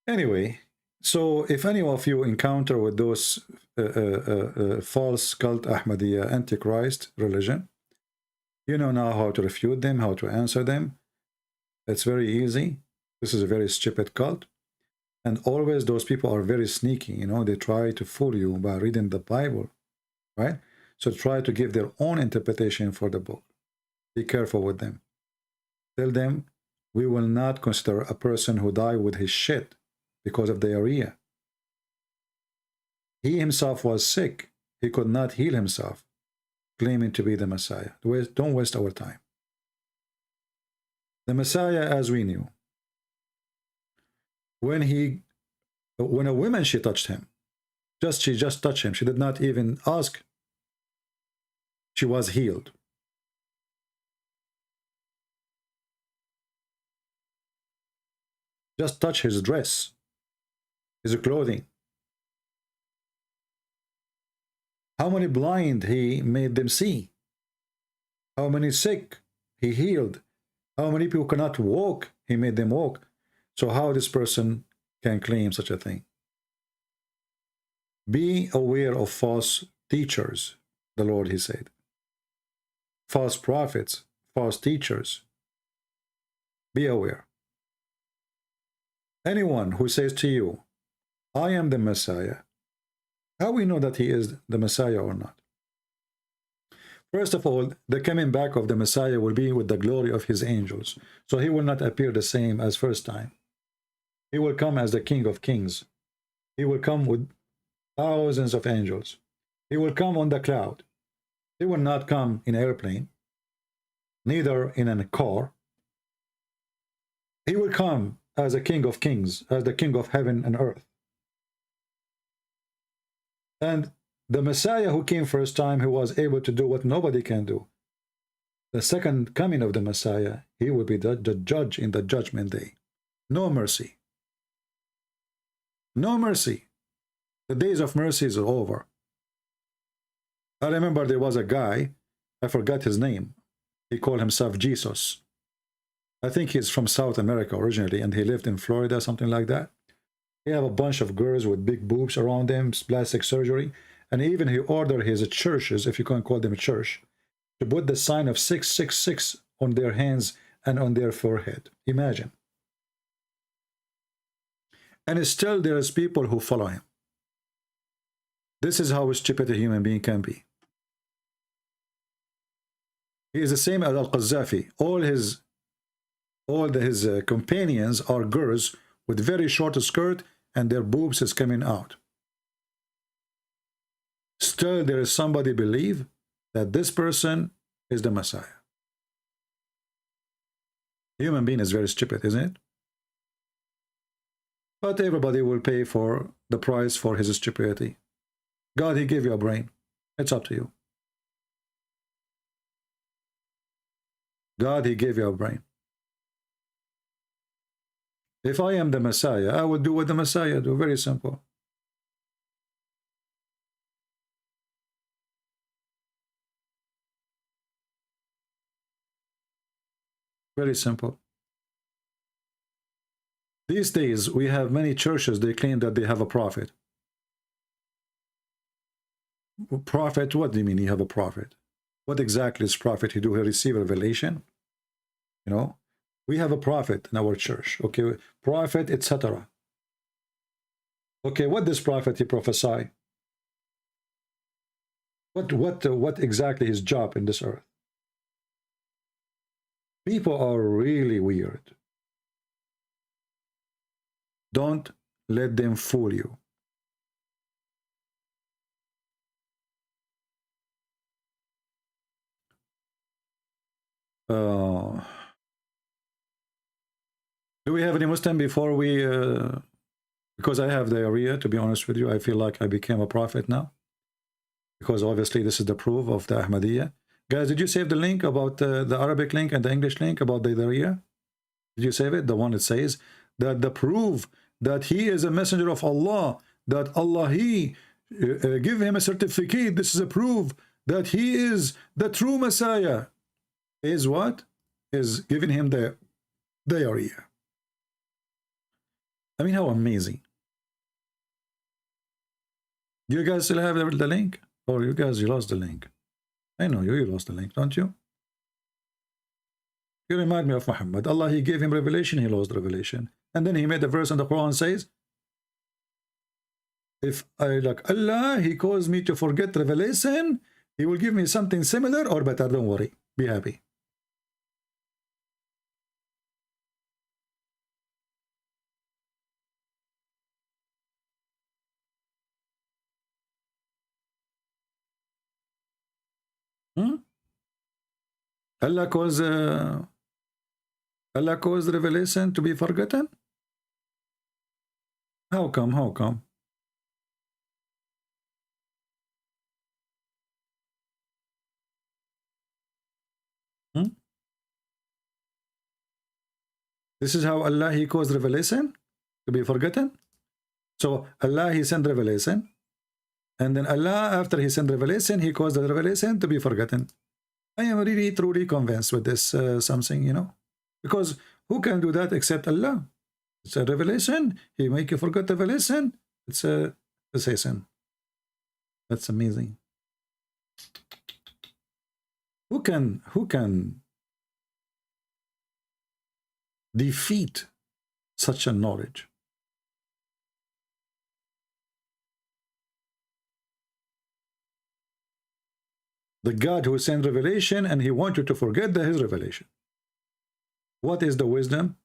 G: Anyway, so if any of you encounter with those false cult Ahmadiyya Antichrist religion, you know now how to refute them, how to answer them. It's very easy. This is a very stupid cult. And always those people are very sneaky, you know, they try to fool you by reading the Bible, right? So try to give their own interpretation for the book. Be careful with them. Tell them, we will not consider a person who died with his shit because of diarrhea. He himself was sick. He could not heal himself, claiming to be the Messiah. Don't waste our time. The Messiah, as we knew, when a woman, she touched him. She just touched him. She did not even ask. She was healed. Just touch his dress, his clothing. How many blind he made them see? How many sick he healed? How many people cannot walk, he made them walk? So how this person can claim such a thing? Be aware of false teachers, the Lord, he said. False prophets, false teachers. Be aware. Anyone who says to you, I am the Messiah, how we know that he is the Messiah or not? First of all, the coming back of the Messiah will be with the glory of his angels. So he will not appear the same as first time. He will come as the King of Kings. He will come with thousands of angels. He will come on the cloud. He will not come in an airplane, neither in a car. He will come as a King of Kings, as the King of heaven and earth. And the Messiah who came first time, he was able to do what nobody can do. The second coming of the Messiah, he will be the judge in the judgment day. No mercy. No mercy. The days of mercy is over. I remember there was a guy, I forgot his name. He called himself Jesus. I think he's from South America originally, and he lived in Florida, something like that. He have a bunch of girls with big boobs around them, plastic surgery, and even he ordered his churches, if you can call them a church, to put the sign of 666 on their hands and on their forehead. Imagine. And still there is people who follow him. This is how stupid a human being can be. He is the same as Al-Qaddafi. All his companions are girls with very short skirt and their boobs is coming out. Still there is somebody believe that this person is the Messiah. Human being is very stupid, isn't it? But everybody will pay for the price for his stupidity. God, he gave you a brain. It's up to you. God, he gave you a brain. If I am the Messiah, I will do what the Messiah do. Very simple. Very simple. These days, we have many churches, they claim that they have a prophet. Prophet, what do you mean you have a prophet? What exactly is prophet? He do he receive revelation? You know, we have a prophet in our church. Okay, prophet, etc. Okay, what does prophet he prophesy? What exactly his job in this earth? People are really weird. Don't let them fool you. Do we have any Muslim before we Because I have diarrhea, to be honest with you, I feel like I became a prophet now. Because obviously this is the proof of the Ahmadiyya. Guys, did you save the link about the Arabic link and the English link about the diarrhea? Did you save it? The one that says that the proof that he is a messenger of Allah, that Allah, he give him a certificate, this is a proof that he is the true Messiah, is what? Is giving him the diarrhea. I mean, how amazing. Do you guys still have the link? Or you guys, you lost the link? I know you lost the link, don't you? You remind me of Muhammad. Allah, he gave him revelation, he lost revelation. And then he made a verse in the Quran says, if I like Allah, he caused me to forget revelation, he will give me something similar or better, don't worry. Be happy. Allah caused revelation to be forgotten? How come? How come? This is how Allah, he caused revelation to be forgotten. So Allah, he sent revelation, and then Allah, after he sent revelation, he caused the revelation to be forgotten. I am really truly convinced with this something, you know, because who can do that except Allah? It's a revelation. He make you forget the revelation. It's a sin. That's amazing. Who can defeat such a knowledge? The God who sent revelation and he wants you to forget his revelation. What is the wisdom?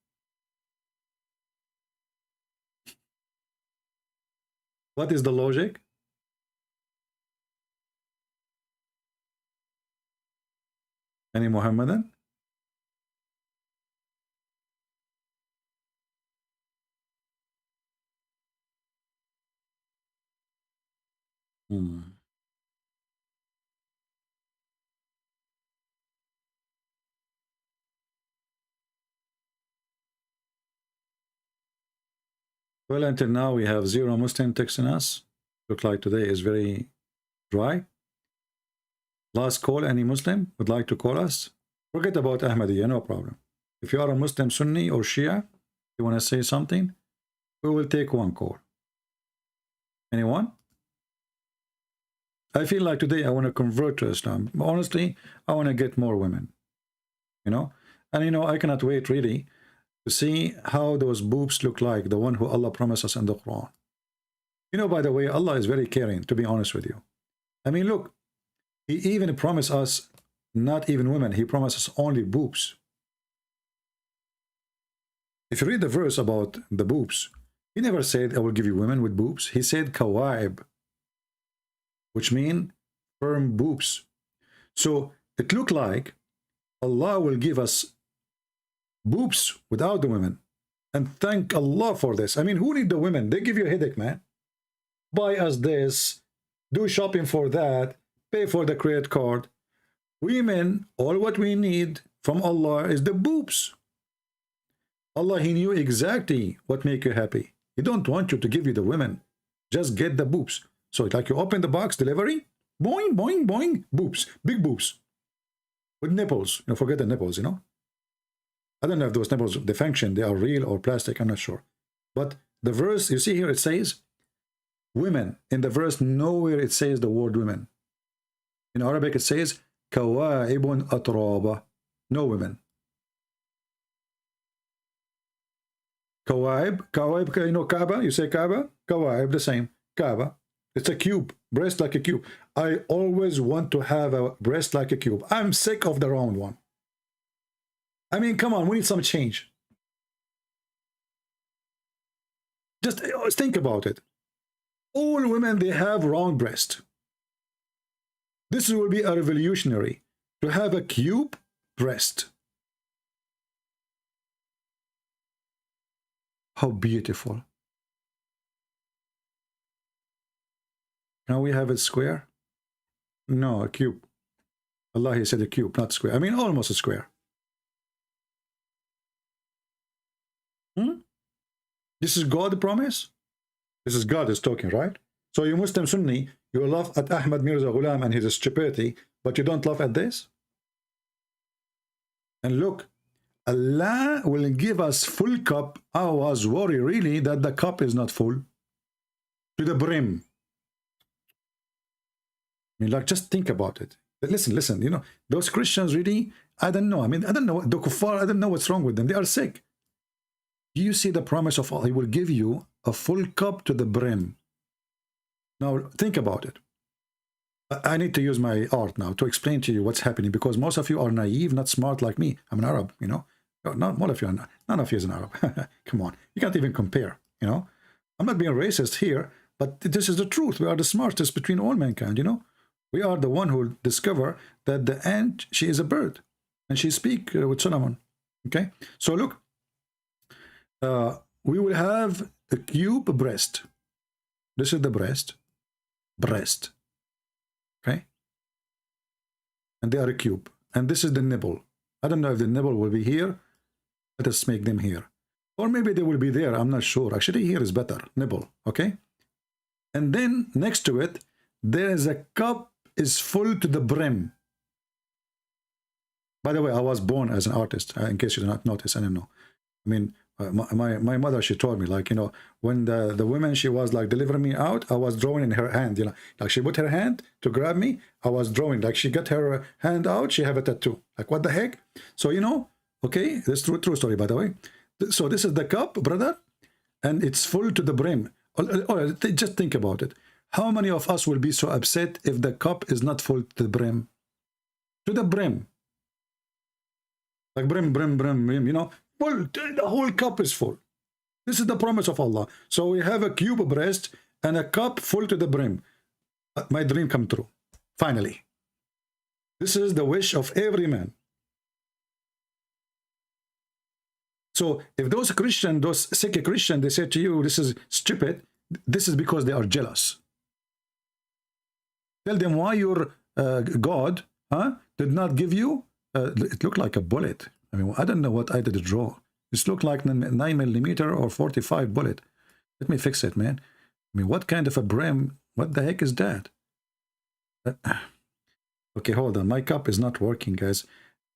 G: What is the logic? Any Muhammadan? Well, until now we have 0 Muslim texting us. Look like today is very dry. Last call, any Muslim would like to call us? Forget about Ahmadiyya, no problem. If you are a Muslim, Sunni or Shia, you want to say something, we will take one call. Anyone? I feel like today I want to convert to Islam. Honestly, I want to get more women. You know? And you know, I cannot wait really to see how those boobs look like, the one who Allah promised us in the Quran. You know, by the way, Allah is very caring, to be honest with you. I mean, look, he even promised us, not even women, he promised us only boobs. If you read the verse about the boobs, he never said, I will give you women with boobs. He said, kawaib, which mean firm boobs. So it looked like Allah will give us boobs without the women. And thank Allah for this. I mean, who need the women? They give you a headache, man. Buy us this, do shopping for that, pay for the credit card. Women, all what we need from Allah is the boobs. Allah, he knew exactly what make you happy. He don't want you to give you the women. Just get the boobs. So it's like you open the box, delivery, boing, boing, boing, boobs, big boobs. With nipples. You know, forget the nipples, you know. I don't know if those nipples, they function, they are real or plastic, I'm not sure. But the verse, you see here, it says women. In the verse, nowhere it says the word women. In Arabic, it says kawaibun atraba. No women. Kawaib, you know Kaaba? You say Kaaba? Kawaib, the same. Kaaba. It's a cube, breast like a cube. I always want to have a breast like a cube. I'm sick of the round one. I mean, come on, we need some change. Just think about it. All women, they have round breast. This will be a revolutionary to have a cube breast. How beautiful. Now we have a square. No, a cube. Allah, he said a cube, not square. I mean, almost a square. This is God promise. This is God is talking, right? So you Muslim Sunni, you laugh at Ahmad Mirza Ghulam and his stupidity, but you don't laugh at this? And look, Allah will give us full cup. I was worried really that the cup is not full to the brim. I mean, like, just think about it. Listen, you know, those Christians really, I don't know. I mean, I don't know, the kuffar, I don't know what's wrong with them. They are sick. Do you see the promise of Allah? He will give you a full cup to the brim. Now, think about it. I need to use my art now to explain to you what's happening, because most of you are naive, not smart like me. I'm an Arab, you know. Not all of you are not. None of you is an Arab. Come on. You can't even compare, you know. I'm not being racist here, but this is the truth. We are the smartest between all mankind, you know. We are the one who discover that the ant, she is a bird, and she speak with Solomon. Okay, so look, we will have a cube breast. This is the breast, okay, and they are a cube, and this is the nipple. I don't know if the nipple will be here. Let us make them here, or maybe they will be there. I'm not sure. Actually, here is better, nipple. Okay, and then next to it, there is a cup. Is full to the brim. By the way, I was born as an artist, in case you did not notice. I don't know. I mean, my mother, she told me, like, you know, when the woman, she was like delivering me out, I was drawing in her hand, you know, like she put her hand to grab me, I was drawing, like she got her hand out, she have a tattoo. Like, what the heck? So, you know, okay, that's true story, by the way. So this is the cup, brother, and it's full to the brim. Just think about it. How many of us will be so upset if the cup is not full to the brim? To the brim. Like brim, you know, full, the whole cup is full. This is the promise of Allah. So we have a cube breast and a cup full to the brim. My dream come true. Finally. This is the wish of every man. So if those Christians, those sick Christians, they say to you, this is stupid, this is because they are jealous. Tell them why your God did not give you, it looked like a bullet. I mean, I don't know what I did draw. This looked like 9mm or 45 bullet. Let me fix it, man. I mean, what kind of a brim? What the heck is that? Okay, hold on. My cup is not working, guys.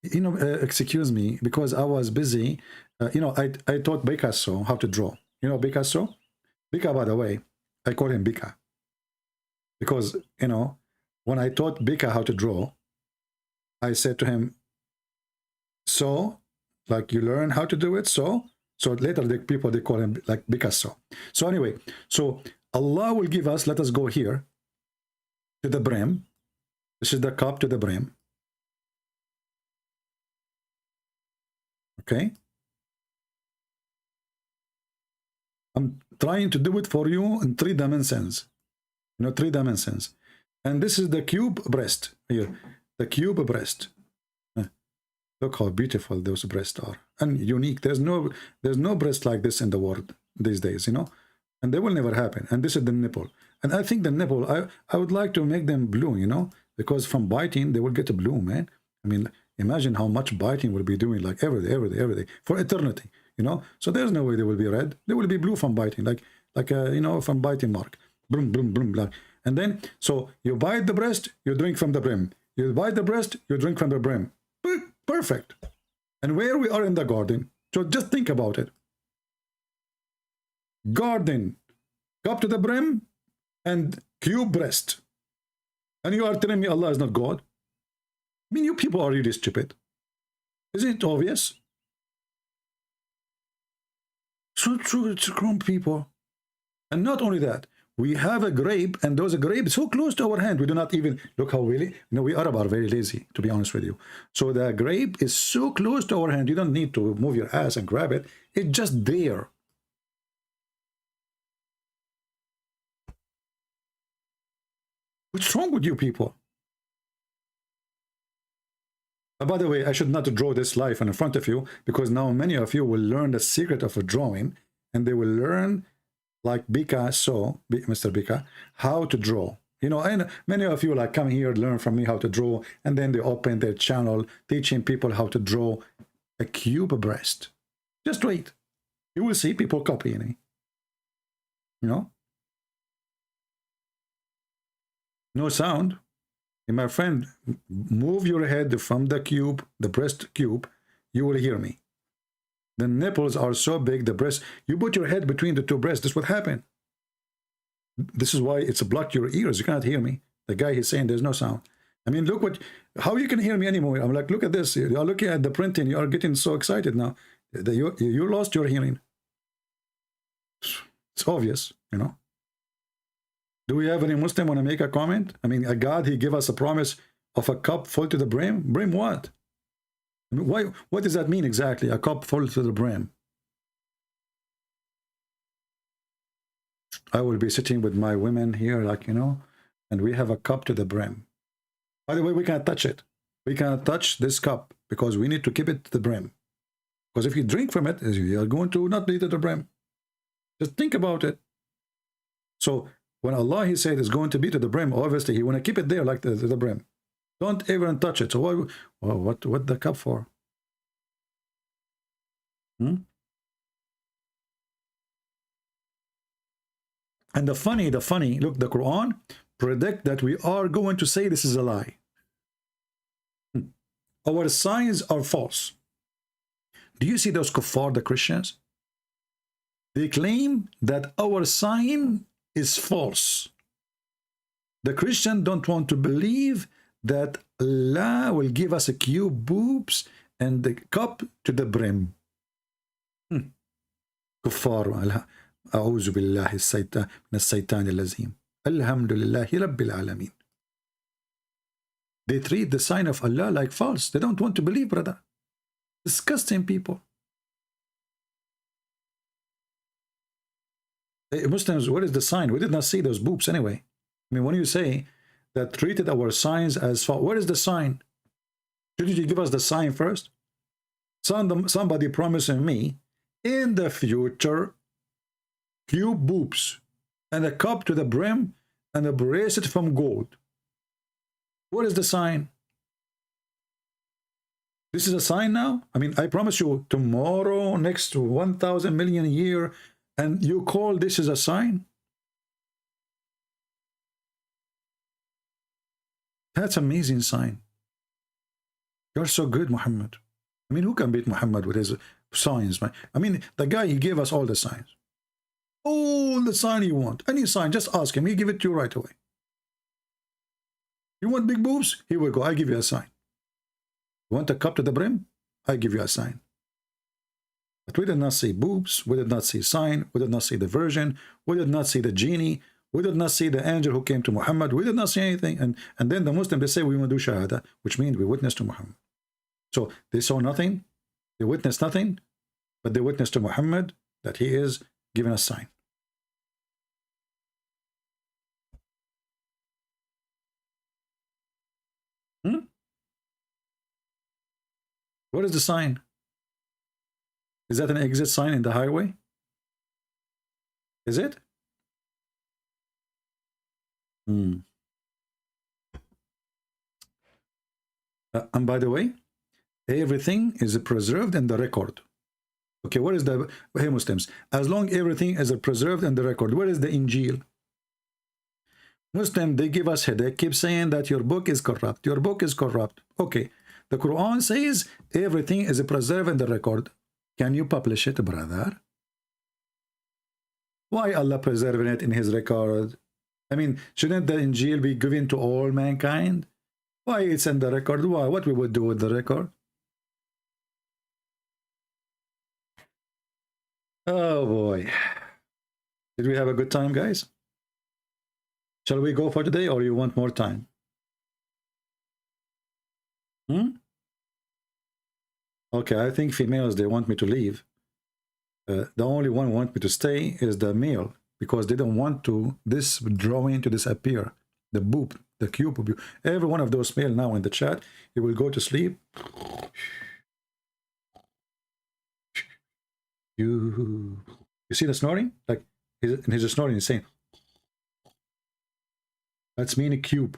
G: You know, excuse me, because I was busy. You know, I taught Picasso how to draw. You know Picasso? Bika, by the way, I call him Bika. Because, you know, when I taught Bika how to draw, I said to him, so, like, you learn how to do it, so later the people, they call him like Picasso. So anyway, so Allah will give us, let us go here, to the brim. This is the cup to the brim. Okay. I'm trying to do it for you in 3 dimensions. You know, 3 dimensions. And this is the cube breast here. The cube breast. Look how beautiful those breasts are. And unique. There's no breast like this in the world these days, you know. And they will never happen. And this is the nipple. And I think the nipple, I would like to make them blue, you know. Because from biting, they will get a blue, man. I mean, imagine how much biting we'll be doing, like every day, for eternity, you know. So there's no way they will be red. They will be blue from biting, like you know, from biting mark. Boom, boom, boom, blah. And then, so you bite the breast, you drink from the brim. You bite the breast, you drink from the brim. Perfect. And where we are in the garden, so just think about it. Garden, cup to the brim, and cube breast. And you are telling me Allah is not God? I mean, you people are really stupid. Isn't it obvious? So true, it's grown people. And not only that, we have a grape, and those grapes so close to our hand, we do not even look how really. You know, we Arab are very lazy, to be honest with you. So the grape is so close to our hand, you don't need to move your ass and grab it. It's just there. What's wrong with you people? By the way, I should not draw this life in front of you, because now many of you will learn the secret of a drawing, and they will learn, like Picasso, Mr. Bika, how to draw. You know, and many of you like come here, learn from me how to draw, and then they open their channel teaching people how to draw a cube breast. Just wait. You will see people copying it. You know? No sound. And my friend, move your head from the cube, the breast cube, you will hear me. The nipples are so big, the breast, you put your head between the two breasts, this is what happened. This is why it's blocked your ears. You cannot hear me. The guy is saying there's no sound. I mean, look what, how you can hear me anymore? I'm like, look at this. You are looking at the printing. You are getting so excited now. You lost your hearing. It's obvious, you know. Do we have any Muslim want to make a comment? I mean, a God, he gave us a promise of a cup full to the brim. Brim what? I mean, why? What does that mean exactly? A cup full to the brim. I will be sitting with my women here, like, you know, and we have a cup to the brim. By the way, we can't touch it. We can't touch this cup because we need to keep it to the brim. Because if you drink from it, you are going to not be to the brim. Just think about it. So when Allah, he said, is going to be to the brim, obviously he want to keep it there like the brim. Don't even touch it. So what the cup for? And the funny, look, the Quran predict that we are going to say this is a lie. Our signs are false. Do you see those kuffar, the Christians? They claim that our sign is false. The Christian don't want to believe that Allah will give us a cube boobs and the cup to the brim. Kuffar. أعوذ بالله من الشيطان الرجيم. الحمد لله رب العالمين. They treat the sign of Allah like false. They don't want to believe, brother. Disgusting people. Hey, Muslims, what is the sign? We did not see those boobs anyway. I mean, when you say that treated our signs as false, what is the sign? Didn't you give us the sign first? Somebody promising me in the future cube boobs and a cup to the brim and a bracelet from gold. What is the sign? This is a sign now? I mean, I promise you tomorrow, next 1,000 million year, and you call this is a sign? That's amazing sign. You're so good, Muhammad. I mean, who can beat Muhammad with his signs, man? I mean, the guy, he gave us all the signs. All the sign you want. Any sign, just ask him. He'll give it to you right away. You want big boobs? Here we go. I give you a sign. You want a cup to the brim? I give you a sign. But we did not see boobs. We did not see sign. We did not see the virgin. We did not see the genie. We did not see the angel who came to Muhammad. We did not see anything. And then the Muslims, they say we want to do shahada, which means we witness to Muhammad. So they saw nothing. They witnessed nothing. But they witnessed to Muhammad that he is giving a sign. What is the sign? Is that an exit sign in the highway? Is it? And by the way, everything is preserved in the record. Okay, what is the... Hey, Muslims, as long everything is preserved in the record, where is the Injil? Muslim, they give us headache, keep saying that your book is corrupt. Your book is corrupt. Okay, the Quran says everything is preserved in the record. Can you publish it, brother? Why Allah preserving it in his record? I mean, shouldn't the Injil be given to all mankind? Why it's in the record? Why? What we would do with the record? Oh boy. Did we have a good time, guys? Shall we go for today, or you want more time? Okay, I think females, they want me to leave. The only one who wants me to stay is the male, because they don't want to this drawing to disappear. The boob, the cube. Every one of those male now in the chat, he will go to sleep. You see the snoring? Like he's snoring, he's saying. That's mean a cube.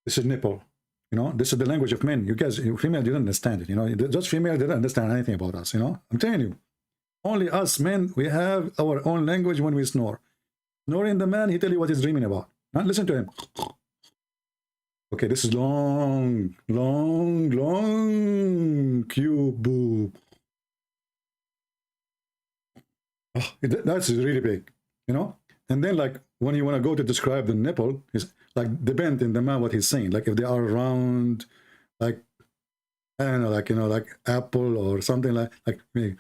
G: This is nipple. You know, this is the language of men. You guys, female didn't understand it. You know, just female didn't understand anything about us. You know, I'm telling you, only us men, we have our own language when we snore. Snoring the man, he tell you what he's dreaming about. Now listen to him. Okay, this is long, long, long cube. Oh, that's really big, you know. And then, like, when you want to go to describe the nipple, it's like depend in the man what he's saying. Like if they are round, like I don't know, like, you know, like apple or something like maybe.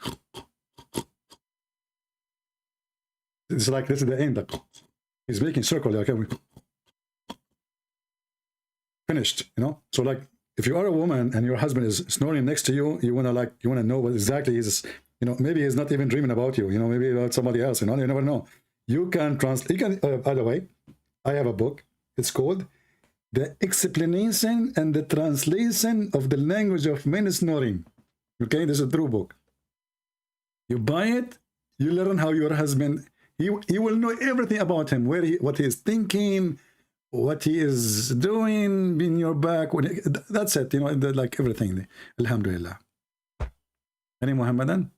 G: It's like this is the end. Like he's making circle. Like finished, you know. So like if you are a woman and your husband is snoring next to you, you wanna know what exactly he's, you know, maybe he's not even dreaming about you, you know, maybe about somebody else, you know, you never know. You can translate. You can. By the way, I have a book. It's called "The Explanation and the Translation of the Language of Men Snoring." Okay, this is a true book. You buy it. You learn how your husband. You will know everything about him, what he is thinking, what he is doing in your back. That's it. You know, like everything. Alhamdulillah. Any Muhammadan?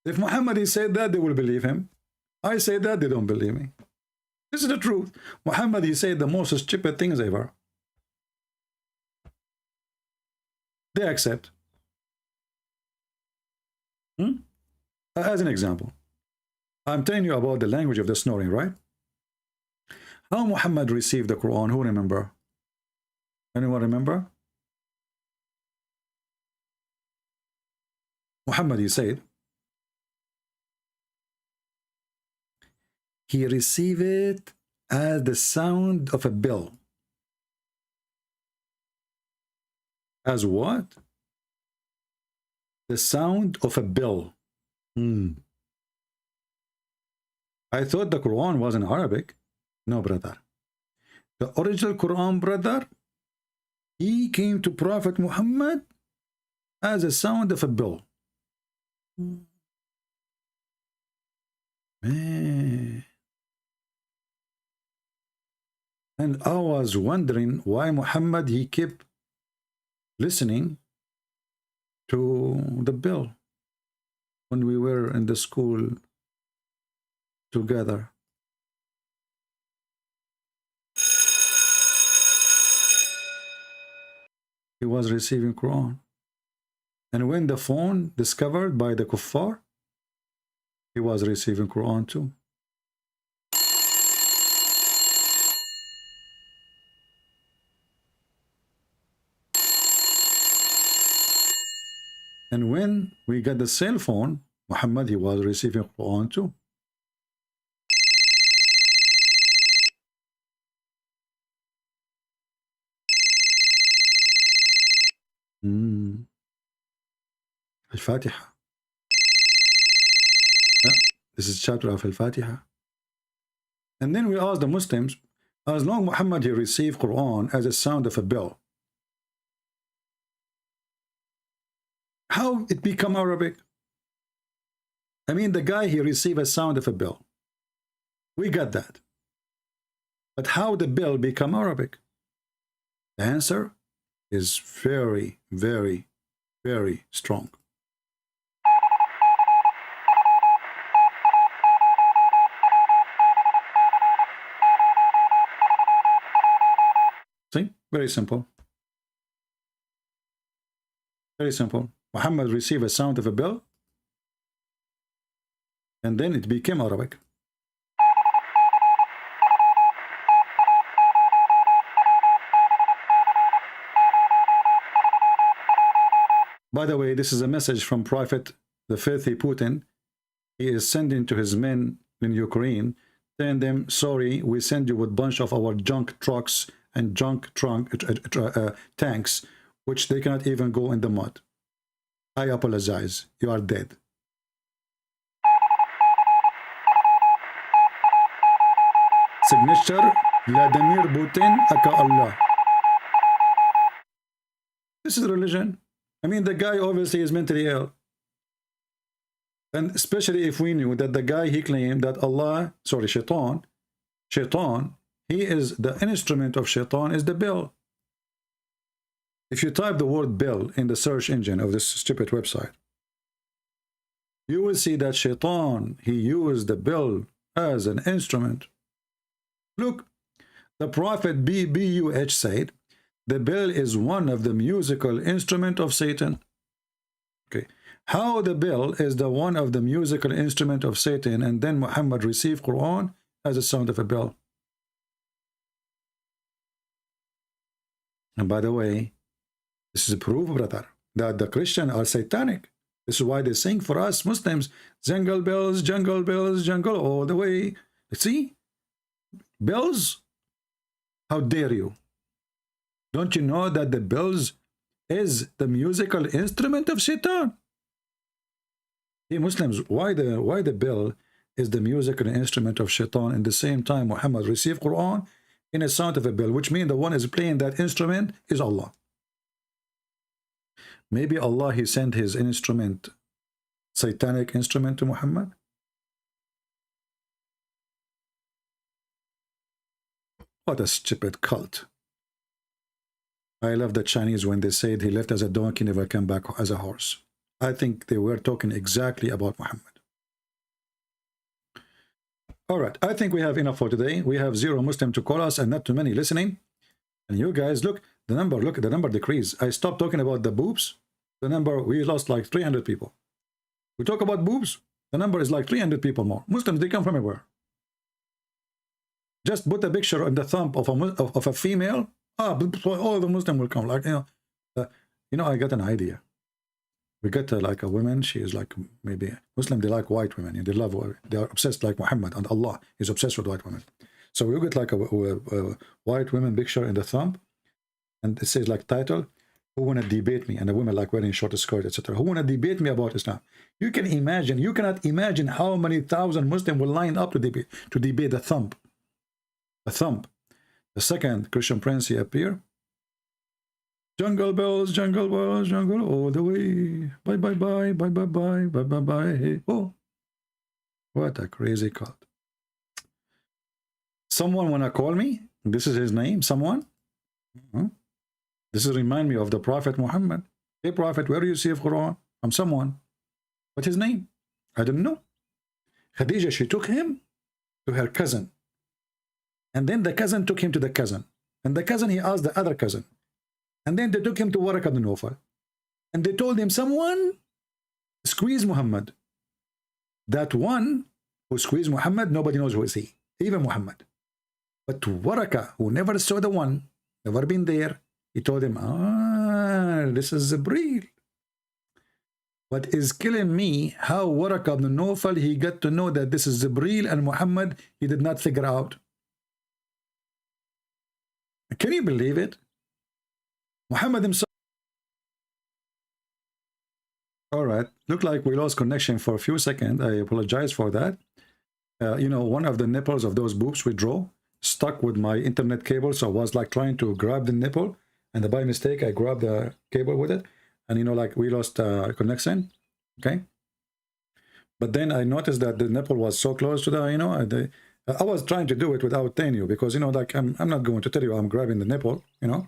G: If Muhammad said that, they will believe him. I say that, they don't believe me. This is the truth. Muhammad, he said the most stupid things ever. They accept. As an example, I'm telling you about the language of the snoring, right? How Muhammad received the Quran, who remember? Anyone remember? Muhammad, he said, he received it as the sound of a bell. As what? The sound of a bell. I thought the Quran was in Arabic. No, brother. The original Quran, brother, he came to Prophet Muhammad as a sound of a bell. Man. And I was wondering why Muhammad, he kept listening to the bell when we were in the school together. He was receiving Quran. And when the phone discovered by the kuffar, he was receiving Quran too. And when we got the cell phone, Muhammad, he was receiving Quran too. Al-Fatiha. This is chapter of Al-Fatiha. And then we asked the Muslims, as long Muhammad, he received Quran as a sound of a bell, how it become Arabic? I mean, the guy, he received a sound of a bell. We got that. But how the bell become Arabic? The answer is very, very, very strong. See? Very simple. Very simple. Muhammad received a sound of a bell, and then it became Arabic. By the way, this is a message from Prophet, the filthy Putin. He is sending to his men in Ukraine, telling them, sorry, we send you with a bunch of our junk trucks and junk tanks, which they cannot even go in the mud. I apologize. You are dead. Signature, Vladimir Putin, aka Allah. This is religion. I mean, the guy obviously is mentally ill. And especially if we knew that the guy, he claimed that Allah, sorry, Shaitan, he is the instrument of shaitan, is the bell. If you type the word bell in the search engine of this stupid website, you will see that shaitan, he used the bell as an instrument. Look, the prophet B.B.U.H. said, the bell is one of the musical instrument of Satan. Okay, how the bell is the one of the musical instrument of Satan, and then Muhammad received Quran as a sound of a bell? And by the way, this is a proof, brother, that the Christians are satanic. This is why they sing for us Muslims, jungle bells, jungle, all the way. See? Bells? How dare you? Don't you know that the bells is the musical instrument of Satan? Hey Muslims, why the bell is the musical instrument of Shaitan? In the same time, Muhammad received Quran in a sound of a bell, which means the one is playing that instrument is Allah. Maybe Allah, he sent his instrument, satanic instrument, to Muhammad. What a stupid cult. I love the Chinese when they said he left as a donkey, never came back as a horse. I think they were talking exactly about Muhammad. All right, I think we have enough for today. We have 0 Muslim to call us and not too many listening. And you guys, look, the number decreased. I stopped talking about the boobs. The number, we lost like 300 people. We talk about boobs, the number is like 300 people more. Muslims, they come from everywhere. Just put a picture on the thumb of a female. All the Muslim will come. Like, you know, I got an idea. We got like a woman. She is like maybe Muslim. They like white women. And they love. They are obsessed like Muhammad, and Allah is obsessed with white women. So we get like a white woman picture in the thumb, and it says like title, "Who wanna debate me?" And a woman like wearing short skirt, etc. Who wanna debate me about Islam? You can imagine. You cannot imagine how many thousand Muslims will line up to debate the thumb. A thumb. The second Christian prince, he appear. Jungle bells, jungle all the way. Bye, bye, bye, bye, bye, bye, bye, bye, bye. Hey, oh, what a crazy cult. Someone wanna call me? This is his name, someone? This is remind me of the Prophet Muhammad. Hey, Prophet, where do you see Quran? From someone. What's his name? I don't know. Khadija, she took him to her cousin. And then the cousin took him to the cousin. And the cousin, he asked the other cousin. And then they took him to Waraq ibn Nawfal. And they told him, someone squeezed Muhammad. That one who squeezed Muhammad, nobody knows who is he. Even Muhammad. But Waraq, who never saw the one, never been there, he told him, this is Jibreel. What is killing me, how Waraq ibn Nawfal, he got to know that this is Jibreel, and Muhammad, he did not figure out. Can you believe it? Muhammad himself. All right, look like we lost connection for a few seconds. I apologize for that. You know, one of the nipples of those boobs we draw stuck with my internet cable, so I was like trying to grab the nipple, and by mistake I grabbed the cable with it, and you know, like we lost connection. Okay, but then I noticed that the nipple was so close to the, you know, I was trying to do it without telling you, because you know, like I'm not going to tell you I'm grabbing the nipple, you know,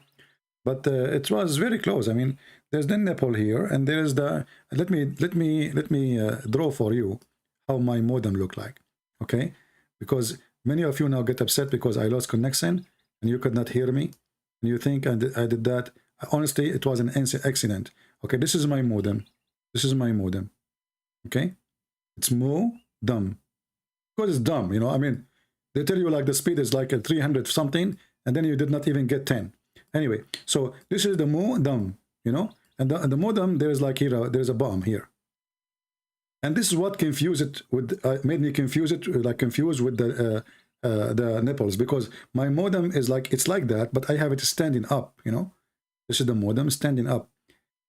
G: but it was very close. I mean, there's the nipple here, and there is the. Let me draw for you how my modem look like. Okay, because many of you now get upset because I lost connection and you could not hear me, and you think I did that. Honestly, it was an accident. Okay, this is my modem. This is my modem. Okay, it's dumb. Because it's dumb, you know. I mean, they tell you like the speed is like a 300 something, and then you did not even get 10. Anyway, so this is the modem, you know, and the modem, there's like here, there's a bomb here, and this is what confused it with, made me confused with the nipples, because my modem is like, it's like that, but I have it standing up, you know. This is the modem standing up.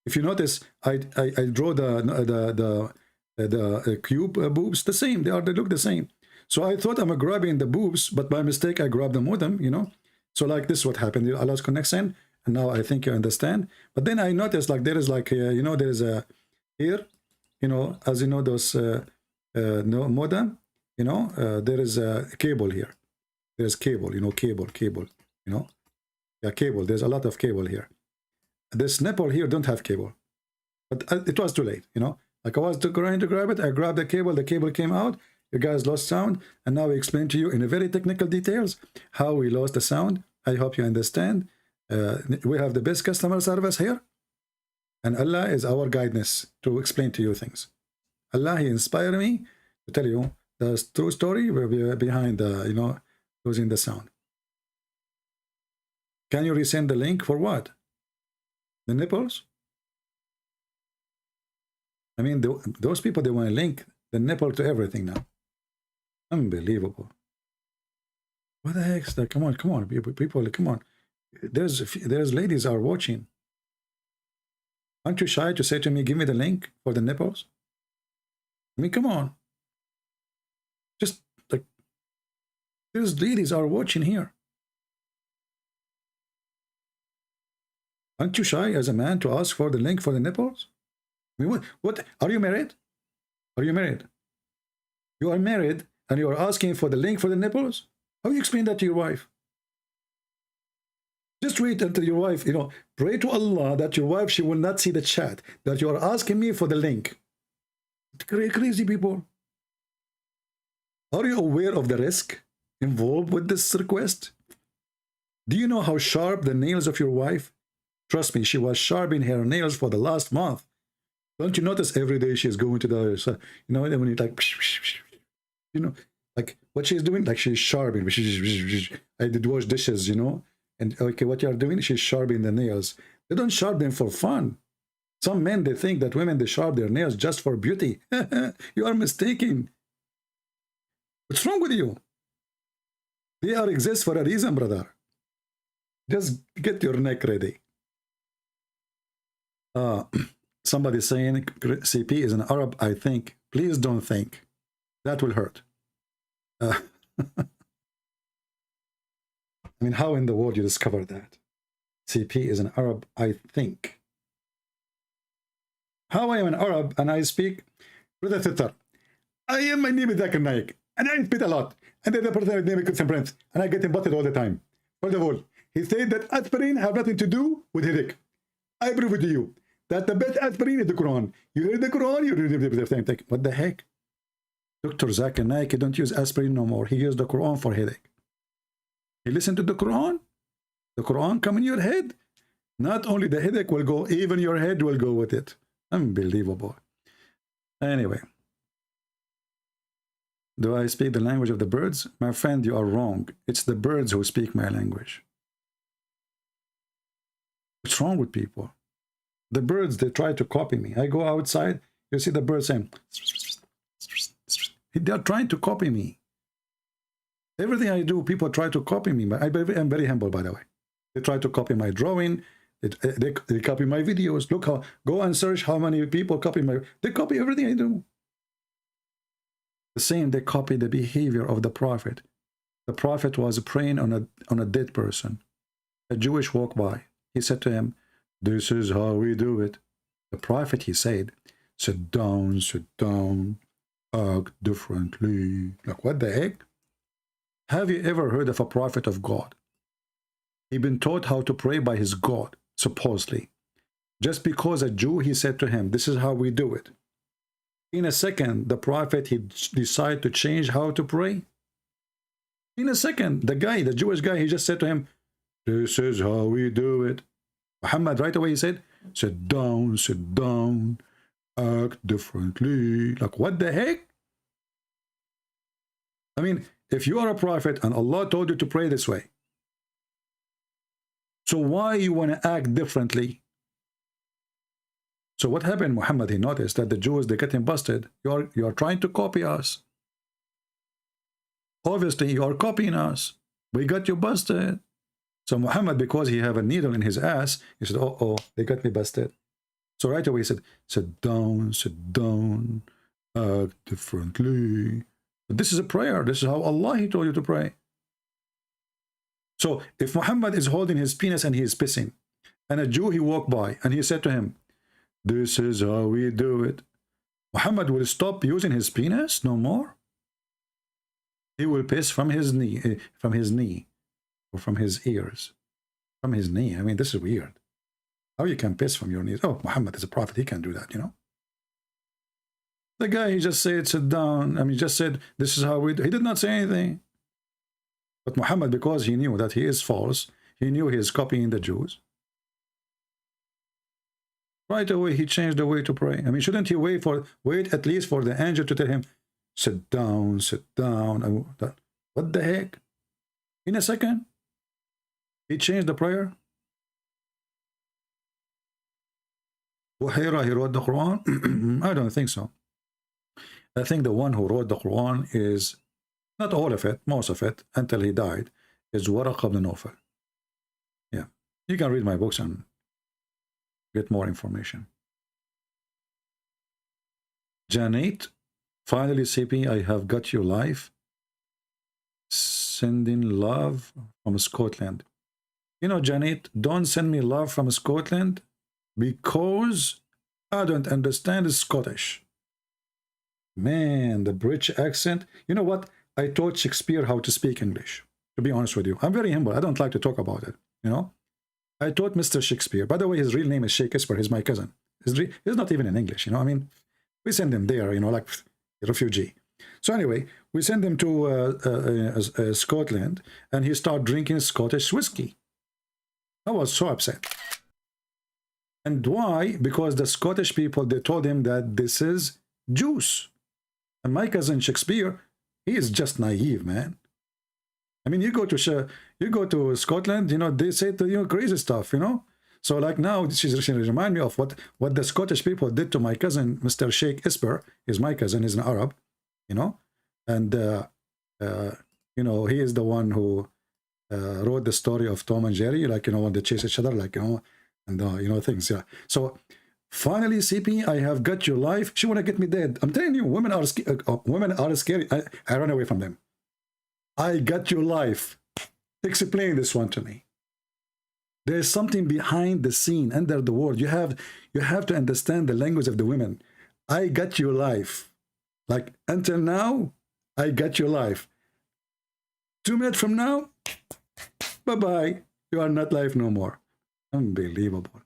G: If you notice, I draw the cube boobs the same. They look the same. So I thought I'm grabbing the boobs, but by mistake I grabbed the modem, you know. So like this is what happened. I lost connection, and now I think you understand. But then I noticed like there is like you know, there is a here, you know, as you know, those no modem, you know, there is a cable here. There's cable, you know, cable, you know. Yeah, cable. There's a lot of cable here. This nipple here don't have cable. But it was too late, you know. Like I was trying to grab it. I grabbed the cable came out. You guys lost sound. And now we explain to you in a very technical details how we lost the sound. I hope you understand. We have the best customer service here. And Allah is our guidance to explain to you things. Allah, He inspired me to tell you the true story behind the, you know, losing the sound. Can you resend the link for what? The nipples? I mean, those people, they want to link the nipple to everything now. Unbelievable. What the heck's that? Come on, people, come on. There's ladies are watching. Aren't you shy to say to me, give me the link for the nipples? I mean, come on. Just like, there's ladies are watching here. Aren't you shy as a man to ask for the link for the nipples? I mean, what? Are you married? Are you married? You are married and you are asking for the link for the nipples? How do you explain that to your wife? Just wait until your wife, you know, pray to Allah that your wife, she will not see the chat, that you are asking me for the link. Crazy people. Are you aware of the risk involved with this request? Do you know how sharp the nails of your wife? Trust me, she was sharpening her nails for the last month. Don't you notice every day she's going to the, you know, when you like, you know, like what she's doing, like she's sharpening. I did wash dishes, you know, and okay, what you're doing, she's sharpening the nails. They don't sharpen for fun. Some men, they think that women, they sharpen their nails just for beauty. You are mistaken. What's wrong with you? They are exist for a reason, brother. Just get your neck ready. Somebody saying CP is an Arab, I think. Please don't think. That will hurt. I mean, how in the world you discover that? CP is an Arab, I think. How I am an Arab and I speak? Brother Twitter. I am, my name is Zakir Naik. And I spit a lot. And then the person name is friends. And I get embutted all the time. First of all, he said that aspirin have nothing to do with headache. I prove it to you. That the best aspirin is the Quran. You hear the Quran, you read the same thing. What the heck? Dr. Zakir Naik, he don't use aspirin no more. He used the Quran for headache. He listened to the Quran come in your head. Not only the headache will go, even your head will go with it. Unbelievable. Anyway. Do I speak the language of the birds? My friend, you are wrong. It's the birds who speak my language. What's wrong with people? The birds, they try to copy me. I go outside, you see the birds saying, they are trying to copy me. Everything I do, people try to copy me. But I'm very humble, by the way. They try to copy my drawing. They copy my videos. Look how, go and search how many people copy my, they copy everything I do. The same, they copy the behavior of the prophet. The prophet was praying on a dead person. A Jewish walked by. He said to him, this is how we do it. The prophet, he said, sit down, act differently. Like, what the heck? Have you ever heard of a prophet of God? He been taught how to pray by his God, supposedly. Just because a Jew, he said to him, this is how we do it. In a second, the prophet, he decided to change how to pray. In a second, the Jewish guy, he just said to him, this is how we do it. Muhammad, right away, he said, sit down, act differently. Like, what the heck? I mean, if you are a prophet and Allah told you to pray this way, so why you want to act differently? So what happened, Muhammad? He noticed that the Jews, they're getting busted. You are trying to copy us. Obviously, you are copying us. We got you busted. So Muhammad, because he have a needle in his ass, he said, oh, they got me busted. So right away he said, sit down, act differently. But this is a prayer. This is how Allah, he told you to pray. So if Muhammad is holding his penis and he is pissing, and a Jew, he walked by and he said to him, this is how we do it, Muhammad will stop using his penis no more? He will piss from his knee, or from his ears. From his knee. I mean, this is weird. How you can piss from your knees? Oh, Muhammad is a prophet. He can do that, you know? The guy, he just said, sit down. I mean, just said, this is how we do. He did not say anything. But Muhammad, because he knew that he is false, he knew he is copying the Jews. Right away, he changed the way to pray. I mean, shouldn't he wait at least for the angel to tell him, sit down, sit down. What the heck? In a second, he changed the prayer. Buhaira, he wrote the Quran? I don't think so. I think the one who wrote the Quran is, not all of it, most of it, until he died, is Waraq ibn Nawfal. Yeah, you can read my books and get more information. Janet, finally, CP, I have got you live. Sending love from Scotland. You know, Janet, don't send me love from Scotland because I don't understand Scottish. Man, the British accent. You know what? I taught Shakespeare how to speak English, to be honest with you. I'm very humble. I don't like to talk about it, you know. I taught Mr. Shakespeare. By the way, his real name is Shakespeare. He's my cousin. He's not even in English, you know. I mean, we send him there, you know, like a refugee. So anyway, we send him to Scotland, and he started drinking Scottish whiskey. I was so upset. And why? Because the Scottish people, they told him that this is juice. And my cousin Shakespeare, he is just naive, man. I mean, you go to Scotland, you know, they say to you crazy stuff, you know. So like now, she remind me of what the Scottish people did to my cousin, Mr. Sheikh Esper. He's my cousin, he's an Arab, you know. And, you know, he is the one who wrote the story of Tom and Jerry, like, you know, when they chase each other, like, you know, and, you know, things, yeah. So finally, CP, I have got your life. She want to get me dead. I'm telling you, women are scary. I run away from them. I got your life. Explain this one to me. There's something behind the scene, under the word. You have to understand the language of the women. I got your life. Like, until now, I got your life. 2 minutes from now, bye-bye. You are not live no more. Unbelievable.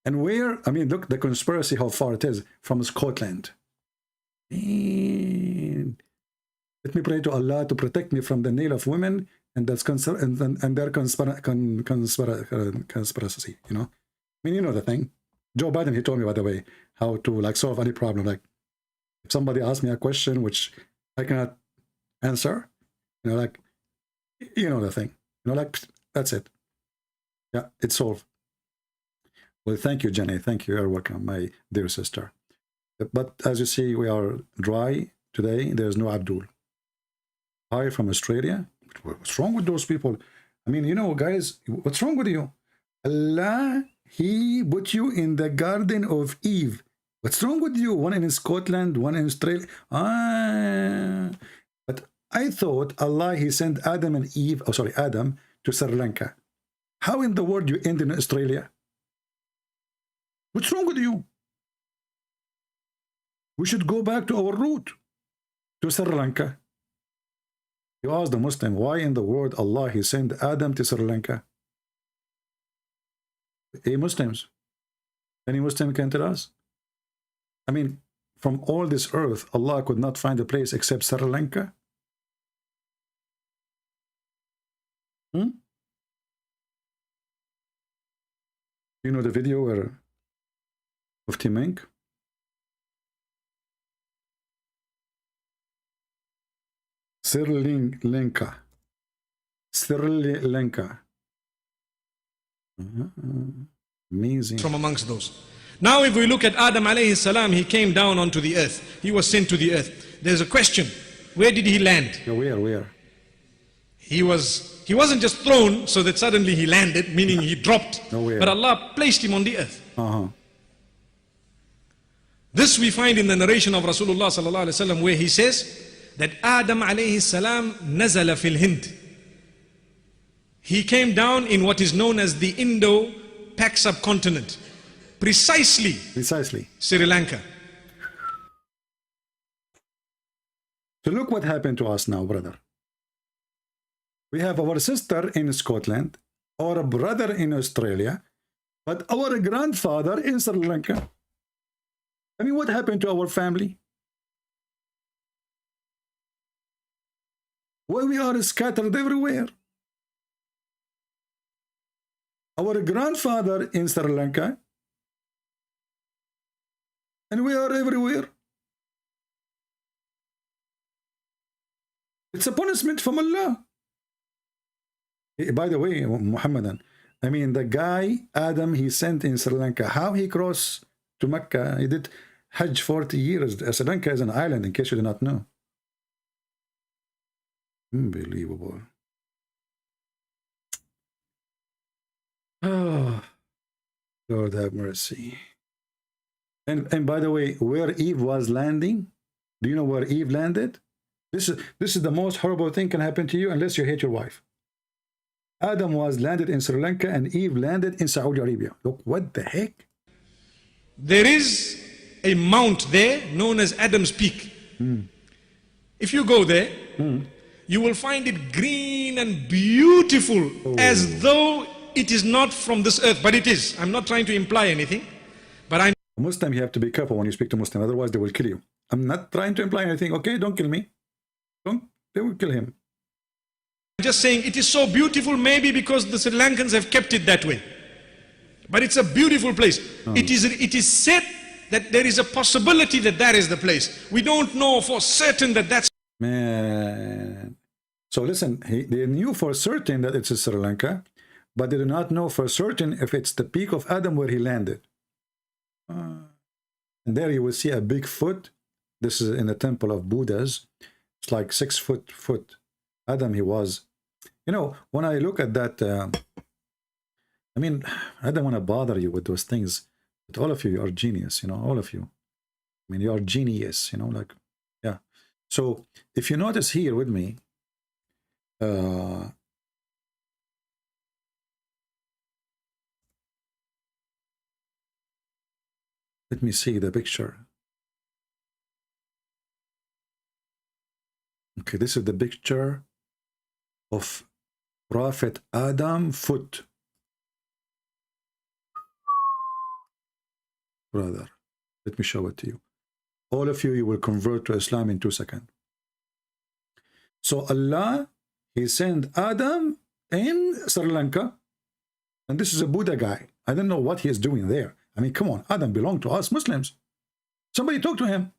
G: And where? I mean, look, the conspiracy, how far it is from Scotland. And let me pray to Allah to protect me from the nail of women and that's and their conspiracy, you know. I mean, you know the thing. Joe Biden, he told me, by the way, how to like solve any problem. Like, if somebody asks me a question which I cannot answer, you know, like, you know the thing. You know, like, that's it. Yeah, it's solved. Well, thank you, Jenny. Thank you. You're welcome, my dear sister. But as you see, we are dry today. There's no Abdul. Hi from Australia. What's wrong with those people? I mean, you know, guys, what's wrong with you? Allah, He put you in the Garden of Eve. What's wrong with you? One in Scotland, one in Australia. But I thought Allah, He sent Adam and Eve, Adam to Sri Lanka. How in the world you end in Australia? What's wrong with you? We should go back to our root, to Sri Lanka. You ask the Muslim, why in the world Allah, He sent Adam to Sri Lanka? Hey, Muslims, any Muslim can tell us? I mean, from all this earth, Allah could not find a place except Sri Lanka? You know the video where of Timink? Sri Lanka. Amazing.
K: From amongst those. Now if we look at Adam alayhi salam, he came down onto the earth. He was sent to the earth. There's a question. Where did he land?
G: Where?
K: He wasn't just thrown so that suddenly he landed, meaning he dropped.
G: Nowhere.
K: But Allah placed him on the earth. This we find in the narration of Rasulullah sallallahu alaihi wasallam, where he says that Adam alayhi salam nazala fil Hind. He came down in what is known as the Indo-Pak subcontinent. Precisely.
G: Precisely.
K: Sri Lanka.
G: So look what happened to us now, brother. We have our sister in Scotland, or a brother in Australia, but our grandfather in Sri Lanka. I mean, what happened to our family? Why we are scattered everywhere? Our grandfather in Sri Lanka, and we are everywhere. It's a punishment from Allah. By the way, Muhammadan, I mean, the guy, Adam, he sent in Sri Lanka, how he crossed to Mecca, he did Hajj 40 years. Sri Lanka is an island, in case you do not know. Unbelievable. Oh, Lord have mercy. And by the way, where Eve was landing, do you know where Eve landed? This is the most horrible thing can happen to you unless you hate your wife. Adam was landed in Sri Lanka and Eve landed in Saudi Arabia. Look, what the heck?
K: There is a mount there known as Adam's Peak. If you go there, you will find it green and beautiful, as though it is not from this earth, but it is. I'm not trying to imply anything, but I'm
G: Muslim, you have to be careful when you speak to Muslim, otherwise they will kill you. I'm not trying to imply anything. Okay, don't kill me. They will kill him.
K: just saying it is so beautiful, maybe because the Sri Lankans have kept it that way. But it's a beautiful place. It is said that there is a possibility that that is the place. We don't know for certain that that's...
G: Man. So listen, they knew for certain that it's Sri Lanka, but they do not know for certain if it's the peak of Adam where he landed. And there you will see a big foot. This is in the temple of Buddhas. It's like 6 foot. Adam, he was. You know, when I look at that, I mean, I don't want to bother you with those things, but all of you are genius, you know, all of you. I mean, you are genius, you know, like, yeah. So if you notice here with me, let me see the picture. Okay, this is the picture of Prophet Adam foot. Brother, let me show it to you. All of you, you will convert to Islam in 2 seconds. So Allah, he sent Adam in Sri Lanka, and this is a Buddha guy. I don't know what he is doing there. I mean, come on, Adam belonged to us Muslims. Somebody talk to him.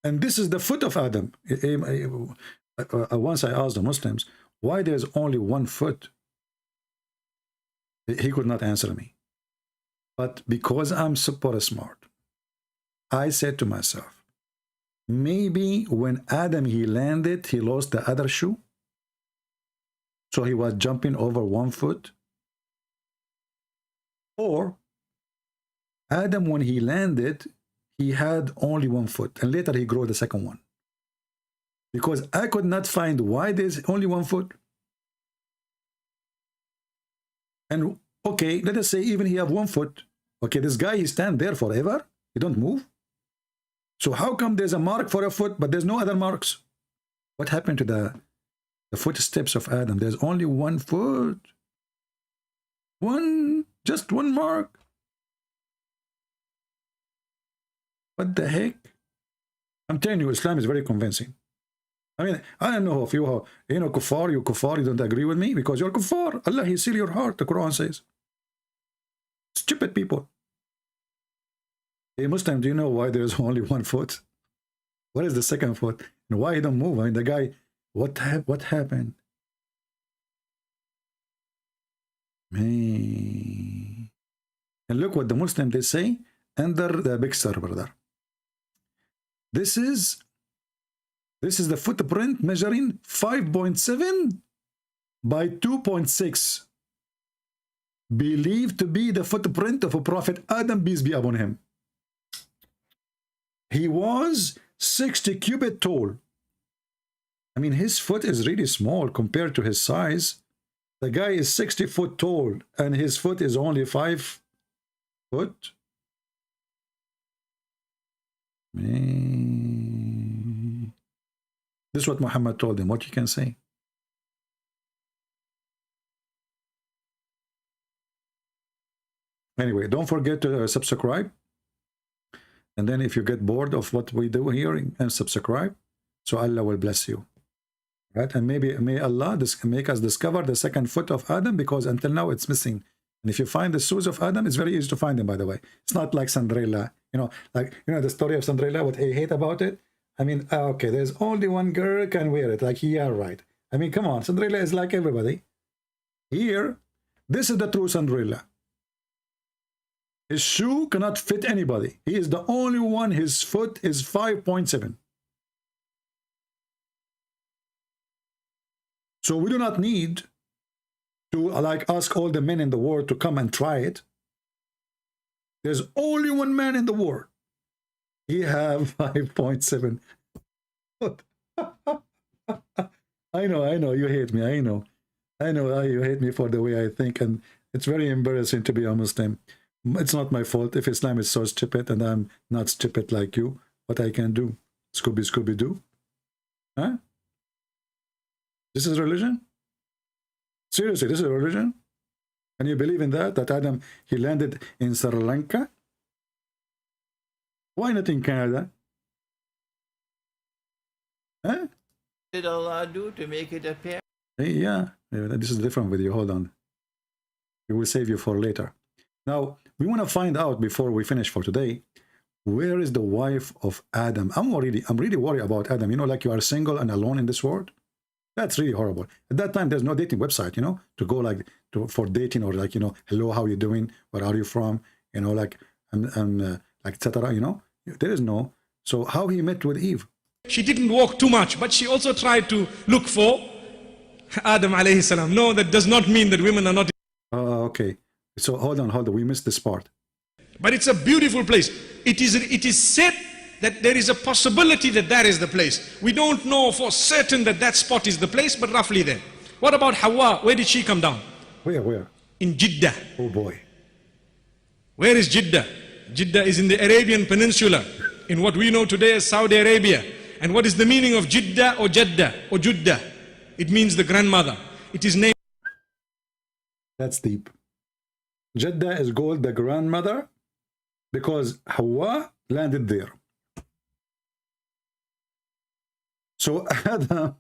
G: And this is the foot of Adam. Once I asked the Muslims, why there's only 1 foot? He could not answer me. But because I'm super smart, I said to myself, maybe when Adam, he landed, he lost the other shoe. So he was jumping over 1 foot. Or Adam, when he landed, he had only 1 foot, and later he grew the second one. Because I could not find why there's only 1 foot. And okay, let us say even he have 1 foot. Okay, this guy, he stand there forever. He don't move. So how come there's a mark for a foot, but there's no other marks? What happened to the footsteps of Adam? There's only 1 foot. Just one mark. What the heck? I'm telling you, Islam is very convincing. I mean, I don't know if you are, you know, kuffar, you don't agree with me because you're kuffar. Allah, he seal your heart, the Quran says. Stupid people. Hey, Muslim, do you know why there's only 1 foot? What is the second foot? And why he don't move? I mean, the guy, what happened? Man. And look what the Muslim, they say under the picture, brother. This is the footprint measuring 5.7 by 2.6. Believed to be the footprint of a Prophet Adam, peace be upon him. He was 60 cubits tall. I mean, his foot is really small compared to his size. The guy is 60 foot tall, and his foot is only 5 foot. Man. This is what Muhammad told them. What you can say? Anyway, don't forget to subscribe. And then if you get bored of what we do here, and subscribe, so Allah will bless you. Right? And maybe may Allah make us discover the second foot of Adam, because until now it's missing. And if you find the shoes of Adam, it's very easy to find them, by the way. It's not like Cinderella. The story of Cinderella, what I hate about it. I mean, okay, there's only one girl can wear it. Like, yeah, right. I mean, come on. Cinderella is like everybody. Here, this is the true Cinderella. His shoe cannot fit anybody. He is the only one. His foot is 5.7. So we do not need to ask all the men in the world to come and try it. There's only one man in the world. He have 5.7. I know, you hate me. I know you hate me for the way I think, and it's very embarrassing to be a Muslim. It's not my fault if Islam is so stupid and I'm not stupid like you. What I can do? Scooby-Doo? Huh? This is religion? Seriously, this is a religion? Can you believe in that? That Adam, he landed in Sri Lanka? Why not in Canada? Huh?
L: What did Allah do to make it appear?
G: Yeah, this is different video. Hold on. We will save you for later. Now, we want to find out before we finish for today, where is the wife of Adam? I'm really worried about Adam. Like you are single and alone in this world. That's really horrible. At that time, there's no dating website, to go for dating, or hello, how you doing? Where are you from? Etc. There is no. So how he met with Eve?
K: She didn't walk too much, but she also tried to look for Adam alayhi salam. No, that does not mean that women are not.
G: Okay. So hold on. We missed this part.
K: But it's a beautiful place. It is said that there is a possibility that is the place. We don't know for certain that spot is the place, but roughly there. What about Hawa? Where did she come down?
G: Where?
K: In Jeddah.
G: Oh boy.
K: Where is Jeddah? Jeddah is in the Arabian Peninsula, in what we know today as Saudi Arabia. And what is the meaning of Jeddah or Jeddah or Juddah? It means the grandmother. It is named.
G: That's deep. Jeddah is called the grandmother because Hawa landed there. So Adam,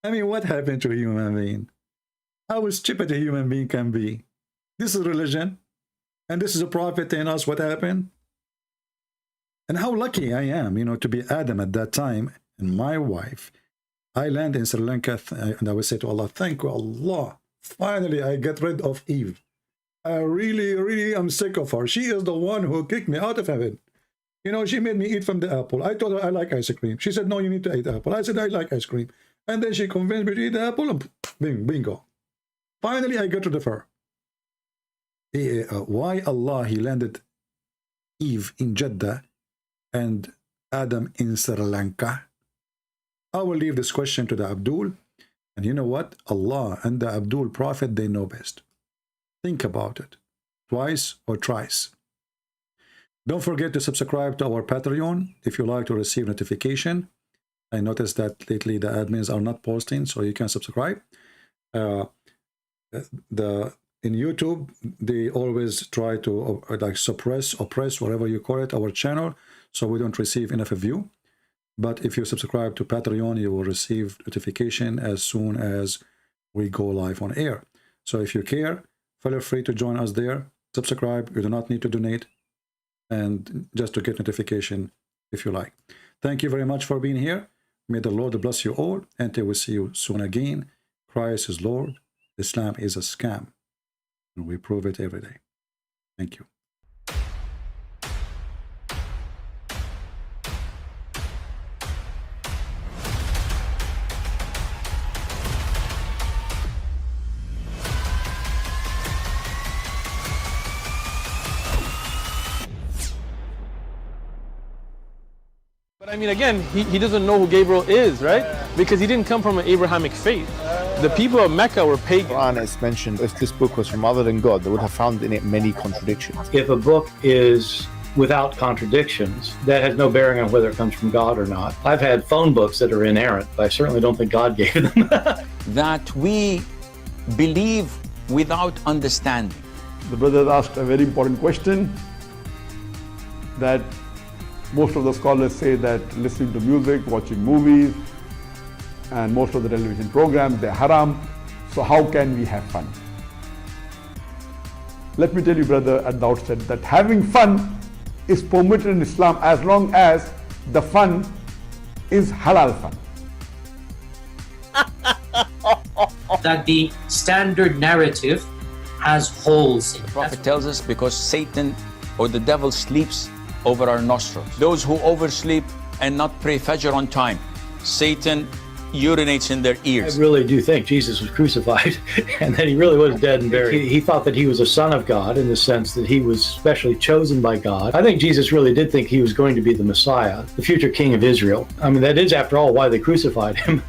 G: I mean, what happened to a human being? How stupid a human being can be. This is religion, and this is a prophet telling us what happened. And how lucky I am, to be Adam at that time, and my wife. I land in Sri Lanka, and I will say to Allah, thank you, Allah. Finally, I get rid of Eve. I really am sick of her. She is the one who kicked me out of heaven. She made me eat from the apple. I told her I like ice cream. She said, no, you need to eat apple. I said, I like ice cream. And then she convinced me to eat the apple, and bingo. Finally, I get rid of her. Why Allah, he landed Eve in Jeddah and Adam in Sri Lanka? I will leave this question to the Abdul. And you know what? Allah and the Abdul Prophet, they know best. Think about it. Twice or thrice. Don't forget to subscribe to our Patreon if you like to receive notification. I noticed that lately the admins are not posting, so you can subscribe. In YouTube, they always try to suppress, oppress, whatever you call it, our channel, so we don't receive enough of you. But if you subscribe to Patreon, you will receive notification as soon as we go live on air. So if you care, feel free to join us there. Subscribe. You do not need to donate, and just to get notification if you like. Thank you very much for being here. May the Lord bless you all, until we see you soon again. Christ is Lord. Islam is a scam, and we prove it every day. Thank you.
A: But I mean, again, he doesn't know who Gabriel is, right? Because he didn't come from an Abrahamic faith. The people of Mecca were pagan.
B: The Quran is mentioned, if this book was from other than God, they would have found in it many contradictions.
C: If a book is without contradictions. That has no bearing on whether it comes from God or not. I've had phone books that are inerrant, but I certainly don't think God gave them.
D: That we believe without understanding.
E: The brother asked a very important question, that most of the scholars say that listening to music, watching movies, and most of the television programs, they're haram. So how can we have fun? Let me tell you, brother, at the outset that having fun is permitted in Islam as long as the fun is halal fun.
F: That the standard narrative has holes in it.
D: The Prophet tells us because Satan or the devil sleeps over our nostrils. Those who oversleep and not pray Fajr on time, Satan urinates in their ears.
C: I really do think Jesus was crucified and that he really was dead and buried. He thought that he was a son of God in the sense that he was specially chosen by God. I think Jesus really did think he was going to be the Messiah, the future king of Israel. I mean, that is, after all, why they crucified him.